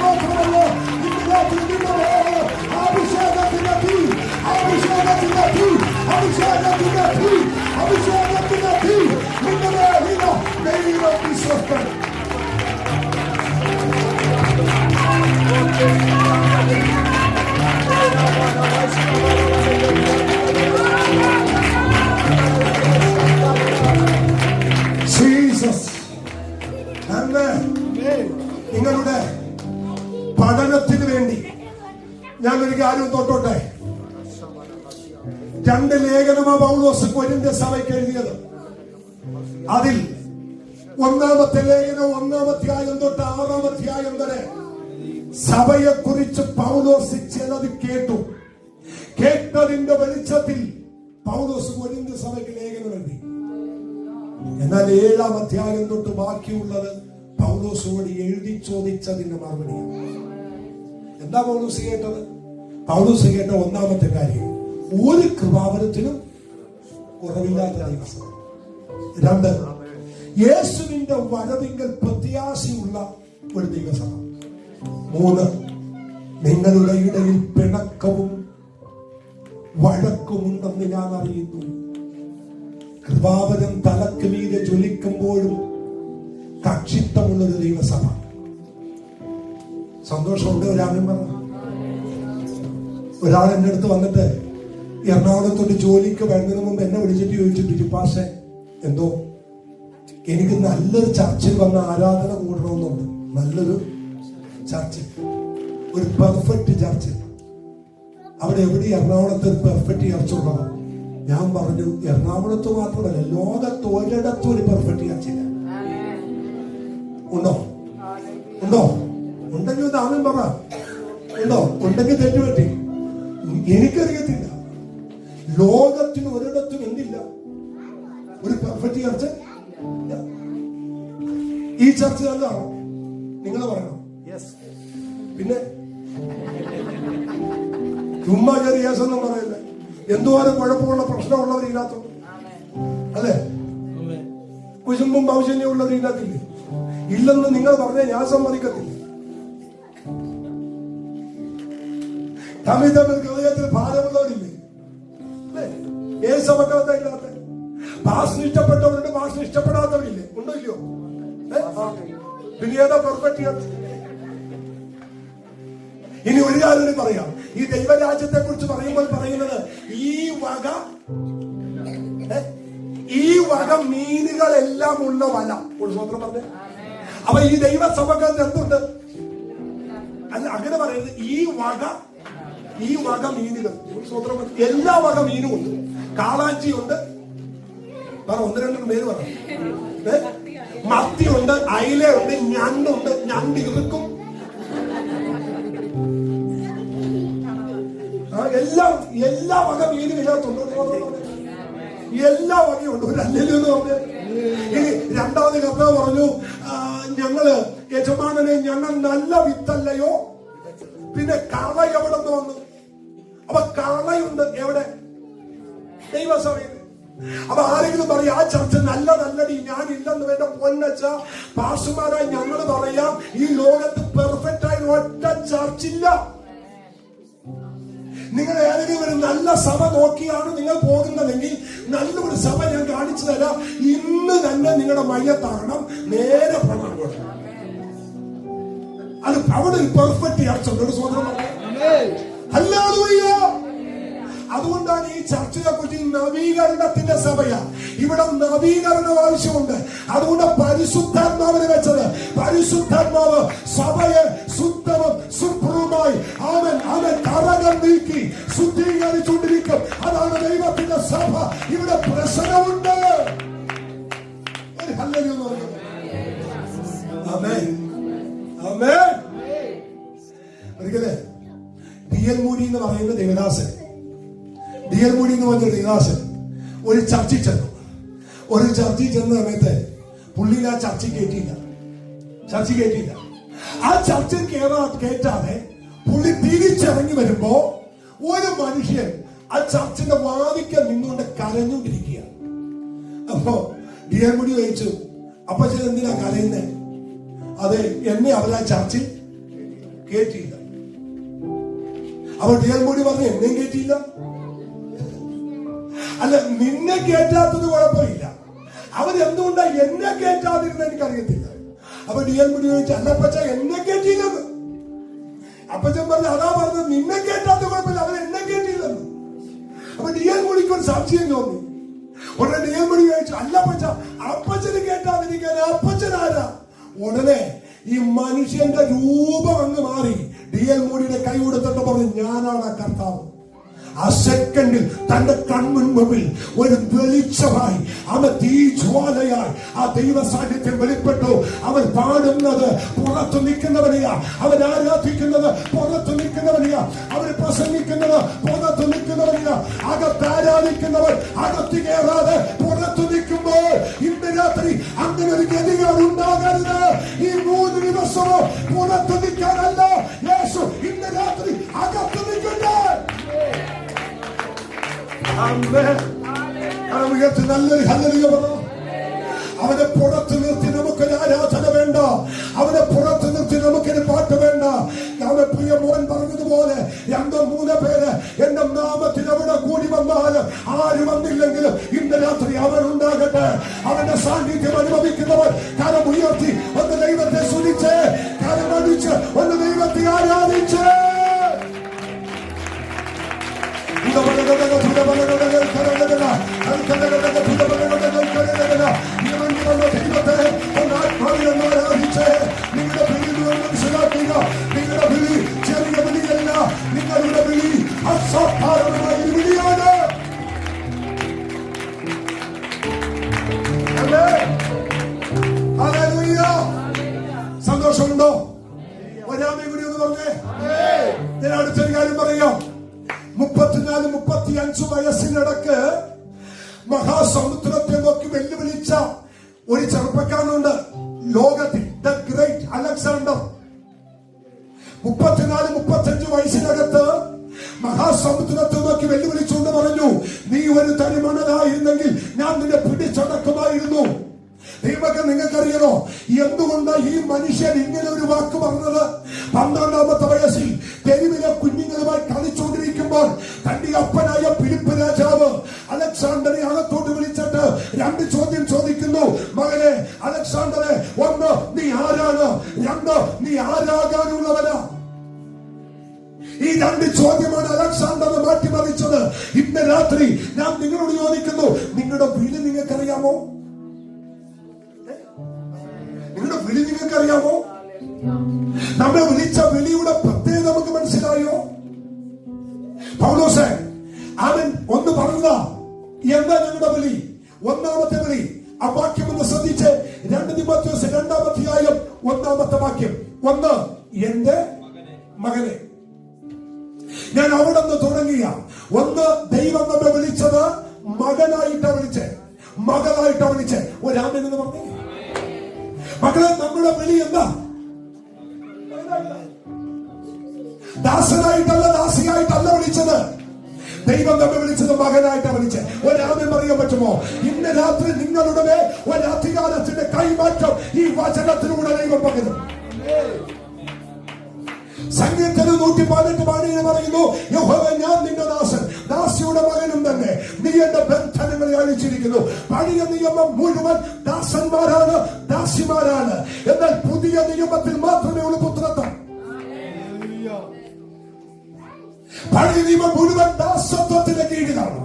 മാത്രമല്ല ഇന്ന് രാത്രി നിങ്ങളുടെ അഭിഷേകത്തിന്റെ തീ, അഭിഷേകത്തിന്റെ തീ, അഭിഷേകത്തിന്റെ തീ, അഭിഷേകത്തിന്റെ തീ നിങ്ങളുടെ ദൈവം വിശ്വസ്തൻ. നിങ്ങളുടെ പഠനത്തിന് വേണ്ടി ഞാനൊരു കാര്യം തൊട്ടോട്ടെ. 2 ലേഖനമാ പൗലോസ് കൊരിന്ത്യ സഭയ്ക്ക് എഴുതിയത്. അതിൽ 1-ാമത്തെ ലേഖനം 1-ാം അധ്യായം തൊട്ട് 6-ാം അധ്യായം വരെ സഭയെ കുറിച്ച് പൗലോസ് ചിലത് കേട്ടു. കേട്ടതിന്റെ വെളിച്ചത്തിൽ പൗലോസ് കൊരിന്ത് സഭയ്ക്ക് ലേഖനം എഴുതി. എന്നാൽ 7-ാം അധ്യായം തൊട്ട് ബാക്കിയുള്ളത് പൗലോസോട് എഴുതി ചോദിച്ചതിന്റെ മറുപടിയാണ്. എന്താ പൗലോസ് കേട്ടത്? പൗലോസ് കേട്ട ഒന്നാമത്തെ കാര്യം, ഒരു കൃപാവരത്തിനും കുറവില്ലാത്ത ദൈവസഭ. 2, യേശുവിന്റെ വരവിങ്കൽ പ്രത്യാശയുള്ള ഒരു ദൈവസഭ. 3, നിങ്ങളുടെ ഇടയിൽ പിണക്കവും വഴക്കുമുണ്ടെന്ന് ഞാൻ അറിയുന്നു. കൃപാവരം തലക്ക് മീതെ ജ്വലിക്കുമ്പോഴും കക്ഷിത്വമുള്ളൊരു ദൈവസഭ. സന്തോഷമുണ്ട്. ഒരാൾ എന്റെ അടുത്ത് വന്നിട്ട് എറണാകുളത്തോട്ട് ജോലിക്ക് വരുന്നതിന് മുമ്പ് എന്നെ വിളിച്ചിട്ട് ചോദിച്ചിട്ട്, പാഷേ എന്തോ എനിക്ക് നല്ലൊരു ചർച്ചിൽ വന്ന ആരാധന കൂടണമെന്നുണ്ട്. നല്ലൊരു ചർച്ചിൽ, ഒരു പെർഫെക്റ്റ് ചർച്ചിൽ. അവിടെ എവിടെ എറണാകുളത്ത് ഒരു പെർഫെക്റ്റ് ചർച്ച് ഉള്ളത്? ഞാൻ പറഞ്ഞു, എറണാകുളത്ത് മാത്രമല്ല, ലോകത്ത് ഒരിടത്തും ഒരു പെർഫെക്റ്റ് ചർച്ചില്ല. ഉണ്ടോ? ഉണ്ടെങ്കിൽ ഒന്ന് ആദ്യം പറ. ഉണ്ടോ? ഉണ്ടെങ്കിൽ തെറ്റുപറ്റി. എനിക്കറിയത്തില്ല. ലോകത്തിന് ഒരിടത്തും എന്തില്ല? ഒരു പെർഫെക്റ്റ് ചർച്ച്. ഈ ചർച്ച് നല്ലതാണോ? നിങ്ങൾ പറയണം. പിന്നെ ചുമ്മാ കയറി യേസെന്നും പറയല്ലേ. എന്തോരം കുഴപ്പമുള്ള പ്രശ്നമുള്ളവർ ഇതിനകത്തുണ്ട്, അല്ലേ? കുശുമ്പും ഭൗഷണ്യമുള്ളവർ ഇതിനകത്തില്ലേ? ഇല്ലെന്ന് നിങ്ങൾ പറഞ്ഞേ ഞാൻ സമ്മതിക്കത്തില്ല. തമ്മിൽ ഹൃദയത്തിൽ ഭാരമുള്ളവരില്ലേ? ഏസമക്കത്ത ഇല്ലാത്ത ഭാഷന് ഇഷ്ടപ്പെട്ടവരുണ്ട്, ഭാഷന് ഇഷ്ടപ്പെടാത്തവരില്ലേ? ഉണ്ടോ ഇല്ലയോ? പിന്നെ ഏതാ പെർഫെക്റ്റ്? ഇനി ഒരു കാര്യം പറയാം. ഈ ദൈവരാജ്യത്തെ കുറിച്ച് പറയുമ്പോൾ പറയുന്നത് ഈ വക മീനുകളെല്ലാം ഉള്ള വല. സ്വന്തം പറഞ്ഞേ. അപ്പൊ ഈ ദൈവസഭകൾക്ക് എന്തുണ്ട്? അല്ല, അങ്ങനെ പറയുന്നത് ഈ വക മീനുകൾ, എല്ലാ വക മീനും ഉണ്ട്. കാളാഞ്ചി ഉണ്ട്, പറ 1-2 പേര് പറ. മത്തിയുണ്ട്, അയിലുണ്ട്, ഞണ്ടുണ്ട്. ഞണ്ട് ഇറുക്കും. എല്ലാ വക മീനും ഇതിനകത്തുണ്ട്. എല്ലാ വകയുണ്ട്. ഒരു അല്ലെന്ന് പറഞ്ഞു. ഇനി രണ്ടാമത് കർത്താവ് പറഞ്ഞു, ഞങ്ങള് യജമാനനെ ഞങ്ങൾ നല്ല വിത്തല്ലയോ? പിന്നെ കള എവിടെ നിന്ന് വന്നു? അപ്പൊ കളയുണ്ട് എവിടെ? ദൈവസഭയിൽ. അപ്പൊ ആരെങ്കിലും പറയാം, ആ ചർച്ച നല്ലടി, ഞാനില്ലെന്ന് വേണ്ട പൊന്നച്ച പാർശ്വമാരായി ഞങ്ങൾ പറയാം, ഈ ലോകത്ത് പെർഫെക്റ്റ് ആയ ഒറ്റ ചർച്ചില്ല. നിങ്ങൾ ഏതെങ്കിലും ഒരു നല്ല സഭ നോക്കിയാണ് നിങ്ങൾ പോകുന്നതെങ്കിൽ നല്ലൊരു സഭ ഞാൻ കാണിച്ചു തരാം. ഇന്ന് തന്നെ നിങ്ങളുടെ മയ്യത്താകണം, നേരെ പ്രമാണം കൊടുക്കണം. അത് അവിടെ ഒരു പെർഫെക്റ്റ് ചർച്ച സ്വന്തം. ഹല്ലേലൂയ. അതുകൊണ്ടാണ് ഈ ചർച്ചയെ കുറിച്ച് നവീകരണത്തിന്റെ സഭയാ. ഇവിടെ നവീകരണം ആവശ്യമുണ്ട്. അതുകൊണ്ട് പരിശുദ്ധാത്മാവിനെ വെച്ചത്. പരിശുദ്ധാത്മാവ് സഭയെ ശുദ്ധവും ശുഭ്രവുമായി അവൻ കറകൾ നീക്കി ശുദ്ധീകരിച്ചുകൊണ്ടിരിക്കും. അതാണ് ദൈവത്തിന്റെ സഭ. ഇവിടെ പ്രശ്നമുണ്ട്. ഒരു ഹല്ലേലൂയ എന്ന് പറയുന്നത്. ആമേൻ, ആമേൻ. ഒരിക്കലേ D.L. മൂഡി എന്ന് പറയുന്ന ദേവദാസൻ, D.L. മൂഡി എന്ന് പറഞ്ഞ ദേവദാസൻ ഒരു ചർച്ചിൽ ചെന്നു. ചെന്ന സമയത്ത് പുള്ളിയിൽ ആ ചർച്ച കയറ്റിയില്ല. ആ ചർച്ചിൽ കയറ്റാതെ പുള്ളി തിരിച്ചിറങ്ങി വരുമ്പോ ഒരു മനുഷ്യൻ ആ ചർച്ചിന്റെ വാതിക്കൽ നിന്നുകൊണ്ട് കരഞ്ഞുകൊണ്ടിരിക്കുക. അപ്പോ D.L. മൂഡി ചോദിച്ചു, അപ്പച്ചൻ എന്തിനാ കരയുന്നേ? അതെ, എന്നെ അവരാ ചർച്ചിൽ കേട്ടിയില്ല. അപ്പൊ D.L. മൂഡി പറഞ്ഞു, എന്നെയും കേട്ടിയില്ല. അല്ല, നിന്നെ കേറ്റാത്തത് കുഴപ്പമില്ല, അവരെന്തുകൊണ്ടാ എന്നെ കേറ്റാതിരുന്ന എനിക്കറിയത്തില്ല. അപ്പൊ D.L. മൂഡി ചോദിച്ചു, അല്ല അപ്പച്ച എന്നെ കേട്ടിയില്ലെന്ന്. അപ്പച്ചൻ പറഞ്ഞു, അതാ പറഞ്ഞത്, നിന്നെ കേട്ടാത്ത കുഴപ്പമില്ല, അവരെന്നെ കേട്ടിയില്ലെന്ന്. അപ്പൊ D.L. മൂഡിക്ക് ഒരു സംശയം തോന്നി. ഉടനെ D.L. മൂഡി ചോദിച്ചു, അല്ല അപ്പച്ച, അപ്പച്ചന് കേട്ടാതിരിക്കാൻ അപ്പച്ചൻ ആരാ? ഉടനെ ഈ മനുഷ്യന്റെ രൂപം അങ്ങ് മാറി. D.L. മൂഡിയുടെ കൈ കൊടുത്തിട്ട് പറഞ്ഞു, ഞാനാണ് കർത്താവ്. ആ സെക്കൻഡിൽ തന്റെ കൺമുൻപിൽ ഒരു വെളിച്ചമായി അവൻ തീജ്വാലയായി ആ ദൈവ സാന്നിധ്യം വെളിപ്പെട്ടു. അവൻ പാടുന്നത് പുറത്തു നിൽക്കുന്നവനെയാ, അവൻ ആരാധിക്കുന്നത് പുറത്തു നിൽക്കുന്നവനെയാ, അവൻ പ്രസംഗിക്കുന്നത് പുറത്തു നിൽക്കുന്നവനെയാ. അകത്ത് ആരാധിക്കുന്നവൻ അകത്ത് കയറാതെ പുറത്തു നിൽക്കുമ്പോൾ ഇന്ന് രാത്രി അങ്ങനെ ഒരു ഗതികൾ ഉണ്ടാകരുത്. ഈ 3 ദിവസമോ പുറത്തു നിൽക്കാനല്ല യേശു ഇന്ന് രാത്രി അകത്ത് നിൽക്കട്ടെ. നല്ലൊരു ഹല്ലേലൂയ പറഞ്ഞു. അവനെ പുറത്തു നിർത്തി നമുക്കൊരു ആരാധന വേണ്ട, അവനെ പുറത്തു നിർത്തി നമുക്കൊരു പാട്ട് വേണ്ട. അവൻ പ്രിയ മോൻ പറഞ്ഞതുപോലെ 2-3 പേര് എന്റെ നാമത്തിൽ അവിടെ കൂടി വന്നാൽ ആര് വന്നില്ലെങ്കിലും ഇന്ന് രാത്രി അവൻ ഉണ്ടാകട്ടെ. അവന്റെ സാന്നിധ്യം അനുഭവിക്കുന്നവർ കരം ഉയർത്തി ഒന്ന് ദൈവത്തെ സ്തുതിച്ച്, കരമടിച്ച് ഒന്ന് ദൈവത്തെ ആരാധിച്ച്. നിങ്ങളുടെ വിളി മനസ്സിലാക്കുക. നിങ്ങളുടെ വിളി ചെറിയ വിളിയല്ല, നിങ്ങളുടെ വിളി അസാധാരണമായ വിളിയാണ്. സന്തോഷമുണ്ടോ? ഒരാമേ കൂടി ഒന്ന് പറഞ്ഞേ. ഞാൻ അടുത്തൊരു കാര്യം പറയാം. 34-35 വയസ്സിനിടക്ക് മഹാസമുദ്രത്തെ നോക്കി വെല്ലുവിളിച്ച ഒരു ചെറുപ്പക്കാരനുണ്ട് ലോകത്തിൽ, ദ ഗ്രേറ്റ് അലക്സാണ്ടർ. 34-35 വയസ്സിനകത്ത് മഹാസമുദ്രത്തെ നോക്കി വെല്ലുവിളിച്ചുകൊണ്ട് പറഞ്ഞു, നീ ഒരു തരിമണലായിരുന്നെങ്കിൽ ഞാൻ നിന്നെ പിടിച്ചടക്കുമായിരുന്നു. ദൈവമക്കൾ, നിങ്ങൾക്കറിയണോ എന്തുകൊണ്ട് ഈ മനുഷ്യൻ ഇങ്ങനെ ഒരു വാക്ക് പറഞ്ഞത്? 12ാമത്തെ വയസ്സിൽ തെരുവിലെ കുഞ്ഞുങ്ങളുമായി കളിച്ചുകൊണ്ടിരിക്കുമ്പോൾ തന്റെ അപ്പനായ ഫിലിപ്പ് രാജാവ് അലക്സാണ്ടറെ അകത്തോട്ട് വിളിച്ചിട്ട് 2 ചോദ്യം ചോദിക്കുന്നു. മകനെ അലക്സാണ്ടറെ, 1 നീ ആരാണ്, 2 നീ ആരാകാനുള്ളവനാ. ഈ 2 ചോദ്യമാണ് അലക്സാണ്ടറെ മാറ്റിമറിച്ചത്. ഇന്ന് രാത്രി ഞാൻ നിങ്ങളോട് ചോദിക്കുന്നു, നിങ്ങളുടെ വിളി നിങ്ങൾക്കറിയാമോ? നിങ്ങളുടെ വിളി നിങ്ങൾക്കറിയാമോ? നമ്മെ വിളിച്ച വിളിയുടെ പ്രത്യേകത നമുക്ക് മനസ്സിലായോ? പൗലോസേ അവൻ ഒന്ന് പറഞ്ഞതാ, എന്താ ഞങ്ങളുടെ വിളി? 1ാമത്തെ വിളി. ആ വാക്യം ഒന്ന് ശ്രദ്ധിച്ച്. 2 തിമോഥെയോസ് 2-ാം അധ്യായം 1-ാമത്തെ വാക്യം. 1 എന്റെ മകനെ. ഞാൻ അവിടെ നിന്ന് തുടങ്ങിയ 1 ദൈവം നമ്മെ വിളിച്ചത് മകനായിട്ടാ വിളിച്ചേ, മകളായിട്ടാ വിളിച്ചേ. ഒരാമൻ എന്ന് പറഞ്ഞു. മകളെ, നമ്മുടെ വിളി എന്താ? ദാസനായിട്ടല്ല, ദാസിയായിട്ടല്ല വിളിച്ചത്. ദൈവം നമ്മെ വിളിച്ചത് മകനായിട്ടാണ് വിളിച്ചത്. ഒരാമൻ പറയാൻ പറ്റുമോ? ഇന്ന് രാത്രി നിങ്ങളുടെ മേൽ ഒരു അധികാരത്തിന്റെ കൈമാറ്റം ഈ വചനത്തിലൂടെ ദൈവം പകരും. സംഗീതത്തിൽ 118 പാടിയെ പറയുന്നു, യഹോവേ ഞാൻ നിന്റെ ദാസൻ, ദാസിയുടെ മകനും തന്നെ, നീ എന്റെ ബന്ധനങ്ങളെ അഴിച്ചിരിക്കുന്നു. പഴയ നിയമം മുഴുവൻ ദാസന്മാരാണ്, ദാസിമാരാണ്. എന്നാൽ പുതിയ നിയമത്തിൽ മാത്രമേ ഉള്ളൂ പുത്രത്വം. പഴയ നിയമം മുഴുവൻ ദാസത്വത്തിന്റെ കീഴിലാണ്,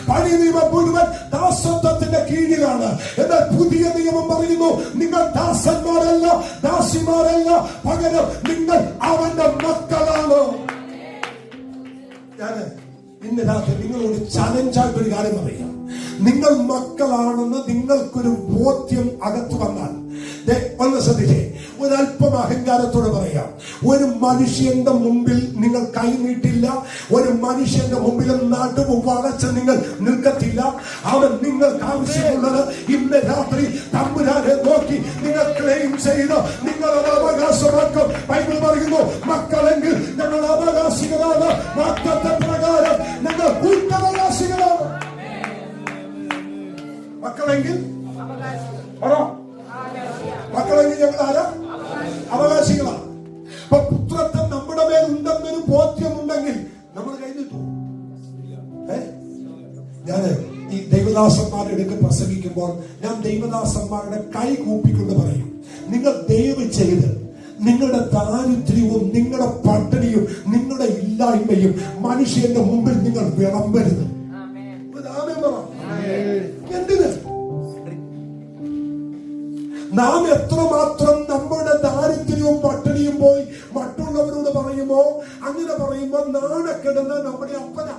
പഴയ നിയമം മുഴുവൻ ദാസത്വത്തിന്റെ കീഴിലാണ്. എന്നാൽ പുതിയ നിയമം പറയുന്നു, നിങ്ങൾ ദാസന്മാരല്ല, ദാസിമാരല്ല, പകരം നിങ്ങൾ അവന്റെ മക്കളാണ്. ഞാൻ ഇന്ന് രാത്രി നിങ്ങളോട് ചലഞ്ചായിട്ടൊരു കാര്യം പറയാം. നിങ്ങൾ മക്കളാണെന്ന് നിങ്ങൾക്കൊരു ബോധ്യം അകത്ത് വന്നാൽ ഒന്ന് ശ്രദ്ധിച്ചേ. ഒരല്പം അഹങ്കാരത്തോടെ പറയാം, ഒരു മനുഷ്യന്റെ മുമ്പിൽ നിങ്ങൾ കൈനീട്ടില്ല, ഒരു മനുഷ്യന്റെ മുമ്പിലും നടുവ് വളച്ച് നിങ്ങൾ നിൽക്കത്തില്ല. അവൻ നിങ്ങൾക്ക് ആവശ്യമുള്ളത് ഇന്ന് രാത്രി തമ്പുരാനെ നോക്കി നിങ്ങൾ ക്ലെയിം ചെയ്ത് നിങ്ങളത് അവകാശമാക്കും. ബൈബിൾ പറയുന്നു, മക്കളെങ്കിൽ ഞങ്ങൾ അവകാശികളാണ്, വാഗ്ദത്ത പ്രകാരം ഞങ്ങൾ കൂട്ടവകാശികളാണ്. മക്കളെങ്കിൽ മക്കളെങ്കിൽ ഞങ്ങൾ ആരാ? അവകാശികളാണ്. അപ്പൊ പുത്രത്വം നമ്മുടെ മേൽ ഉണ്ടെന്നൊരു ബോധ്യമുണ്ടെങ്കിൽ നമ്മൾ കഴിഞ്ഞിട്ടു. ഞാന് ഈ ദൈവദാസന്മാരുടെ അടുത്ത് പ്രസംഗിക്കുമ്പോൾ ഞാൻ ദൈവദാസന്മാരുടെ കൈ കൂപ്പിക്കൊണ്ട് പറയും, നിങ്ങൾ ദയവ് ചെയ്ത് നിങ്ങളുടെ ദാരിദ്ര്യവും നിങ്ങളുടെ പട്ടിണിയും നിങ്ങളുടെ ഇല്ലായ്മയും മനുഷ്യന്റെ മുമ്പിൽ നിങ്ങൾ വിളമ്പരുത്. എന്തിന്? നാം എത്രമാത്രം നമ്മുടെ ദാരിദ്ര്യവും പട്ടിണിയും പോയി മറ്റുള്ളവരോട് പറയുമോ, അങ്ങനെ പറയുമ്പോ നാണക്കെടുന്ന നമ്മുടെ അപ്പന.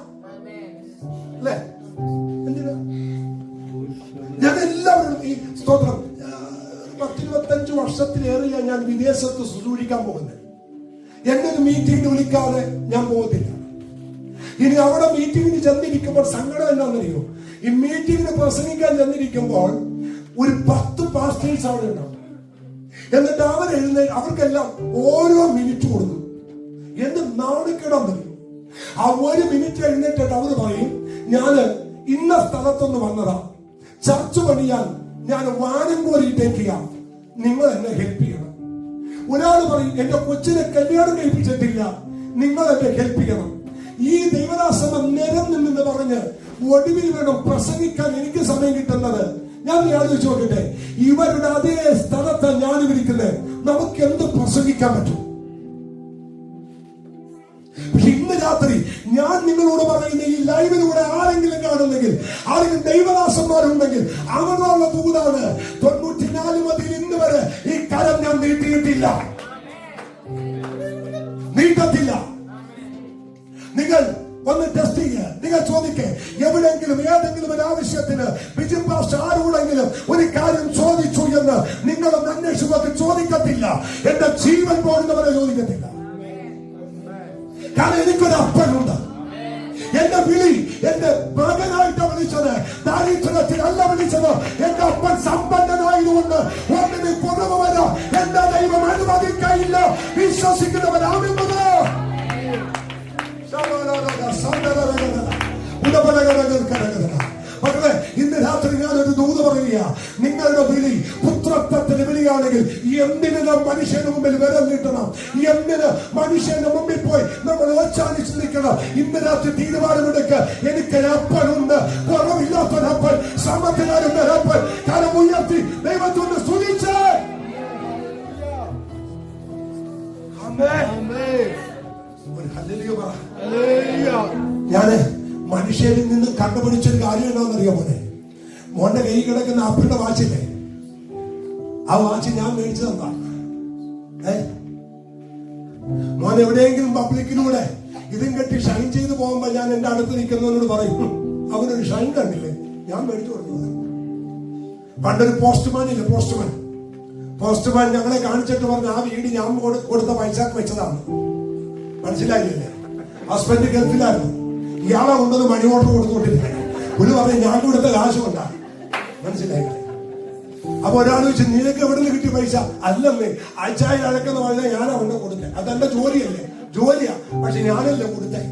ഞാൻ എല്ലാവരും ഈ സ്തോത്രം 10-25 വർഷത്തിലേറിയ ഞാൻ വിദേശത്ത് ശുശ്രൂഷിക്കാൻ പോകുന്നത്. എന്നെ ഒരു മീറ്റിംഗിന് വിളിക്കാതെ ഞാൻ പോകത്തില്ല. ഇനി അവിടെ മീറ്റിംഗിന് ചെന്നിരിക്കുമ്പോൾ സങ്കടം എന്താണെന്നറിയോ? ഈ മീറ്റിംഗിന് പ്രസംഗിക്കാൻ ചെന്നിരിക്കുമ്പോൾ ഒരു 10 പാസ്റ്റേഴ്സ് അവിടെ ഉണ്ടാവും. എന്നിട്ട് അവർക്കെല്ലാം ഓരോ മിനിറ്റ് കൊടുക്കും. എന്ത് നാണിക്കിടന്നറിയോ? ആ 1 മിനിറ്റ് എഴുന്നേറ്റിട്ട് അവർ പറയും, ഞാന് ഇന്ന സ്ഥലത്തൊന്ന് വന്നതാ, ചർച്ച പണിയാൻ ഞാൻ വാനം കോരിയിട്ടേക്കുക, നിങ്ങൾ എന്നെ ഹെൽപ്പ് ചെയ്യണം. ഒരാൾ പറയും, എന്റെ കൊച്ചിനെ കല്യാണം കഴിപ്പിച്ചിട്ടില്ല, നിങ്ങൾ എന്നെ ഹെൽപ്പ് ചെയ്യണം. ഈ ദൈവദാസമ നിരന്ന് പറഞ്ഞ് ഒടുവിൽ വേണം പ്രസംഗിക്കാൻ എനിക്ക് സമയം കിട്ടുന്നത്. ഞാൻ ആലോചിച്ച് നോക്കട്ടെ, ഇവരുടെ അതേ സ്ഥലത്ത് ഞാൻ ഇരിക്കുന്നത്, നമുക്ക് എന്ത് പ്രസംഗിക്കാൻ പറ്റും? പക്ഷെ ഇന്ന് രാത്രി ഞാൻ നിങ്ങളോട് പറയുന്ന ഈ ലൈവിലൂടെ ആരെങ്കിലും കാണുന്നെങ്കിൽ, ആരെങ്കിലും ദൈവദാസന്മാരുണ്ടെങ്കിൽ അവനുള്ള ദൂതാണ്. 94 മുതൽ ഇന്ന് വരെ ഈ കരം ഞാൻ നീട്ടിയിട്ടില്ല, നീട്ടത്തില്ല. നിങ്ങൾ ഒന്ന് ടെസ്റ്റ് ചെയ്യുക. നിങ്ങൾ ചോദിക്കേ, എവിടെയെങ്കിലും ഏതെങ്കിലും ഒരു ആവശ്യത്തിന് ബിജു പാസ്റ്റർ ആരോടെങ്കിലും ഒരു കാര്യം ചോദിച്ചു എന്ന് നിങ്ങളൊന്ന് അന്വേഷിച്ച് ചോദിക്കത്തില്ല. എന്റെ ജീവൻ പോകുന്നവരെ ചോദിക്കത്തില്ല. കാരണം എനിക്കൊരു അപ്പനുണ്ട്. എന്റെ വിളി എന്റെ മകനായിട്ട് വിളിച്ചത് ദാരിദ്ര്യത്തിലല്ല വിളിച്ചത്. എന്റെ അപ്പൻ സമ്പന്നനായതുകൊണ്ട് ഒന്നിന് കുറവ് വരാം എന്റെ ദൈവം അനുവദിക്കയില്ല. വിശ്വസിക്കുന്നവരാകുന്നത് മക്കളെ, ഇന്ന് രാത്രി ഞാനൊരു ദൂത് പറയുക. നിങ്ങളുടെ വിളി പുത്രത്വത്തിന്റെ വിളിയാണെങ്കിൽ എന്തിന് നാം മനുഷ്യന്റെ മുമ്പിൽ വിരൽ നീട്ടണം? എന്തിന് മനുഷ്യന്റെ മുമ്പിൽ പോയി നമ്മൾ ഓച്ചാനിച്ച് നിൽക്കണം? ഇന്ന് രാത്രി തീരുമാനമെടുക്കുക. എനിക്കൊരപ്പനുണ്ട്, കുറവില്ലാത്തൊരപ്പൻ, സമത്തിലാരുന്നൊരപ്പൻ. കരം ഉയർത്തി ദൈവത്തോട് സ്തുതിച്ച് ഞാന് മനുഷ്യരിൽ നിന്ന് കണ്ടുപിടിച്ചൊരു കാര്യം എന്താണെന്നറിയോ? മോന്റെ കൈ കിടക്കുന്ന ആപ്പിളിന്റെ വാച്ചില്ലേ, ആ വാച്ച് ഞാൻ മേടിച്ചു തന്നാ. മോൻ എവിടെയെങ്കിലും പബ്ലിക്കിലൂടെ ഇതും കെട്ടി ഷൈൻ ചെയ്ത് പോകുമ്പോ ഞാൻ എന്റെ അടുത്ത് നിൽക്കുന്നവനോട് പറയും, അവനൊരു ഷൈൻ കണ്ടില്ലേ, ഞാൻ മേടിച്ചു കൊടുത്തത്. പണ്ടൊരു പോസ്റ്റ്മാൻ ഇല്ലേ, പോസ്റ്റ്മാൻ ഞങ്ങളെ കാണിച്ചിട്ട് പറഞ്ഞ ആ വീട് ഞാൻ കൊടുത്ത പൈസക്ക് വെച്ചതാണ്. മനസ്സിലായില്ലേ? ഹസ്ബൻഡ് ഗൾഫിലായിരുന്നു, ഇയാളെ കൊണ്ടൊന്ന് മണി ഓർഡർ കൊടുത്തുകൊണ്ടിരുന്നത്. ഒരു പറഞ്ഞ് ഞാൻ കൊടുത്ത കാശ് കൊണ്ടാ. മനസ്സിലായില്ലേ? അപ്പൊ ഒരാൾ ചോദിച്ചു, നിനക്ക് എവിടെ നിന്ന് കിട്ടിയ പൈസ? അല്ലമ്മേ, ആഴ്ചയിൽ അടക്കുന്ന പറഞ്ഞാൽ ഞാൻ അവന്റെ കൊടുത്തേ. അതെന്റെ ജോലിയല്ലേ? ജോലിയാ, പക്ഷെ ഞാനല്ലേ കൊടുത്തേ.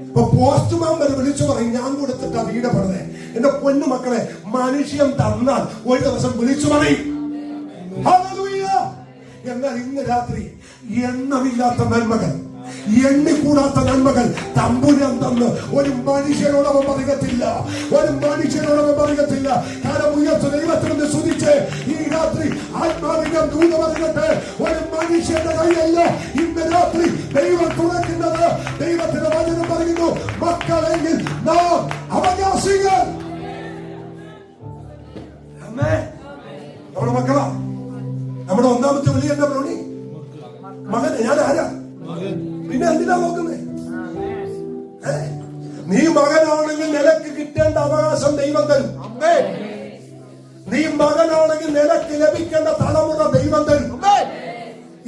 ഇപ്പൊ പോസ്റ്റ്മാൻ വരെ വിളിച്ചു പറയും, ഞാൻ കൊടുത്തിട്ടാ വീട് പറഞ്ഞേ. എന്റെ പൊന്നു മക്കളെ, മനുഷ്യൻ തന്നാൽ ഒരു ദിവസം വിളിച്ചു പറയും. എന്നാൽ ഇന്ന് രാത്രി എണ്ണമില്ലാത്ത നന്മകൾ, എണ്ണിക്കൂടാത്ത നന്മകൾ തമ്പുരാൻ തന്ന് ഒരു മനുഷ്യനോടവൻ പറയത്തില്ല, ഒരു മനുഷ്യനോടവൻ പറയത്തില്ല. കാരണം ഉയർച്ച ദൈവത്തിനെ സ്തുതിച്ച് ഈ രാത്രി ആത്മാവിന്റെ ദൂത പറയട്ടെ, ഒരു മനുഷ്യന്റെ കൈയല്ല ഇന്ന് രാത്രി ദൈവം തുറക്കുന്നത്. ദൈവത്തിന്റെ വചനം പറയുന്നു, മക്കളെങ്കിൽ നാം അവകാശികൾ. നമ്മുടെ മക്കളാ. നമ്മുടെ ഒന്നാമത്തെ വിളി എന്താ പ്രവണി? മകൻ. ഞാൻ ആരാ? പിന്നെ എന്തിനാ നോക്കുന്നേ? നീ മകനാണെങ്കിൽ നിനക്ക് കിട്ടേണ്ട അവകാശം ദൈവം തരും. നീ മകനാണെങ്കിൽ നിനക്ക് ലഭിക്കേണ്ട തലമുറ ദൈവം തരും.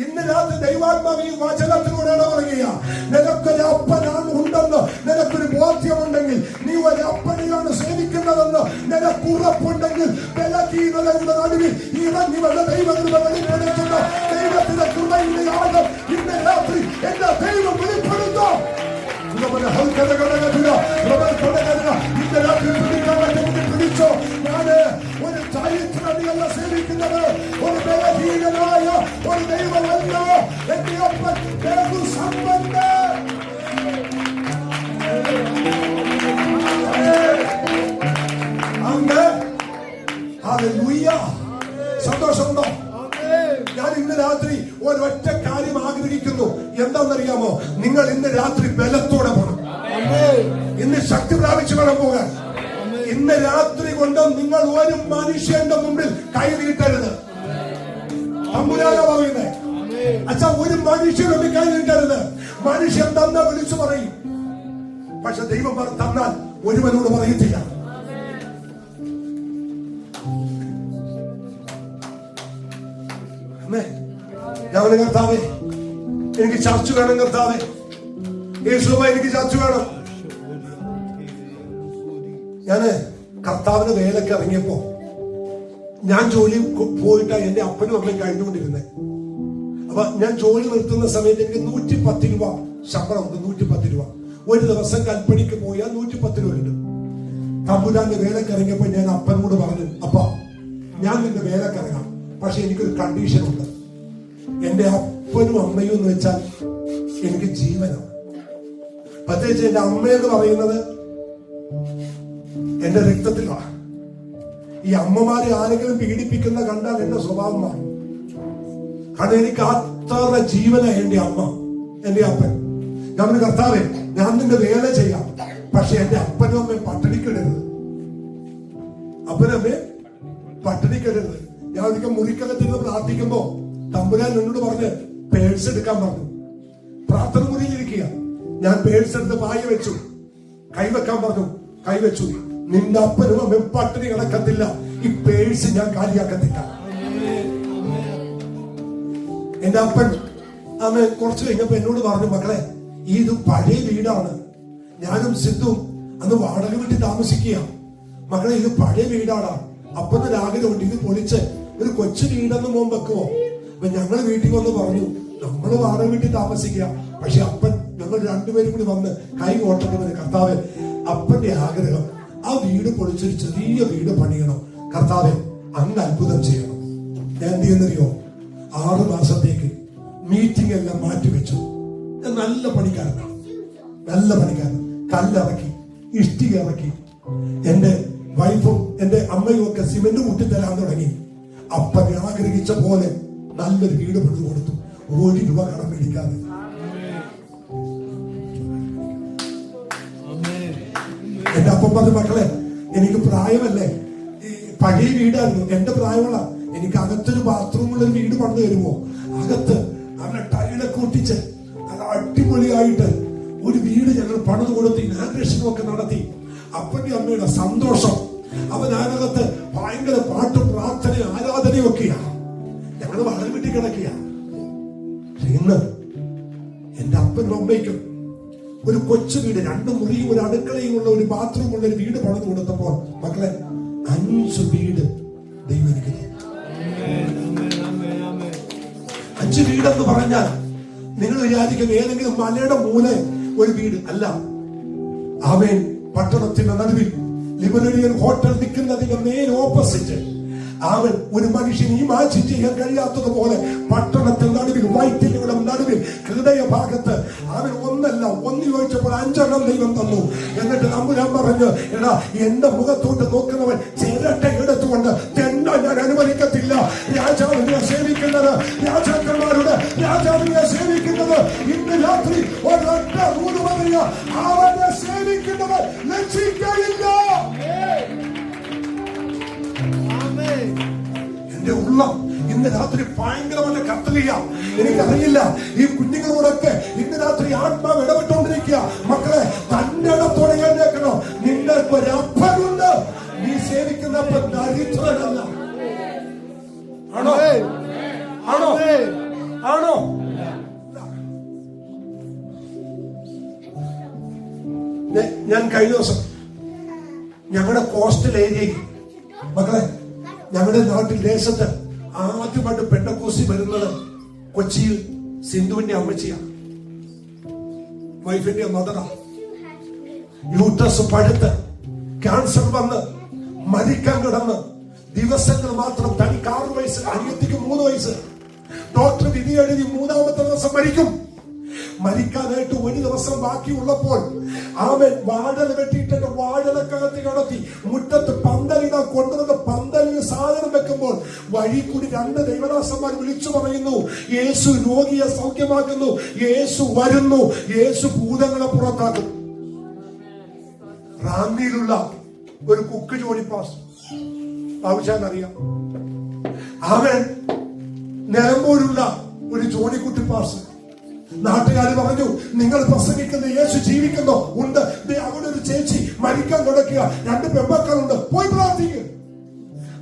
ഇന്ന് രാത്രി ദൈവാത്മാവ് ഈ വചനത്തിലൂടെയാണ് പറയുക, നിനക്കൊരു അപ്പനാണ് ഉണ്ടെന്ന് നിനക്കൊരു ബോധ്യമുണ്ടെങ്കിൽ, നീ ഒരു അപ്പനെയാണ് സേവിക്കുന്നതെന്ന് നിനക്ക് ഉറപ്പുണ്ടെങ്കിൽ, ബലഹീനതയുടെ നടുവിൽ ഇറങ്ങി വന്ന ദൈവകൃപ വെളിപ്പെടുത്തുന്ന ദൈവത്തിന്റെ കൃപയുടെ ആഴം ഇന്ന് രാത്രി എന്റെ ദൈവം വെളിപ്പെടുത്തും. ഇന്ന് രാത്രി പിടിക്കാൻ പറ്റുമെങ്കിൽ പിടിച്ചോ. ഞാന് ഒരു ചരിത്രമല്ല സേവിക്കുന്നത്, ഒരു ബലഹീനനായ ഒരു ദൈവമല്ല. എന്റെ അപ്പൻ സമ്പന്നൻ. സന്തോഷമുണ്ടോ? ഞാൻ ഇന്ന് രാത്രി ഒരൊറ്റ കാര്യം ആഗ്രഹിക്കുന്നു. എന്താണെന്നറിയാമോ? നിങ്ങൾ ഇന്ന് രാത്രി ബലത്തോടെ പോകണം. ഇന്ന് ശക്തി പ്രാപിച്ചു വേണം പോകാൻ. ഇന്ന് രാത്രി കൊണ്ട് നിങ്ങൾ ഒരു മനുഷ്യന്റെ മുമ്പിൽ കൈ നീട്ടരുത്. തമ്പുരാനാ പറയുന്നേ. അച്ഛാ, ഒരു മനുഷ്യനൊന്നും കൈ നീട്ടരുത്. മനുഷ്യൻ തന്ന വിളിച്ചു പറയും, പക്ഷെ ദൈവം തന്നാൽ ഒരുവനോട് പറയത്തില്ല. ഞാൻ കർത്താവേ എനിക്ക് ചർച്ച വേണം, കർത്താവേ യേശുവ എനിക്ക് ചർച്ച വേണം. ഞാന് കർത്താവിന് വേലക്ക് ഇറങ്ങിയപ്പോ ഞാൻ ജോലി പോയിട്ടാ എന്റെ അപ്പനും അമ്മയും കഴിഞ്ഞുകൊണ്ടിരുന്നേ. അപ്പൊ ഞാൻ ജോലി നിർത്തുന്ന സമയത്ത് എനിക്ക് 110 രൂപ ശമ്പളം ഉണ്ട്. 110 രൂപ ഒരു ദിവസം കൽപ്പണിക്ക് പോയാൽ 110 രൂപ ഉണ്ട്. തമ്പുരാന്റെ വേലക്ക് ഇറങ്ങിയപ്പോ ഞാൻ അപ്പനോട് പറഞ്ഞു, അപ്പ ഞാൻ നിന്റെ വേലക്ക് ഇറങ്ങാം, പക്ഷെ എനിക്കൊരു കണ്ടീഷൻ ഉണ്ട്. എന്റെ അപ്പനും അമ്മയും എന്ന് വെച്ചാൽ എനിക്ക് ജീവനാണ്. പ്രത്യേകിച്ച് എന്റെ അമ്മയെന്ന് പറയുന്നത് എന്റെ രക്തത്തിലാണ്. ഈ അമ്മമാരെ ആരെങ്കിലും പീഡിപ്പിക്കുന്ന കണ്ടാൽ എന്റെ സ്വഭാവം മാറും. കാരണം എനിക്ക് അത്ര ജീവന എന്റെ അമ്മ, എന്റെ അപ്പൻ. ഞാൻ കർത്താവേ ഞാൻ നിന്റെ വേല ചെയ്യാം, പക്ഷെ എന്റെ അപ്പനും അമ്മയും പട്ടിണിക്കിടരുത്. അപ്പനമ്മേ പട്ടിണിക്കിടരുത്. ഞാൻ ഒരിക്കൽ മുറിക്കകത്തിരുന്ന് പ്രാർത്ഥിക്കുമ്പോ തമ്പുരാൻ എന്നോട് പറഞ്ഞ് പേഴ്സ് എടുക്കാൻ പറഞ്ഞു. പ്രാർത്ഥന മുറിയിലിരിക്കുക. ഞാൻ പേഴ്സ് എടുത്ത് പായ വെച്ചു, കൈവെക്കാൻ പറഞ്ഞു, കൈവച്ചു. നിന്റെ അപ്പനും അമ്മയും പട്ടിണി കിടക്കത്തില്ല, ഈ പേഴ്സ് ഞാൻ കാലിയാക്കത്തില്ല. എന്റെ അപ്പൻ അമ്മ കുറച്ചു കഴിഞ്ഞപ്പോ എന്നോട് പറഞ്ഞു, മക്കളെ ഇത് പഴയ വീടാണ്, ഞാനും സിദ്ധും അന്ന് വാടക വീട്ടിൽ താമസിക്കുക. മക്കളെ ഇത് പഴയ വീടാണ്, അപ്പനൊരു ആഗ്രഹമുണ്ട് ഇത് പൊളിച്ച് ഒരു കൊച്ചു വീടെന്ന് മോൻ വെക്കുമോ? അപ്പൊ ഞങ്ങൾ വീട്ടിൽ വന്ന് പറഞ്ഞു നമ്മള് വാടക വീട്ടിൽ താമസിക്കുക, പക്ഷെ അപ്പൻ ഞങ്ങൾ രണ്ടുപേരും കൂടി വന്ന് കൈ ഓട്ടത്തിന് കർത്താവ് അപ്പന്റെ ആഗ്രഹം ആ വീട് പൊളിച്ചൊരു ചെറിയ വീട് പണിയണം, കർത്താവ് അങ്ങ് അത്ഭുതം ചെയ്യണം. ഞാൻ എന്ത് ചെയ്യുന്നറിയോ? 6 മാസത്തേക്ക് മീറ്റിംഗ് എല്ലാം മാറ്റിവെച്ചു. ഞാൻ നല്ല പണിക്കാരനാണ്, നല്ല പണിക്കാരൻ. കല്ലിറക്കി, ഇഷ്ടിക ഇറക്കി, എന്റെ വൈഫും എന്റെ അമ്മയും ഒക്കെ സിമെന്റ് കൂട്ടിത്തരാൻ തുടങ്ങി. അപ്പൻ ആഗ്രഹിച്ച പോലെ നല്ലൊരു വീട് പണിത് കൊടുത്തു, 1 രൂപ കടം മേടിക്കാതെ. എന്റെ അപ്പം പറഞ്ഞു, മക്കളെ എനിക്ക് പ്രായമല്ലേ, പഴയ വീടായിരുന്നു, എന്റെ പ്രായമുള്ള എനിക്ക് അകത്തൊരു ബാത്റൂമുള്ള ഒരു വീട് പണിത് തരുമോ? അകത്ത് അവരുടെ ടൈലൊക്കെ ഒട്ടിച്ച് അത് അടിപൊളിയായിട്ട് ഒരു വീട് ഞങ്ങൾ പണിത് കൊടുത്ത് ഇനാഗ്രേഷനും ഒക്കെ നടത്തി. അപ്പന്റെ അമ്മയുടെ സന്തോഷം. അവൻ അതിനകത്ത് ഭയങ്കര പാട്ടും പ്രാർത്ഥനയും ആരാധനയും ഒക്കെയാ. ഞങ്ങൾ വളരെ വീട്ടിൽ കിടക്കുക. ഇന്ന് എന്റെ അപ്പനും അമ്മയ്ക്കും ഒരു കൊച്ചു വീട്, 2 മുറിയും ഒരു അടുക്കളയും ഉള്ള ഒരു ബാത്റൂം ഉള്ള ഒരു വീട് പണിത് കൊടുത്തപ്പോൾ മക്കളെ 5 വീട് ദൈവം എനിക്ക് തന്നു. 5 വീടെന്ന് പറഞ്ഞാൽ നിങ്ങൾ വിചാരിക്കും ഏതെങ്കിലും മലയുടെ മൂല ഒരു വീട് അല്ല. അവൻ പട്ടണത്തിന്റെ നടുവിൽ ലിബറേറിയൻ ഹോട്ടൽ നിൽക്കുന്നതിന്റെ നേരെ ഓപ്പോസിറ്റ് അവൻ ഒരു മനുഷ്യൻ ഇമാജിൻ ചെയ്യാൻ കഴിയാത്തതുപോലെ പട്ടണത്തിൽ നടുവിൽ, വൈറ്റിലൂടെ നടുവിൽ, ഹൃദയഭാഗത്ത് അവൻ ഒന്ന് ചോദിച്ചപ്പോൾ 5 ദൈവം തന്നു. എന്നിട്ട് തമ്പുരാൻ പറഞ്ഞു, എടാ എന്റെ മുഖത്തോട്ട് നോക്കുന്നവൻ ചിരട്ട എടുത്തുകൊണ്ട് തെന്ന ഞാൻ അനുവദിക്കത്തില്ല. രാജാവിനെ സേവിക്കുന്നത്, രാജാക്കന്മാരുടെ രാജാവിനെ സേവിക്കുന്നത് ഇന്ന് രാത്രി ഒരൊറ്റ ദൂത് പറയുക, അവനെ സേവിക്കുന്നത് ലക്ഷിക്കയില്ല. എന്റെ ഉള്ളം ഇന്ന് രാത്രി ഭയങ്കരമായ കത്തുകയ. എനിക്കറിയില്ല, ഈ കുഞ്ഞുങ്ങളോടൊക്കെ ഇന്ന് രാത്രി ആത്മാവ് ഇടപെട്ടുകൊണ്ടിരിക്കുക. മക്കളെ തന്റെ ഇടത്തോടെ എഴുന്നേക്കണം. നിങ്ങൾക്ക് ഒരു അപ്പനുണ്ട്, നീ സേവിക്കുന്നപ്പോ ദരിദ്രനല്ല. ആണോ? ആണോ? ആണോ? ഞാൻ കഴിഞ്ഞ ദിവസം ഞങ്ങളുടെ കോസ്റ്റൽ ഏരിയയിൽ, മക്കളെ ഞങ്ങളുടെ നാട്ടിൽ ദേശത്ത് ആദ്യമായിട്ട് പെന്തക്കോസ്തി വരുന്നത് കൊച്ചിയിൽ സിന്ധുവിന്റെ അമ്മച്ചിയാണ്, വൈഫിന്റെ മദറാ. യൂട്രസ് പഴുത്ത് ക്യാൻസർ വന്ന് മരിക്കാൻ കിടന്ന് ദിവസങ്ങൾ മാത്രം. തനിക്ക് 6 വയസ്സ്, അനിയത്തിക്ക് 3 വയസ്സ്. ഡോക്ടർ വിധി എഴുതി 3ാമത്തെ ദിവസം മരിക്കും. മരിക്കാനായിട്ട് 1 ദിവസം ബാക്കിയുള്ളപ്പോൾ അവൻ വാഴല വെട്ടിയിട്ട് വാഴലക്കകത്ത് കടത്തി മുറ്റത്ത് പന്തലിനാ കൊണ്ടുവന്ന് പന്തലിന് സാധനം വെക്കുമ്പോൾ വഴി കൂടി 2 ദൈവദാസന്മാർ വിളിച്ചു പറയുന്നു, യേശു രോഗിയെ സൗഖ്യമാക്കുന്നു, യേശു വരുന്നു, യേശു ഭൂതങ്ങളെ പുറത്താക്കും. റാന്നിയിലുള്ള ഒരു കുക്ക് ജോലി പാസ് ആവശ്യമറിയാം. അവൻ നിലമ്പൂരുള്ള ഒരു ജോലിക്കുട്ടി പാസ്. നാട്ടുകാർ പറഞ്ഞു, നിങ്ങൾ പ്രസംഗിക്കുന്ന യേശു ജീവിക്കുന്നോ? ഉണ്ട്. അവിടെ ഒരു ചേച്ചി മരിക്കാൻ കിടക്കുക, 2 പെൺമക്കളുണ്ട്, പോയി പ്രാർത്ഥിക്കും.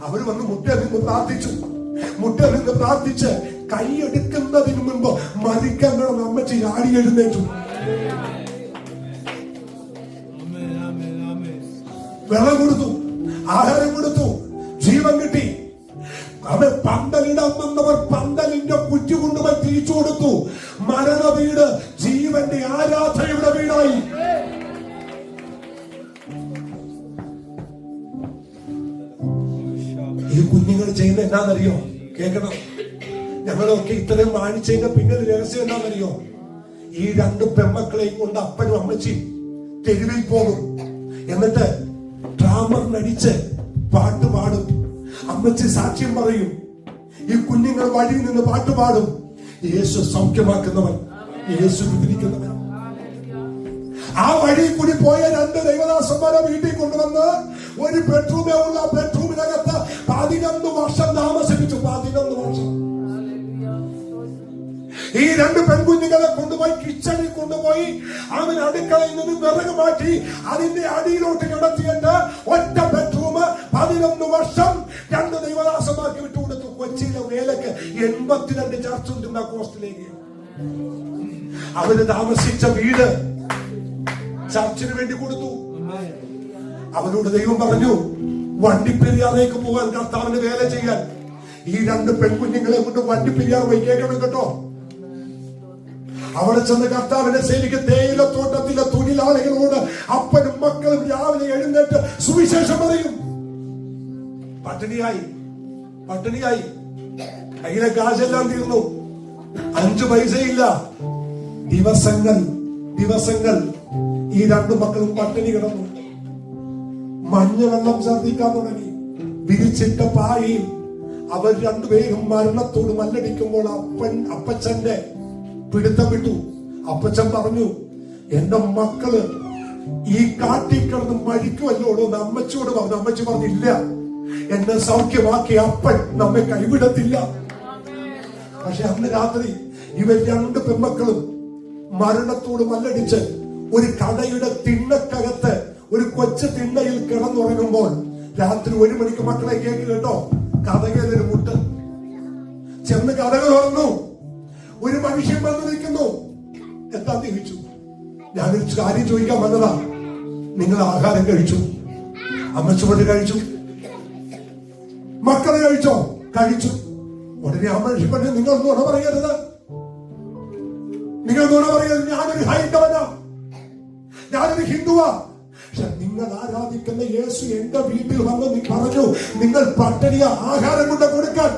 അവര് വന്ന് മുട്ട നിന്ന് പ്രാർത്ഥിച്ചു. മുട്ട നിന്ന് പ്രാർത്ഥിച്ച് കൈയെടുക്കുന്നതിന് മുമ്പ് മരിക്കാൻ കിടന്ന് അമ്മച്ചി ചാടി എഴുന്നേറ്റു. വെള്ളം കൊടുത്തു, ആഹാരം കൊടുത്തു, ജീവൻ കിട്ടി. അവൻ പന്തലിടാൻ വന്നവർ പന്തലിന്റെ കുറ്റി കൊണ്ടുപോയി തിരിച്ചു കൊടുത്തു. മരണ വീട് ജീവന്റെ ആരാധനയുടെ വീടായി. ഈ കുഞ്ഞുങ്ങൾ ചെയ്യുന്ന എന്നാന്നറിയോ? കേൾക്കണം. ഞങ്ങളൊക്കെ ഇത്രയും വാങ്ങിച്ചതിന്റെ പിന്നിൽ രഹസ്യം എന്താണെന്നറിയോ? ഈ രണ്ട് പെമ്മക്കളെയും കൊണ്ട് അപ്പനും അമ്മച്ചി തെരുവിൽ പോകും. എന്നിട്ട് ഡ്രാമർ നടിച്ച് പാട്ട് പാടും. അമ്മച്ചി സാക്ഷ്യം പറയും. ഈ കുഞ്ഞുങ്ങൾ വഴിയിൽ നിന്ന് പാട്ട് പാടും. യേശു സൗഖ്യമാക്കുന്നവൻ, യേശു വിധിക്കുന്നവൻ. ആ വഴി കൂടി പോയ രണ്ട് ദൈവദാസന്മാരെ വീട്ടിൽ കൊണ്ടുവന്ന് ഒരു ബെഡ്റൂമേ ഉള്ള ബെഡ്റൂമിനകത്ത് 11 വർഷം താമസിപ്പിച്ചു. 11 വർഷം. ഈ രണ്ട് പെൺകുഞ്ഞുങ്ങളെ കൊണ്ടുപോയി കിച്ചണിൽ കൊണ്ടുപോയി അവൻ അടുക്കളയിൽ നിന്ന് വിറക് മാറ്റി അതിന്റെ അടിയിലോട്ട് കിടത്തിയിട്ട് ഒറ്റ ബെഡ്റൂം 11 വർഷം രണ്ട് ദൈവദാസന്മാർക്ക് വിട്ടുകൊടുത്തു. കൊച്ചിയിലെ വേലക്ക് 82 ചർച്ചുണ്ട് ആ കോസ്റ്റിലേക്ക്. അവര് താമസിച്ച വീട് ചർച്ചിന് വേണ്ടി കൊടുത്തു. അവരോട് ദൈവം പറഞ്ഞു, വണ്ടിപ്പെരിയാറേക്ക് പോകാൻ, കർത്താവിന് വേല ചെയ്യാൻ. ഈ രണ്ട് പെൺകുഞ്ഞുങ്ങളെ കൊണ്ട് വണ്ടിപ്പെരിയാർ പോയി. കേൾക്കണം കേട്ടോ. അവിടെ ചെന്ന് കർത്താവിനെ സേവിക്ക്. തേയിലത്തോട്ടത്തിലെ തൊഴിലാളികളോട് അപ്പനും മക്കളും രാവിലെ എഴുന്നേറ്റ് സുവിശേഷം പറയും. പട്ടിണിയായി, പട്ടിണിയായി. കയ്യിലെ കാശെല്ലാം തീർന്നു. 5 പൈസയില്ല. ദിവസങ്ങൾ ഈ രണ്ടു മക്കളും പട്ടിണി കിടന്നു. മഞ്ഞവെള്ളം ഛർദ്ദിക്കാൻ തുടങ്ങി. വിരിച്ചിട്ട പായയിൽ അവർ രണ്ടുപേരും മരണത്തോട് മല്ലടിക്കുമ്പോൾ അപ്പച്ചന്റെ പിടുത്തം വിട്ടു. അപ്പച്ചൻ പറഞ്ഞു, എന്റെ മക്കള് ഈ കാട്ടിൽ കിടന്ന് മരിക്കുമല്ലോടോ എന്ന് അമ്മച്ചിയോട് പറഞ്ഞു. അമ്മച്ചി പറഞ്ഞില്ല, എന്നെ സൗഖ്യമാക്കിയ അപ്പൻ നമ്മെ കൈവിടത്തില്ല. പക്ഷെ അന്ന് രാത്രി ഇവർ രണ്ട് പെൺമക്കളും മരണത്തോട് മല്ലടിച്ച് ഒരു കടയുടെ തിണ്ണക്കകത്ത് ഒരു കൊച്ചു തിണ്ണയിൽ കിടന്നുറങ്ങുമ്പോൾ രാത്രി 1 മണിക്ക് മക്കളെ കേക്ക് കേട്ടോ, കഥകയിലൊരു മുട്ട്. ചെന്ന് കഥകൾ തുറന്നു. ഒരു മനുഷ്യൻ വന്ന് നിൽക്കുന്നു. എന്താ ചോദിച്ചു? ഞാനൊരു കാര്യം ചോദിക്കാൻ വന്നതാ. നിങ്ങൾ ആഹാരം കഴിച്ചു? അമ്മച്ചുകൊണ്ട് കഴിച്ചു. മക്കളെ കഴിച്ചോ? കഴിച്ചു. ഉടനെ ആ മനുഷ്യൻ പറഞ്ഞു, നിങ്ങൾ നുണ പറയരുത്, നിങ്ങൾ നുണ പറയരുത്. ഞാനൊരു ഹൈന്ദവനാ, ഞാനൊരു ഹിന്ദുവാ. പക്ഷെ നിങ്ങൾ ആരാധിക്കുന്ന യേശു എന്റെ വീട്ടിൽ വന്ന് പറഞ്ഞു, നിങ്ങൾ പട്ടിണിയ ആഹാരം കൊണ്ട് കൊടുക്കാൻ.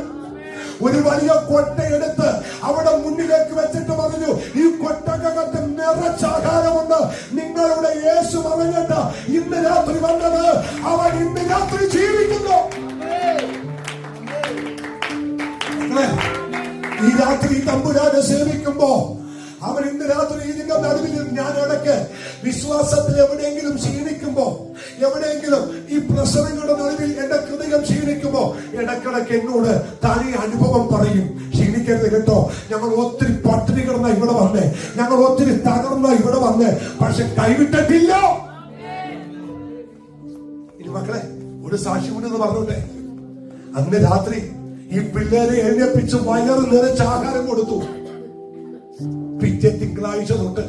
ഒരു വലിയ കൊട്ടയെടുത്ത് അവിടെ മുന്നിലേക്ക് വെച്ചിട്ട് പറഞ്ഞു, ഈ കൊട്ടക്കകത്ത് നിറച്ചാഹാരമുണ്ട്. നിങ്ങളുടെ യേശു പറഞ്ഞിട്ട് ഇന്ന് രാത്രി വന്നത്, അവൻ ഇന്ന് രാത്രി ജീവിക്കുന്നു. ഈ രാത്രി തമ്പുരാനെ സേവിക്കുമ്പോ അവൻ ഇന്ന് രാത്രി ഇതിന്റെ നടുവിൽ. ഞാൻ ഇടയ്ക്ക് വിശ്വാസത്തിൽ എവിടെയെങ്കിലും ക്ഷീണിക്കുമ്പോ, എവിടെയെങ്കിലും ഈ പ്രസവങ്ങളുടെ നടുവിൽ എന്റെ ഹൃദയം ക്ഷീണിക്കുമ്പോ ഇടക്കിടക്ക് എന്നോട് തനി അനുഭവം പറയും, ക്ഷീണിക്കരുത് കേട്ടോ, ഞങ്ങൾ ഒത്തിരി പട്ടിണി കിടന്ന ഇവിടെ വന്നേ, ഞങ്ങൾ ഒത്തിരി തകർന്ന ഇവിടെ വന്നേ, പക്ഷെ കൈവിട്ടിട്ടില്ല. ഇനി മക്കളെ ഒരു സാക്ഷി കൊണ്ടെന്ന് പറഞ്ഞോട്ടെ. അന്ന് രാത്രി ഈ പിള്ളേരെ എഴുന്നേപ്പിച്ച് വയറ് നിറച്ച് ആഹാരം കൊടുത്തു. പിറ്റേ തിങ്കളാഴ്ച തൊട്ട്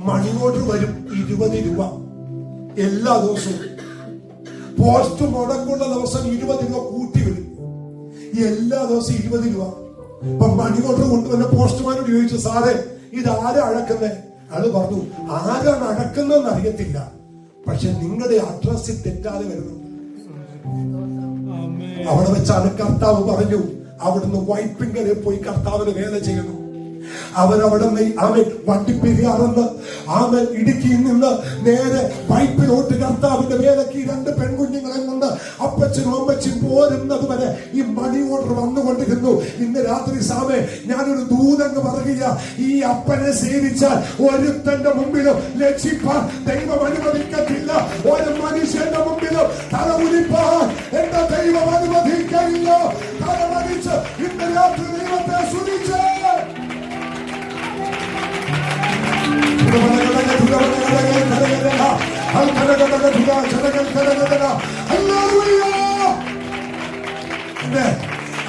മണി ഓർഡർ വരും 20 രൂപ എല്ലാ ദിവസവും. പോസ്റ്റ് മുടക്കുള്ള ദിവസം 20 രൂപ കൂട്ടി വരും. എല്ലാ ദിവസവും 20 രൂപ. അപ്പൊ മണി ഓർഡർ കൊണ്ടുവന്ന പോസ്റ്റ്മാനോട് ചോദിച്ചു, സാറേ ഇത് ആരാ അടക്കുന്നേ? അത് പറഞ്ഞു, ആരാണ് അടക്കുന്നതെന്ന് അറിയത്തില്ല, പക്ഷെ നിങ്ങളുടെ അഡ്രസ്സിൽ തെറ്റാതെ വരുന്നു. അവിടെ വെച്ചാണ് കർത്താവ് പറഞ്ഞു, അവിടുന്ന് വൈപ്പിങ്കരെ പോയി കർത്താവിന് വേല ചെയ്യുന്നു. അവരവിടെ അവൻ വണ്ടിപ്പെരിയാറെന്ന് അവൻ ഇടുക്കിയിൽ നിന്ന് നേരെ പൈപ്പിലോട്ട് കർത്താവിന്റെ വേലക്ക് 2 പെൺകുഞ്ഞുങ്ങളെ കൊണ്ട് അപ്പച്ചനും അമ്മച്ചും പോരുന്നത് വരെ ഈ മണി ഓർഡർ വന്നുകൊണ്ടിരുന്നു. ഇന്ന് രാത്രി സാമേ ഞാനൊരു ദൂതങ്ങ് പറയുക, ഈ അപ്പനെ സേവിച്ചാൽ ഒരുത്തന്റെ മുമ്പിലും ലക്ഷിപ്പാൻ ദൈവം അനുവദിക്കത്തില്ല. ഒരു മനുഷ്യന്റെ മുമ്പിലും തല ഉലിപ്പാൻ എന്റെ ദൈവം അനുവദിക്കയില്ല. തല മരിച്ച് ഇന്ന് രാത്രി ദൈവത്തെ സ്തുതിച്ച്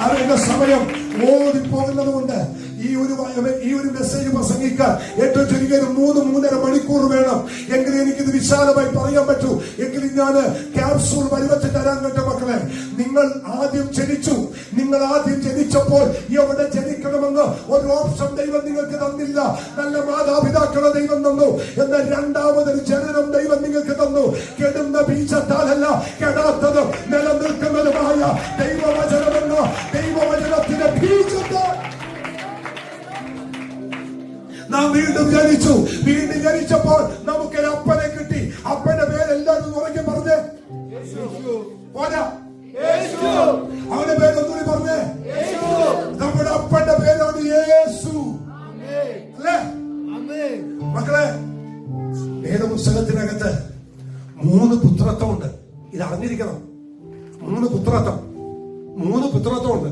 അറിയുന്ന സമയം ഓടിപ്പോകുന്നത് കൊണ്ട് ഈ ഒരു മെസ്സേജ് പ്രസംഗിക്കാൻ ഏറ്റവും ചുരുങ്ങിയ 3-3.5 മണിക്കൂർ വേണം. എങ്കിലും എനിക്കിത് വിശാലമായി പറയാൻ പറ്റൂ. എങ്കിലും ഞാൻ ക്യാപ്സൂൾ വലുവച്ച് തരാൻ കേട്ട മക്കളെ, നിങ്ങൾ ആദ്യം ജനിച്ചു. നിങ്ങൾ ആദ്യം ജനിച്ചപ്പോൾ എവിടെ ജനിക്കണമെന്ന് ഒരു ഓപ്ഷൻ ദൈവം നിങ്ങൾക്ക് തന്നില്ല. നല്ല മാതാപിതാക്കളെ ദൈവം തന്നു. എന്നാൽ രണ്ടാമതൊരു ജനനം ദൈവം നിങ്ങൾക്ക് തന്നു. കെടുന്ന ബീജത്താലല്ല, കെടാത്തതും നിലനിൽക്കുന്നതുമായ ദൈവവചനമെന്ന ദൈവവചനത്തിന്റെ ബീജത്തെ നാം വീണ്ടും ജനിച്ചു. വീണ്ടും ജനിച്ചപ്പോൾ നമുക്കൊരു അപ്പനെ കിട്ടി. അപ്പന്റെ പേര് എല്ലാവരും ഉറക്കെ പറഞ്ഞേ. പോരാ, അവന്റെ പേര് ഒന്നുകൂടി പറഞ്ഞേ. നമ്മുടെ അപ്പന്റെ പേരാണ് യേശു. അല്ലേ മക്കളെ? വേദപുസ്തകത്തിനകത്ത് 3 പുത്രത്വമുണ്ട്. ഇത് അറിഞ്ഞിരിക്കണം. 3 പുത്രത്വമുണ്ട്.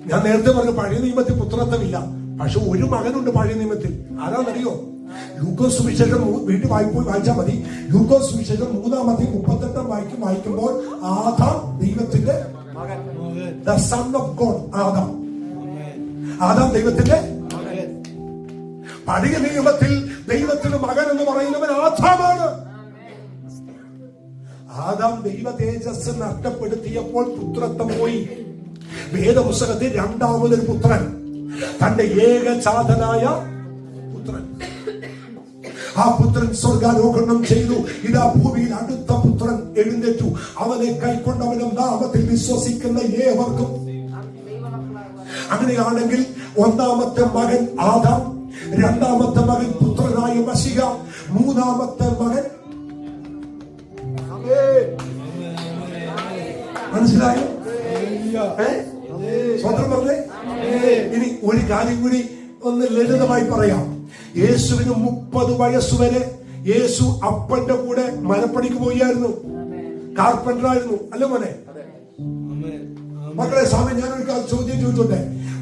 ഞാൻ നേരത്തെ പറഞ്ഞു പഴയ നിയമത്തിൽ പുത്രത്വമില്ല. പക്ഷെ ഒരു മകനുണ്ട് പഴയ നിയമത്തിൽ. ആരാന്നറിയോ? ലൂക്കോസ് സുവിശേഷം വീട്ടിൽ വായിച്ചാൽ മതി. ലൂക്കോസ് സുവിശേഷം 3:38 വായിക്കുമ്പോൾ ആദാം ദൈവത്തിന്റെ മകൻ, the son of God. Adam ദൈവത്തിന്റെ മകൻ. പഴയ നിയമത്തിൽ ദൈവത്തിന്റെ മകൻ എന്ന് പറയുന്നവൻ ആദാമാണ്. ആദാം ദൈവ തേജസ് നഷ്ടപ്പെടുത്തിയപ്പോൾ പുത്രത്വം പോയി. വേദപുസ്തകത്തിൽ രണ്ടാമതൊരു പുത്രൻ, തന്റെ ഏകജാതനായ പുത്രൻ. ആ പുത്രൻ സ്വർഗാരോഹണം ചെയ്തു. ഇതാ ഭൂമിയിൽ അടുത്ത പുത്രൻ എഴുന്നേറ്റു. അവനെ കൈക്കൊണ്ടവനും നാമത്തിൽ വിശ്വസിക്കുന്ന ഏവർക്കും. അങ്ങനെയാണെങ്കിൽ ഒന്നാമത്തെ മകൻ ആദാം, രണ്ടാമത്തെ മകൻ പുത്രനായ മശിഹ, മൂന്നാമത്തെ മകൻ. മനസ്സിലായോ? സ്വന്തം പറഞ്ഞേ. ഇനി ഒരു കാര്യം കൂടി ഒന്ന് ലളിതമായി പറയാം. യേശുവിന് 30 വയസ്സുവരെ യേശു അപ്പന്റെ കൂടെ മരപ്പണിക്ക് പോയായിരുന്നു. കാർപ്പന്ററായിരുന്നു. അല്ലേ മോനെ? മക്കളെ സമയം ഞാനൊരു ചോദ്യം ചോദിച്ചോട്ടെ.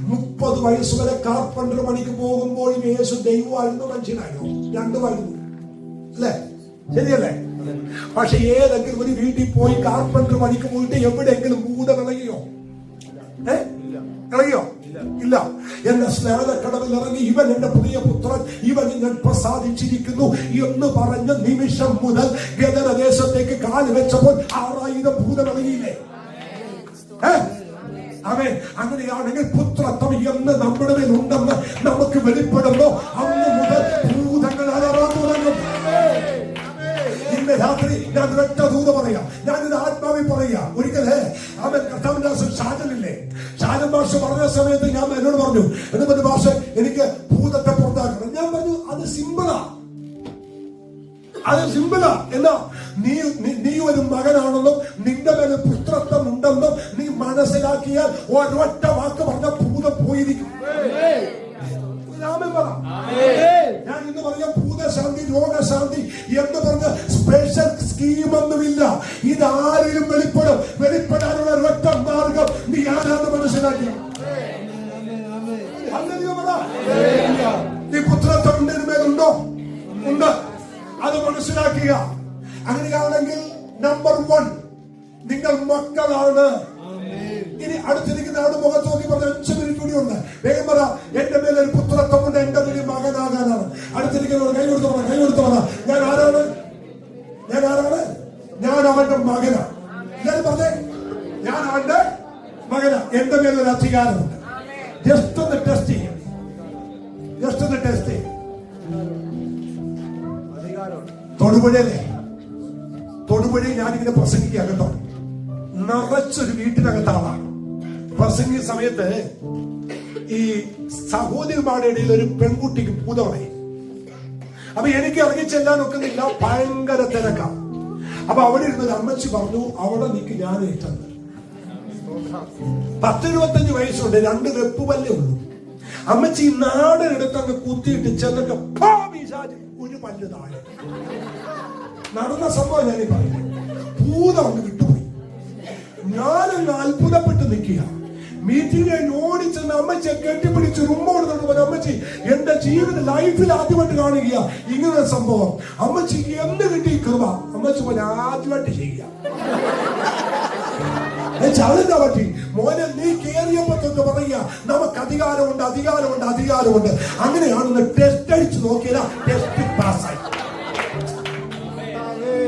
30 വയസ്സുവരെ കാർപ്പന്റർ പണിക്ക് പോകുമ്പോൾ യേശു ദൈവമായിരുന്നു മനുഷ്യനായിരുന്നു? രണ്ടുമായിരുന്നു. അല്ലേ? ശരിയല്ലേ? പക്ഷെ ഏതെങ്കിലും ഒരു വീട്ടിൽ പോയി കാർപ്പന്റർ പണിക്ക് പോയിട്ട് എവിടെയെങ്കിലും ഭൂതം ഇളകിയോ? ഇളകിയോ? ഇല്ല. എന്റെ സ്നാനക്കടവിൽ ഇറങ്ങി ഇവൻ എന്റെ പ്രിയ പുത്രൻ, ഇവൻ ഞാൻ പ്രസാദിച്ചിരിക്കുന്നു എന്ന് പറഞ്ഞ നിമിഷം മുതൽ ഗദരദേശത്തേക്ക് കാല് വെച്ചപ്പോൾ 6000 ഭൂതം ഇളകിയില്ലേ? അവൻ അങ്ങനെയാണെങ്കിൽ പുത്രത്വം എന്ന് നമ്മുടെ മേൽ ഉണ്ടെന്ന് നമുക്ക് വെളിപ്പെടുന്നു. അന്ന് മുതൽ ഭൂതങ്ങൾ അലറാൻ തുടങ്ങും. ഇന്ന് രാത്രി ഞാൻ ഒറ്റ ദൂത പറയാം. ഞാനിത് ആത്മാവിൽ പറയാ. ഒരിക്കലേ അവൻ കർത്താവിന്റെ ഷാജനില്ലേ, ഷാജൻ ഭാഷ പറഞ്ഞ സമയത്ത് ഞാൻ എന്നോട് പറഞ്ഞു, എന്നിട്ട് ഭാഷ എനിക്ക് ഭൂതത്തെ പുറത്താക്കണം. ഞാൻ പറഞ്ഞു അത് സിമ്പിളാ. എന്നാ നീ ഒരു മകനാണെന്നും നിന്റെ മേലെ പുത്രത്വം ഉണ്ടെന്നും നീ മനസ്സിലാക്കിയാൽ ഒരൊറ്റ വാക്ക് പറഞ്ഞ ഭൂതം പോയിരിക്കും. ഞാൻ ഇന്ന് പറയാം, ഭൂതശാന്തി രോഗശാന്തി എന്ന് പറഞ്ഞ സ്പെഷ്യൽ സ്കീമൊന്നുമില്ല. ഇതാരിലും വെളിപ്പെടാനുള്ള ഒരൊറ്റ മാർഗം നീ ആരാന്ന് മനസ്സിലാക്കി. ഈ പുത്രത്വം മേലുണ്ടോ? ഉണ്ട്. അത് മനസ്സിലാക്കുക. അങ്ങനെയാണെങ്കിൽ നമ്പർ 1 നിങ്ങൾ മക്കളാണ്. ഇനി അടുത്തിരിക്കുന്ന ആട് മുഖത്ത് നോക്കി പറഞ്ഞ 5 മിനിറ്റ് കൂടി ഉണ്ട്. വേഗം പറ, എന്റെ മേലെ ഒരു പുത്രത്വം ഉണ്ട്, എന്റെ വലിയ മകനാകാനാണ്. അടുത്തിരിക്കുന്നവർ കൈ കൊടുത്ത് പറ, ഞാൻ ആരാണ്? ഞാൻ അവന്റെ മകനാ. ഞാൻ പറഞ്ഞേ, ഞാൻ അവന്റെ മകനാ. എന്റെ മേലെ ഒരു അധികാരമുണ്ട്. ജസ്റ്റ് ഒന്ന് ടെസ്റ്റ് ചെയ്യും. തൊടുപുഴയിൽ ഞാനിങ്ങനെ പ്രസംഗിക്കുക കേട്ടോ. നിറച്ചൊരു വീട്ടിനകത്താണ് പ്രസംഗിച്ച സമയത്ത് ഈ സഹോദരിമാരുടെ ഇടയിൽ ഒരു പെൺകുട്ടിക്ക് ഭൂതമായി. അപ്പൊ എനിക്ക് ഇറങ്ങി ചെല്ലാൻ ഒക്കുന്നില്ല, ഭയങ്കര തിരക്കാം. അപ്പൊ അവിടെ ഇരുന്നൊരു അമ്മച്ചി പറഞ്ഞു, അവിടെ നിൽക്ക്, ഞാൻ ഏറ്റത്. 10-25 വയസ്സുണ്ട്, 2 വെപ്പുപല്ലേ ഉള്ളൂ. അമ്മച്ചി നാടനെടുത്ത് അങ്ങ് കുത്തിയിട്ട് ചെന്നിട്ട് ഒരു പല്ല് താഴെ. നടന്ന സംഭവം ഞാനീ പറഞ്ഞു. ഭൂതം അങ്ങ് വിട്ടുപോയി. ഞാനങ്ങ് അത്ഭുതപ്പെട്ട് നിൽക്കുക. മീറ്റിംഗ് ഓടിച്ചെന്ന് അമ്മച്ചിയെ കെട്ടിപ്പിടിച്ച് ഉമ്മ കൊടുത്തോണ്ട് പോലെ, അമ്മച്ചി എന്റെ ജീവിത ലൈഫിൽ ആദ്യമായിട്ട് കാണുക ഇങ്ങനെ സംഭവം. അമ്മച്ചിക്ക് എന്ത് കിട്ടി കൃപ? അമ്മച്ചി പോലെ ആദ്യമായിട്ട് ചെയ്യുക. ചവലെന്താ പറ്റി? മോനെ നീ കേറിയപ്പോ തൊട്ട് പറയുക നമുക്ക് അധികാരമുണ്ട്, അധികാരമുണ്ട്, അധികാരമുണ്ട്. അങ്ങനെയാണെന്ന് ടെസ്റ്റ് അടിച്ച് നോക്കിയാൽ ടെസ്റ്റ് പാസ്സായി.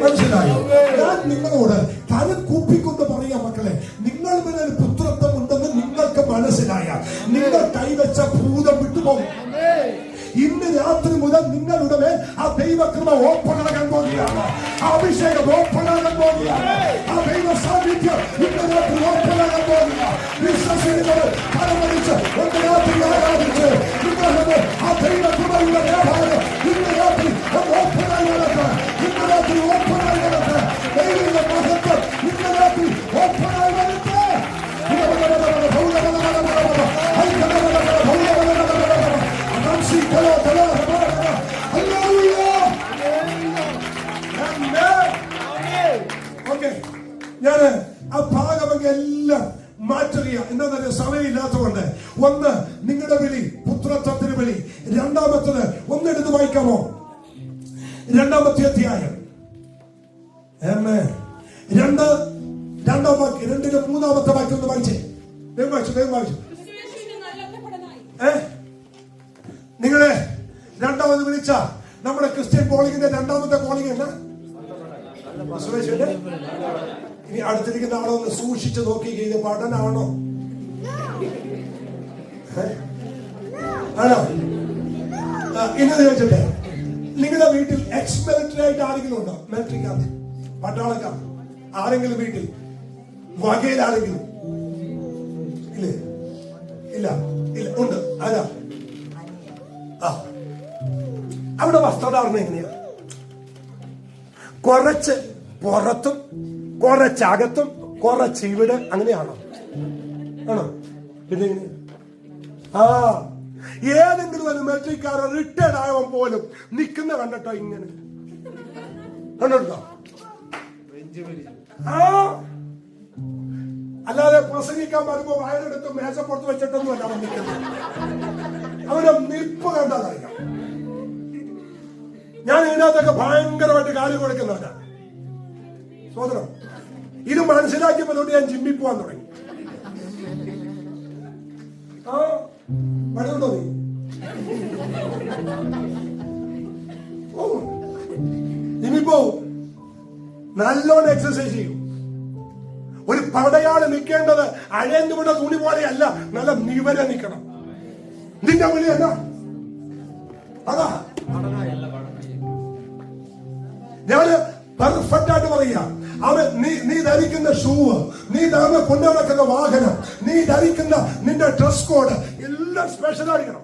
മനസ്സിലായോ? ഞാൻ നിങ്ങളോട് തല കൂപ്പിക്കൊണ്ട് പറയാ, മക്കളെ, നിങ്ങൾ മേൽ പുത്രത്വം ഉണ്ടെന്ന് നിങ്ങൾക്ക് മനസ്സിലായാൽ നിങ്ങൾ കൈവച്ച ഭൂതം വിട്ടുപോകും. ഇന്ന് രാത്രി മുതൽ നിങ്ങളുടെ മേൽ ആ ദൈവകൃപ ഓപ്പണാകാൻ പോകുകയാണ്. ആ അഭിഷേകം ഓപ്പണാകാൻ പോകുകയാണ്. ആ ദൈവ സാന്നിധ്യം ഇന്ന് രാത്രി ഓപ്പണാകാൻ പോകുകയാണ്. വിശ്വസിക്കുന്നത് ഫലമടിച്ച് ഒന്ന് രാത്രി ആരാധിച്ച് നിങ്ങളുടെ ആ ദൈവകൃപയുടെ വ്യാപാരം ഇന്ന് രാത്രി ഓപ്പണായി നടക്കാൻ, ഇന്ന് രാത്രി ഓപ്പണായി നടക്കാൻ, ദൈവ മഹത്വം ഇന്ന് രാത്രി ഓപ്പണായി നടക്കാൻ. ഞാന് ആ ഭാഗമൊക്കെ എല്ലാം മാറ്റുക. എന്താ പറയുക, സമയമില്ലാത്തതുകൊണ്ട്. ഒന്ന്, നിങ്ങളുടെ വിളി പുത്രത്വത്തിന് വിളി. രണ്ടാമത്തത് ഒന്നെടുത്ത് വായിക്കാമോ? 2-ാമത്തെ അധ്യായം 2-ലെ 3-ാമത്തെ വാക്യം ഒന്ന് വായിച്ചേ. വേഗം വായിച്ചു. നിങ്ങളെ രണ്ടാമത് വിളിച്ച നമ്മുടെ ക്രിസ്ത്യൻ കോളിങ്ങിന്റെ 2-ാമത്തെ കോളിംഗ് എന്നാ? ഇനി അടുത്തിരിക്കുന്ന ആളൊന്ന് സൂക്ഷിച്ച് നോക്കി, ഇത് പഠനമാണോ? ആണോ? ഇന്ന് ചോദിച്ചിട്ടെ, നിങ്ങളുടെ വീട്ടിൽ എക്സ് മിലിറ്ററി ആയിട്ട് ആരെങ്കിലും ഉണ്ടോ? മിലിറ്ററിക്കാർ, പട്ടാളക്കാർ ആരെങ്കിലും വീട്ടിൽ, വകയിൽ ആരെങ്കിലും? ഇല്ലേ? ഇല്ല. ഉണ്ട്. ആരാ? അവിടെ വസ്ത്രധാരണ എങ്ങനെയാ? കുറച്ച് പുറത്തും കുറച്ചകത്തും കുറച്ച് ഇവിടെ, അങ്ങനെയാണോ? ആണോ? പിന്നെ ഏതെങ്കിലും ഒരു മിലിറ്ററിക്കാരൻ റിട്ടയർഡ് ആയവൻ പോലും നിൽക്കുന്ന കണ്ടിട്ടോ ഇങ്ങനെ കണ്ടോ? അല്ലാതെ പ്രസംഗിക്കാൻ വരുമ്പോ വയറെടുത്ത് മേശപ്പുറത്ത് വെച്ചിട്ടൊന്നും അല്ല അവൻ നിൽക്കുന്നത്. അവന്റെ നിൽപ്പ് കണ്ടാലറിയാം. ഞാൻ ഇതിനകത്തൊക്കെ ഭയങ്കരമായിട്ട് കാര്യം കൊടുക്കുന്നവരാ. സോദരം, ഇത് മനസ്സിലാക്കിയപ്പോഴോട്ട് ഞാൻ ജിമ്മിൽ പോവാൻ തുടങ്ങി. മഴയുണ്ടോ നീ? ജിമ്മിൽ പോവും, നല്ലോണം എക്സസൈസ് ചെയ്യും. ഒരു പടയാള് നിൽക്കേണ്ടത് അഴയന്തുമുള്ള തുണി പോലെയല്ല, നല്ല നിവര നിൽക്കണം. നിന്റെ വിളി എന്നാ? അതാ ഞാന് പെർഫെക്റ്റ് ആയിട്ട് പറയാ. അവൻ നീ ധരിക്കുന്ന ഷൂവ്, നീ കൊണ്ടു നടക്കുന്ന വാഹനം, നീ ധരിക്കുന്ന നിന്റെ ഡ്രസ് കോഡ് എല്ലാം സ്പെഷ്യൽ ആയിരിക്കണം.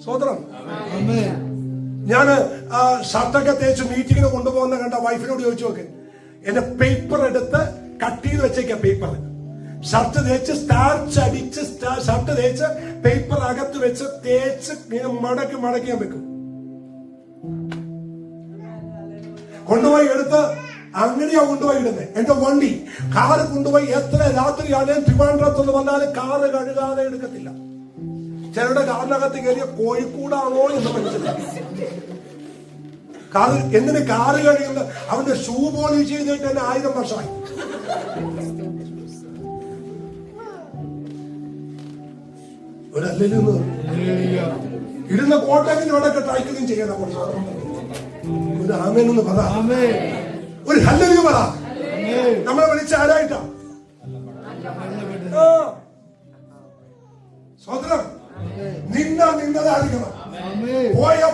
സോദരം, ഞാന് ഷർട്ടൊക്കെ തേച്ച് മീറ്റിങ്ങിന് കൊണ്ടുപോകുന്ന കണ്ട വൈഫിനോട് ചോദിച്ചു നോക്ക്, എന്റെ പേപ്പർ എടുത്ത് കട്ട് ചെയ്ത് വെച്ചേക്ക. പേപ്പർ ഷർട്ട് തേച്ച് സ്റ്റാർച്ച് അടിച്ച് ഷർട്ട് തേച്ച് പേപ്പർ അകത്ത് വെച്ച് തേച്ച് മടക്കി ഞാൻ വെക്കും. കൊണ്ടുപോയി എടുത്ത് അങ്ങനെയാ കൊണ്ടുപോയി ഇടുന്നത്. എന്റെ വണ്ടി കാറ് കൊണ്ടുപോയി എത്ര രാത്രിയാണെങ്കിലും ട്രിവാൻഡ്രത്തുനിന്ന് വന്നാലും കാറ് കഴുകാതെ എടുക്കത്തില്ല. ചിലരുടെ കാറിനകത്ത് കയറിയ കോഴിക്കൂടാണോ എന്ന് മനസ്സിലാക്കി. എന്തിന് കാറ് കഴിയുന്നത്? അവന്റെ ഷൂ പോളിഷ് ചെയ്തിട്ട് തന്നെ 1000 വർഷമായി. ഇടുന്ന കോട്ടയ്ക്ക് ഇവിടെ ട്രൈക്കിങ് ചെയ്യണം. ഒരു ആമേനൊന്ന് പറ, ഒരു ഹല്ലേലൂയ പറ. നമ്മളെ വിളിച്ച ആരായിട്ടാ? സ്വതന്ത്രം. നിന്നതായിരിക്കണം,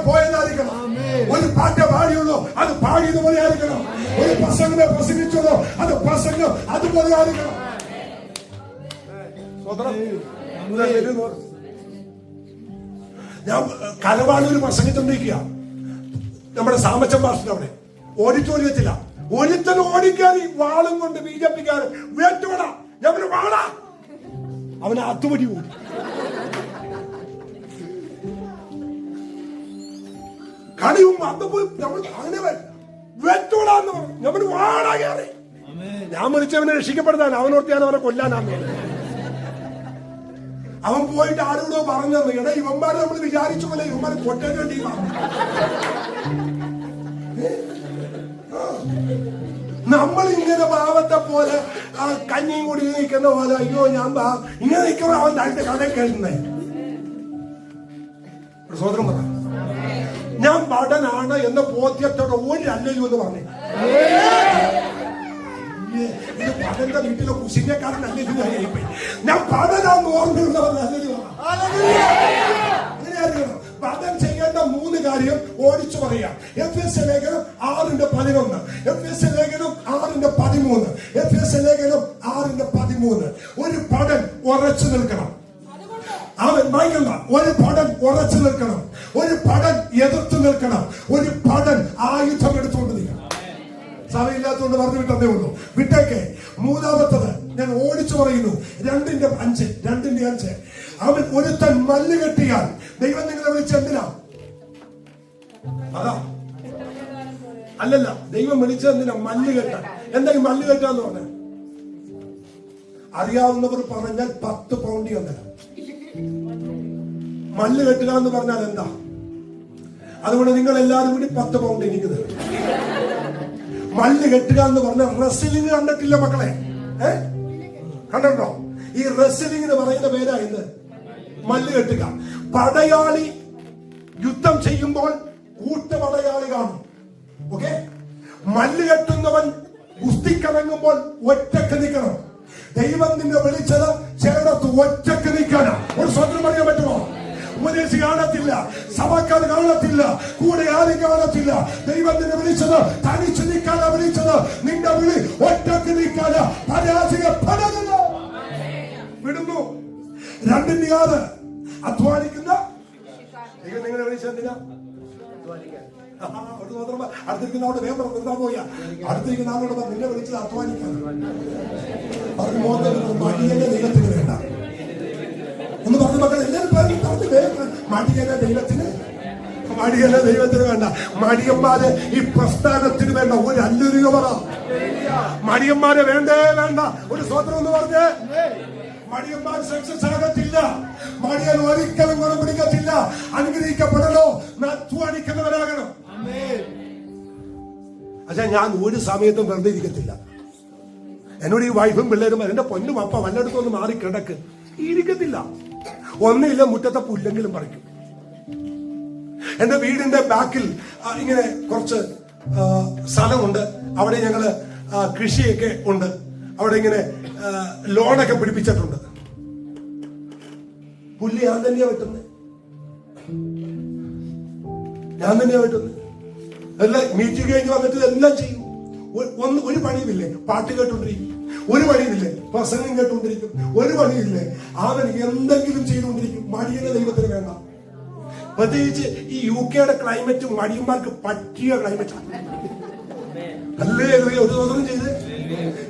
പോയതായിരിക്കണം. ഒരു പാട്ട് പാടിയുള്ളൂ, അത് പാടിയതുപോലെ ആയിരിക്കണം. ഒരു പ്രസംഗം പ്രസംഗിച്ചുള്ളൂ, അത് പ്രസംഗം അതുപോലെ ആയിരിക്കണം. ഞാൻ കലവാളൂർ പ്രസംഗിച്ചോണ്ടിരിക്കുക. നമ്മുടെ സാമച്ചൻ മാസ്റ്റർ അവിടെ ഓഡിറ്റോറിയത്തില്ല. ഒരുത്തൻ ഓടിക്കാറി വാളും കൊണ്ട് ബിജെപിക്കാരൻ വേട്ടോടാ, ഞാൻ വാടാ, അവനെ അതുപടി ഓടി. കളിയും അന്ന് പോയി നമ്മൾ അങ്ങനെ വെട്ടോടാന്ന് പറഞ്ഞു. നമ്മൾ വാടാ കയറി. ഞാൻ വിളിച്ചവനെ രക്ഷിക്കപ്പെടുത്താൻ, അവനോർത്ത് ഞാൻ അവനെ കൊല്ലാനാന്ന്. അവൻ പോയിട്ട് ആരോടോ പറഞ്ഞു, എടാ ഇവന്മാരെ നമ്മൾ വിചാരിച്ചു പോലെ ഇവന്മാരെ കൊട്ടേണ്ട ടീമാണ്. പോലെ കഞ്ഞിയും കൂടി നിൽക്കുന്ന പോലെ അയ്യോ ഞാൻ ഇങ്ങനെ നിൽക്കുമ്പോൾ അവൻ തന്റെ കഥ കേൾക്കുന്നേ. സ്വതന്ത്രം പറ, ഞാൻ ഭടനാണ് എന്ന ബോധ്യത്തോടെ ഒരു അല്ലയോ എന്ന് പറഞ്ഞു. ഇത് ഭടന്റെ വീട്ടിലെ കുശിനക്കാരൻ അല്ലയോ പോയി. ഞാൻ ഭടനാന്ന് ഓർമ്മയുള്ളവർ അല്ലയോ. അങ്ങനെയായിരിക്കണം. ഭടൻ ചെയ്യേണ്ട 3 കാര്യം ഓടിച്ചു പറയാം. എഫെസ്യ ലേഖനം 6:11, എഫെസ്യ ലേഖനം 6:13, എഫെസ്യ ലേഖനം 6:13. ഒരു ഭടൻ ഉറച്ചു നിൽക്കണം. അവൻ വായിക്കണ്ട. ഒരു ഭടൻ ഉറച്ചു നിൽക്കണം, ഒരു ഭടൻ എതിർത്ത് നിൽക്കണം, ഒരു ഭടൻ ആയുധം എടുത്തുകൊണ്ട് നിൽക്കണം. സഭയില്ലാത്തതുകൊണ്ട് പറഞ്ഞു വിട്ടതേ ഉള്ളൂ, വിട്ടേക്കെ. 3-ാമത്തത് ഞാൻ ഓടിച്ചു പറയുന്നു, 2:5. അവൻ ഒരുത്തൻ മല്ല് കെട്ടിയാൽ ദൈവം നിങ്ങളെ വിളിച്ചെന്തിനാ? അതാ അല്ലല്ല, ദൈവം വിളിച്ചെന്തിനാ? മല്ല് കെട്ടാൻ. എന്താ ഈ മല്ല് കെട്ടാന്ന് പറഞ്ഞ? അറിയാവുന്നവർ പറഞ്ഞാൽ 10 പൗണ്ട് തരാം. മല്ല് കെട്ടുക എന്ന് പറഞ്ഞാൽ എന്താ? അതുകൊണ്ട് നിങ്ങൾ എല്ലാവരും കൂടി 10 പൗണ്ട് എനിക്ക് തരും. മല്ല് കെട്ടുക എന്ന് പറഞ്ഞാൽ റെസ്ലിംഗ് കണ്ടിട്ടില്ല മക്കളെ? കണ്ടോ? ഈ റെസ്ലിംഗിന് പറയുന്ന പേരാ ഇന്ന് മല്ല് കെട്ടുക. പടയാളി യുദ്ധം ചെയ്യുമ്പോൾ കൂട്ടുപടയാളി കാണും. ഓക്കെ, മല്ല് കെട്ടുന്നവൻ ഗുസ്തിക്കിറങ്ങുമ്പോൾ ഒറ്റക്ക് നിൽക്കണം. ദൈവം നിന്നെ വിളിച്ചത് ചേർത്ത് ഒറ്റക്ക് നിൽക്കാനാ. ഒരു സ്വന്തം പറയാൻ പറ്റുമോ? ഉപദേശി കാണത്തില്ല, സഭക്കാർ കാണത്തില്ല, കൂടെ ആരും കാണത്തില്ല. ദൈവം നിന്നെ വിളിച്ചത് തനിച്ച് നിൽക്കാനാ വിളിച്ചത്. നിന്റെ വിളി ഒറ്റക്ക് നിൽക്കാനാ. പരാജയപ്പെടരുത്. വിടുന്നു. 2 അധ്വാനിക്കുന്ന ദൈവം നിങ്ങളെ വിളിച്ചെന്തിനാ? അടുത്തിരിക്കുന്നവരോട് വേഗം നിർത്താൻ പോയാ. അടുത്തിരിക്കുന്ന ആളോട് നിന്നെ വിളിച്ചത് അധ്വാനിക്കാൻ. പറഞ്ഞു മടിയന്റെ ദൈവത്തിന് വേണ്ട ഒന്ന് പറഞ്ഞു മക്കൾ. എല്ലാവരും പറഞ്ഞു മടിയന്റെ ദൈവത്തിന്, മടിയന്റെ ദൈവത്തിന് വേണ്ട. മടിയന്മാരെ ഈ പ്രസ്ഥാനത്തിന് വേണ്ട. ഒരു അല്ലൊരു പറ, മടിയന്മാരെ വേണ്ടേ വേണ്ട. ഒരു സ്വതന്ത്രം എന്ന് പറഞ്ഞ് മടിയന്മാർ സക്സസ് ആകത്തില്ല. മടിയൻ ഒരിക്കലും ഗുണം പിടിക്കത്തില്ല. അനുഗ്രഹിക്കപ്പെടലോ അധ്വാനിക്കുന്നവരാകണം. പക്ഷെ ഞാൻ ഒരു സമയത്തും വെറുതെ ഇരിക്കത്തില്ല. എന്നോട് ഈ വൈഫും പിള്ളേരും എന്റെ പൊന്നും അപ്പ വല്ലയിടത്തൊന്ന് മാറി കിടക്ക് ഇരിക്കത്തില്ല. ഒന്നില്ല, മുറ്റത്തെ പുല്ലെങ്കിലും പറിക്കും. എന്റെ വീടിന്റെ ബാക്കിൽ ഇങ്ങനെ കുറച്ച് സ്ഥലമുണ്ട്. അവിടെ ഞങ്ങള് കൃഷിയൊക്കെ ഉണ്ട്. അവിടെ ഇങ്ങനെ ലോണൊക്കെ പിടിപ്പിച്ചിട്ടുണ്ട്. പുല്ല് ഞാൻ തന്നെയാ വെട്ടുന്നത്. എല്ലാം മീറ്റിംഗ് കഴിഞ്ഞ് വന്നിട്ട് എല്ലാം ചെയ്യും. ഒരു പണിയുമില്ലേ, പാട്ട് കേട്ടോണ്ടിരിക്കും. ഒരു പണിയുമില്ലേ, പ്രസംഗം കേട്ടുകൊണ്ടിരിക്കും. ഒരു പണിയില്ലേ, അവൻ എന്തെങ്കിലും ചെയ്തുകൊണ്ടിരിക്കും. മടിയന്റെ ദൈവത്തിന് വേണ്ട. പ്രത്യേകിച്ച് ഈ UK ക്ലൈമറ്റ് മടിയന്മാർക്ക് പറ്റിയ ക്ലൈമറ്റാണ്. അല്ലേ? ഒരു ദിവസം ചെയ്ത്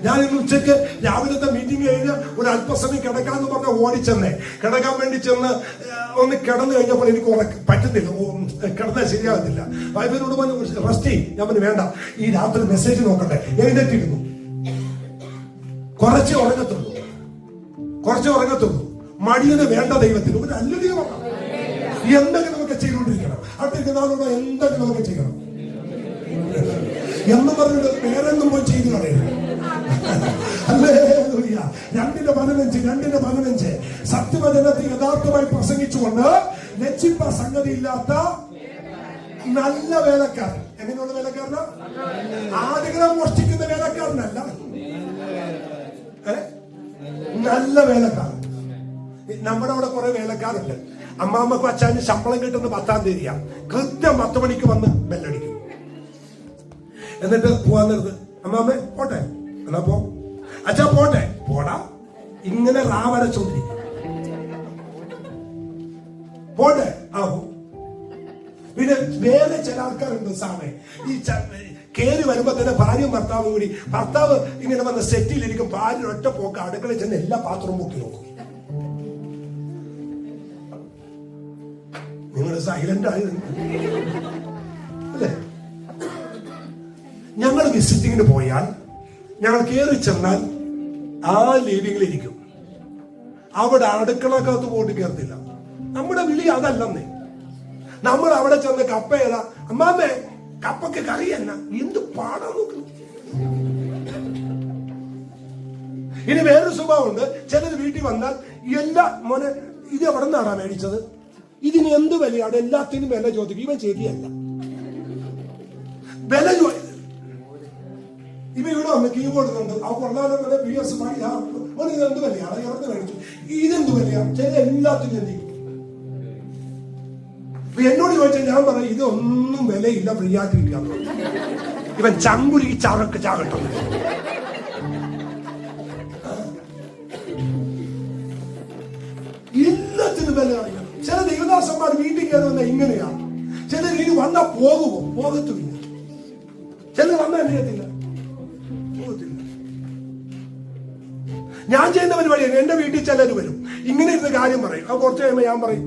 ഞാൻ ഇന്ന് ഉച്ചയ്ക്ക് രാവിലത്തെ മീറ്റിംഗ് കഴിഞ്ഞ് ഒരു അല്പസമയം കിടക്കാന്ന് പറഞ്ഞ ഓടിച്ചെന്നേ. കിടക്കാൻ വേണ്ടി ചെന്ന് ഒന്ന് കിടന്നു കഴിഞ്ഞപ്പോൾ എനിക്ക് പറ്റുന്നില്ല, കിടന്നാൽ ശരിയാകത്തില്ല. വൈഫിനോട് പറഞ്ഞു റെസ്റ്റ് ചെയ്യും. ഞാൻ പറഞ്ഞു വേണ്ട, ഈ രാത്രി മെസ്സേജ് നോക്കട്ടെ. എഴുന്നേറ്റിരുന്നു. കുറച്ചേ ഉറങ്ങത്തുള്ളൂ. മടിയന് വേണ്ട ദൈവത്തിന് ഒരു അല്ലുലിയ പറയാം. എന്തെങ്കിലും ഒക്കെ ചെയ്തുകൊണ്ടിരിക്കണം. അടുത്തിരിക്കുന്ന ആളോട് എന്തെങ്കിലും ഒക്കെ ചെയ്യണം എന്ന് പറഞ്ഞിട്ട് വേറെന്നും പോയി ചെയ്തു കളയരുത്. ഹല്ലേലൂയ. 2:15 സത്യവചനത്തെ യഥാർത്ഥമായി പ്രസംഗിച്ചുകൊണ്ട് ലജ്ജിപ്പ സംഗതിയില്ലാത്ത നല്ല വേലക്കാരൻ. എങ്ങനെയുള്ള വേലക്കാരനാ? ആടുകളെ മോഷ്ടിക്കുന്ന വേലക്കാരനല്ല, നല്ല വേലക്കാരൻ. നമ്മുടെ അവിടെ കുറെ വേലക്കാരുണ്ട്. അമ്മാമ്മക്കും അച്ഛനും ശമ്പളം കിട്ടുന്ന 10-ാം തീയതിയാണ്. കൃത്യം 10 മണിക്ക് വന്ന് ബെല്ലടിക്കും. എന്നിട്ട് പോവാൻ നേരത്ത് അമ്മാമ്മേ പോട്ടെ, എന്നാ പോ. അച്ഛാ പോട്ടെ, പോടാ. ഇങ്ങനെ റാവരച്ചോണ്ടിരിക്കും. പോട്ടെ, ആവോ. പിന്നെ വേറെ ചില ആൾക്കാരുണ്ട് സാമേ, ഈ കേറി വരുമ്പോ തന്നെ ഭാര്യയും ഭർത്താവും കൂടി, ഭർത്താവ് ഇങ്ങനെ വന്ന് സെറ്റിലിരിക്കും, ഭാര്യ ഒറ്റ പോക്ക് അടുക്കളയിൽ ചെന്ന് എല്ലാ പാത്രവും പൊക്കി നോക്കും. നിങ്ങൾ സൈലന്റ് ആയി അല്ലേ? ഞങ്ങൾ വിസിറ്റിങ്ങിന് പോയാൽ ഞങ്ങൾ കയറി ചെന്നാൽ ആ ലിവിംഗിലിരിക്കും. അവിടെ അടുക്കളക്കകത്ത് പോയിട്ട് കയറത്തില്ല. നമ്മുടെ വിളി അതല്ലെന്നേ. നമ്മൾ അവിടെ ചെന്ന് കപ്പ ഏതാ അമ്മാമ്മേ, കപ്പയ്ക്ക് കറി എന്നാ, എന്ത് പാടാ നോക്ക്. ഇനി വേറൊരു സ്വഭാവമുണ്ട്. ചിലർ വീട്ടിൽ വന്നാൽ എല്ലാ മോനെ ഇത് എവിടെ നിന്നാണ് മേടിച്ചത്, ഇതിന് എന്ത് വിലയാണ്, എല്ലാത്തിനും വില ചോദിക്കും. ഇവൻ ശരിയല്ല, വില ഇവ ഇവിടെ വന്ന് കീബോർഡ് ഉണ്ട്, ആ കൊള്ളാതെ PS ഇതെന്ത് വിലയാണ്, എവിടെ മേടിച്ചു, ഇതെന്ത് വിലയാണ്, ചില എല്ലാത്തിനും എന്ത് ചെയ്യും. എന്നോട് ചോദിച്ചാൽ ഞാൻ പറയും ഇതൊന്നും വിലയില്ല, ഫ്രീ ആയിട്ട് കിട്ടിയാൽ ഇവൻ ചങ്കുരുക്കി ചാകട്ടെ. എല്ലാത്തിനും വില കാണിക്കണം. ചില ദൈവദാസന്മാർ വീട്ടിൽ കയറി വന്നാൽ ഇങ്ങനെയാണ്. ചിലർ ഇനി വന്നാൽ പോകത്തുമില്ല, ചിലർ വന്നാൽ അറിയത്തില്ല, പോകത്തില്ല. ഞാൻ ചെയ്യുന്ന പരിപാടിയാണ്. എന്റെ വീട്ടിൽ ചിലർ വരും, ഇങ്ങനെ ഇരുന്ന് കാര്യം പറയും. ആ കുറച്ച് കഴിയുമ്പോൾ ഞാൻ പറയും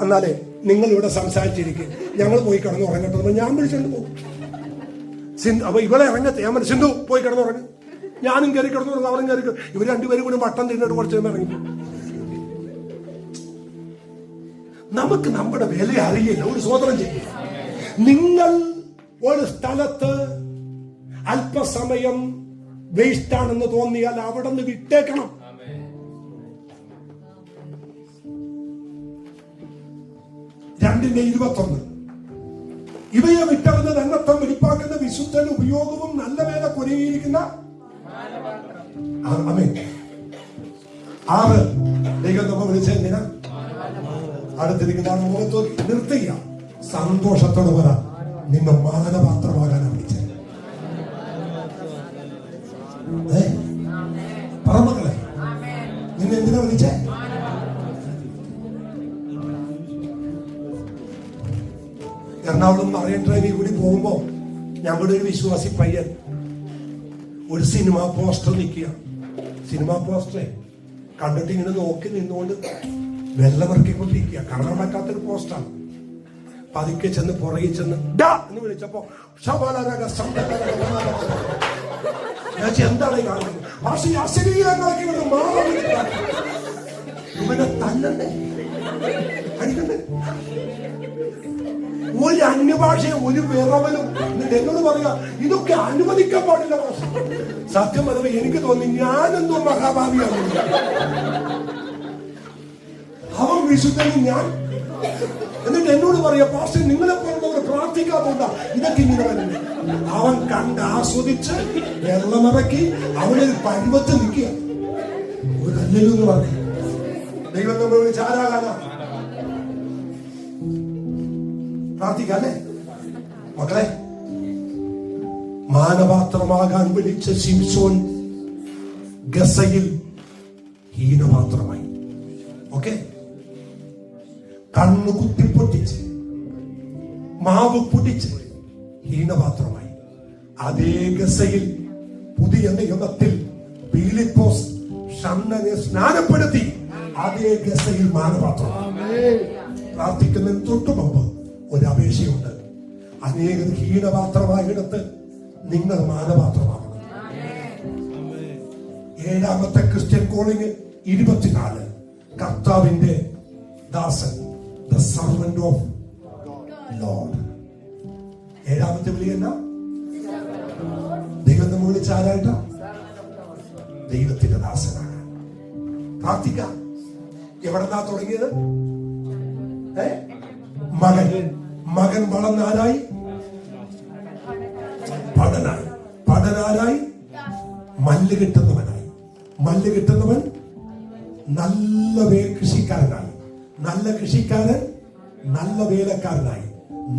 എന്നാലേ നിങ്ങൾ ഇവിടെ സംസാരിച്ചിരിക്കും, ഞങ്ങൾ പോയി കിടന്ന് ഉറങ്ങട്ടെ. ഞാൻ വിളിച്ചുകൊണ്ട് പോകും. അപ്പൊ ഇവിടെ ഇറങ്ങത്തെ ഞാൻ സിന്ധു പോയി കിടന്നുറങ്ങി, ഞാനും കയറി കിടന്നുറങ്ങും, അവരും കയറി. ഇവർ രണ്ടുപേരും കൂടി വട്ടം തിന്നിട്ട് കുറച്ച് ഇറങ്ങി. നമുക്ക് നമ്മുടെ വില അറിയില്ല. ഒരു സ്വതന്ത്രം ചെയ്യും. നിങ്ങൾ ഒരു സ്ഥലത്ത് അല്പസമയം വേസ്റ്റ് ആണെന്ന് തോന്നിയാൽ അവിടെ നിന്ന് വിട്ടേക്കണം. രണ്ടിന്റെ 21 ഇവയെ വിട്ടറിഞ്ഞ തന്നത്തം വെളിപ്പാക്കുന്ന വിശുദ്ധ ഉപയോഗവും നല്ല വേല കൊരിയിരിക്കുന്ന 6 ദൈവം നമ്മ വിളിച്ചെന്തിനാ അടുത്തിരിക്കുന്ന മുഖത്ത് നിർത്തുക. സന്തോഷത്തോടെ പറ, നിന്നെ മാനപാത്രമാകാനാണ് വിളിച്ചത്. പറ മക്കളെ, നിന്നെ എന്തിനാ വിളിച്ചേ? എറണാകുളം മറൈൻ ഡ്രൈവിൽ കൂടി പോകുമ്പോ ഞങ്ങളുടെ ഒരു വിശ്വാസി പയ്യൻ ഒരു സിനിമാ പോസ്റ്റർ നിൽക്കുക. സിനിമാ പോസ്റ്ററെ കണ്ടിട്ട് ഇങ്ങനെ നോക്കി നിന്നുകൊണ്ട് വെള്ളമിറക്കിക്കൊണ്ടിരിക്കുക. കാണാൻ പറ്റാത്തൊരു പോസ്റ്റാണ്. പതുക്കെ ചെന്ന് പുറകിൽ ചെന്ന് ഡാ എന്ന് വിളിച്ചപ്പോ എന്താണ് കാണുന്നത്? പക്ഷേ അശ്ലീലങ്ങളൊക്കെ ഇവിടെ മാറി ഇവനെ തല്ലണ്ടേ, അടിക്കണ്ടേ? ഒരു അന്യഭാഷയും ഒരു വിറവലും. എന്നോട് പറയാ ഇതൊക്കെ അനുവദിക്കാൻ പാടില്ല. സത്യം പറഞ്ഞ എനിക്ക് തോന്നി ഞാനെന്തോ മഹാഭാവിയാണ്. അവൻ വിശുദ്ധനും ഞാൻ. എന്നിട്ട് എന്നോട് പറയാ പാസ്റ്റർ നിങ്ങളെ പോലുള്ളവർ പ്രാർത്ഥിക്കാത്തോണ്ടാ ഇതൊക്കെ ഇങ്ങനെ വരുന്നത്. അവൻ കണ്ട് ആസ്വദിച്ച് വെള്ളമിറക്കി അവനൊരു പരുവത്ത് നിൽക്കുക. ഒരു അല്ലെന്ന് പറഞ്ഞു ദൈവം നമ്മൾ വിളിച്ച് ആരാകാനാ? പ്രാർത്ഥിക്കാല്ലേ മക്കളെ? മാനപാത്രമാകാൻ വിളിച്ച ശിംശോൻ ഗസയിൽ ഹീനപാത്രമായി. ഓക്കെ, കണ്ണു കുത്തിപ്പൊട്ടിച്ച് മാവ് പൊടിച്ച് ഹീനപാത്രമായി. അതേ ഗസയിൽ പുതിയ നിയമത്തിൽ പീലിപ്പോസ് ഷണ്ണനെ സ്നാനപ്പെടുത്തി അതേ ഗസയിൽ മാനപാത്രമായി. പ്രാർത്ഥിക്കുന്നതിന് തൊട്ടു മുമ്പ് ഒരു അപേക്ഷയുണ്ട്. അനേകം ഹീനപാത്രമായിടത്ത് നിങ്ങൾ മാനപാത്രമാകണം. 7ാമത്തെ ക്രിസ്ത്യൻ കോളിംഗ് 24 കർത്താവിന്റെ ദാസൻ, ദ സർവന്റ് ഓഫ് ലോർഡ്. 7ാമത്തെ വിളി എന്നാ? ദൈവം നമ്മൾ വിളിച്ച ആരായിട്ടാ? ദൈവത്തിന്റെ ദാസനാണ്. പ്രാർത്ഥിക്കാം. എവിടെന്നാ തുടങ്ങിയത്? മകൻ വളർന്നാരായി? പടനാരായി? മല്ല് കിട്ടുന്നവനായി. മല്ല് കിട്ടുന്നവൻ നല്ല കൃഷിക്കാരനായി. നല്ല കൃഷിക്കാരൻ നല്ല വേലക്കാരനായി.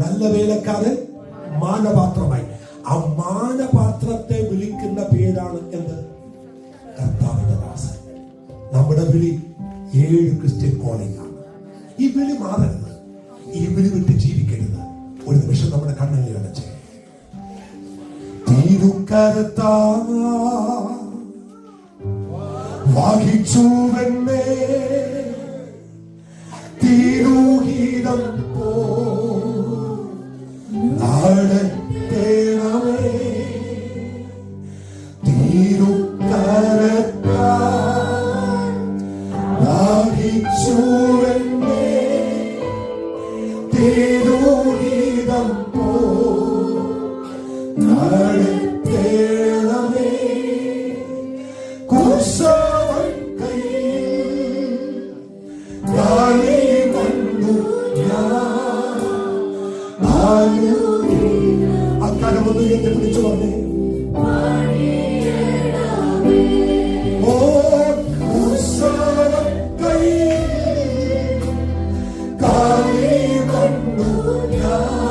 നല്ല വേലക്കാരൻ മാനപാത്രമായി. ആ മാനപാത്രത്തെ വിളിക്കുന്ന പേരാണ് എന്ത്? കർത്താവിന്റെ ദാസൻ. നമ്മുടെ വിളി 7 ക്രിസ്ത്യൻ കോളിംഗ് ആണ്. ഈ വിളി മാറരുത്. ഈ വിളി വിട്ട് ജീവിക്കരുത്. ഒരു നിമിഷം നമ്മുടെ കണ്ണുകളിൽ അടച്ച് തിരുക്കരത്താ വാഹിച്ചുവെന്നേ തിരുഹിതം പോ നാടത്തേണമേ തിരുക്കരത്താ വാഹിച്ചുവെന്നേ തിരുഹിതം പോ നാടത്തേണമേ കുശ ആ കരമൊന്ന് എന്നെ പിടിച്ചു പറഞ്ഞേ. ഓ കൈ കാലി വന്നു ഞാൻ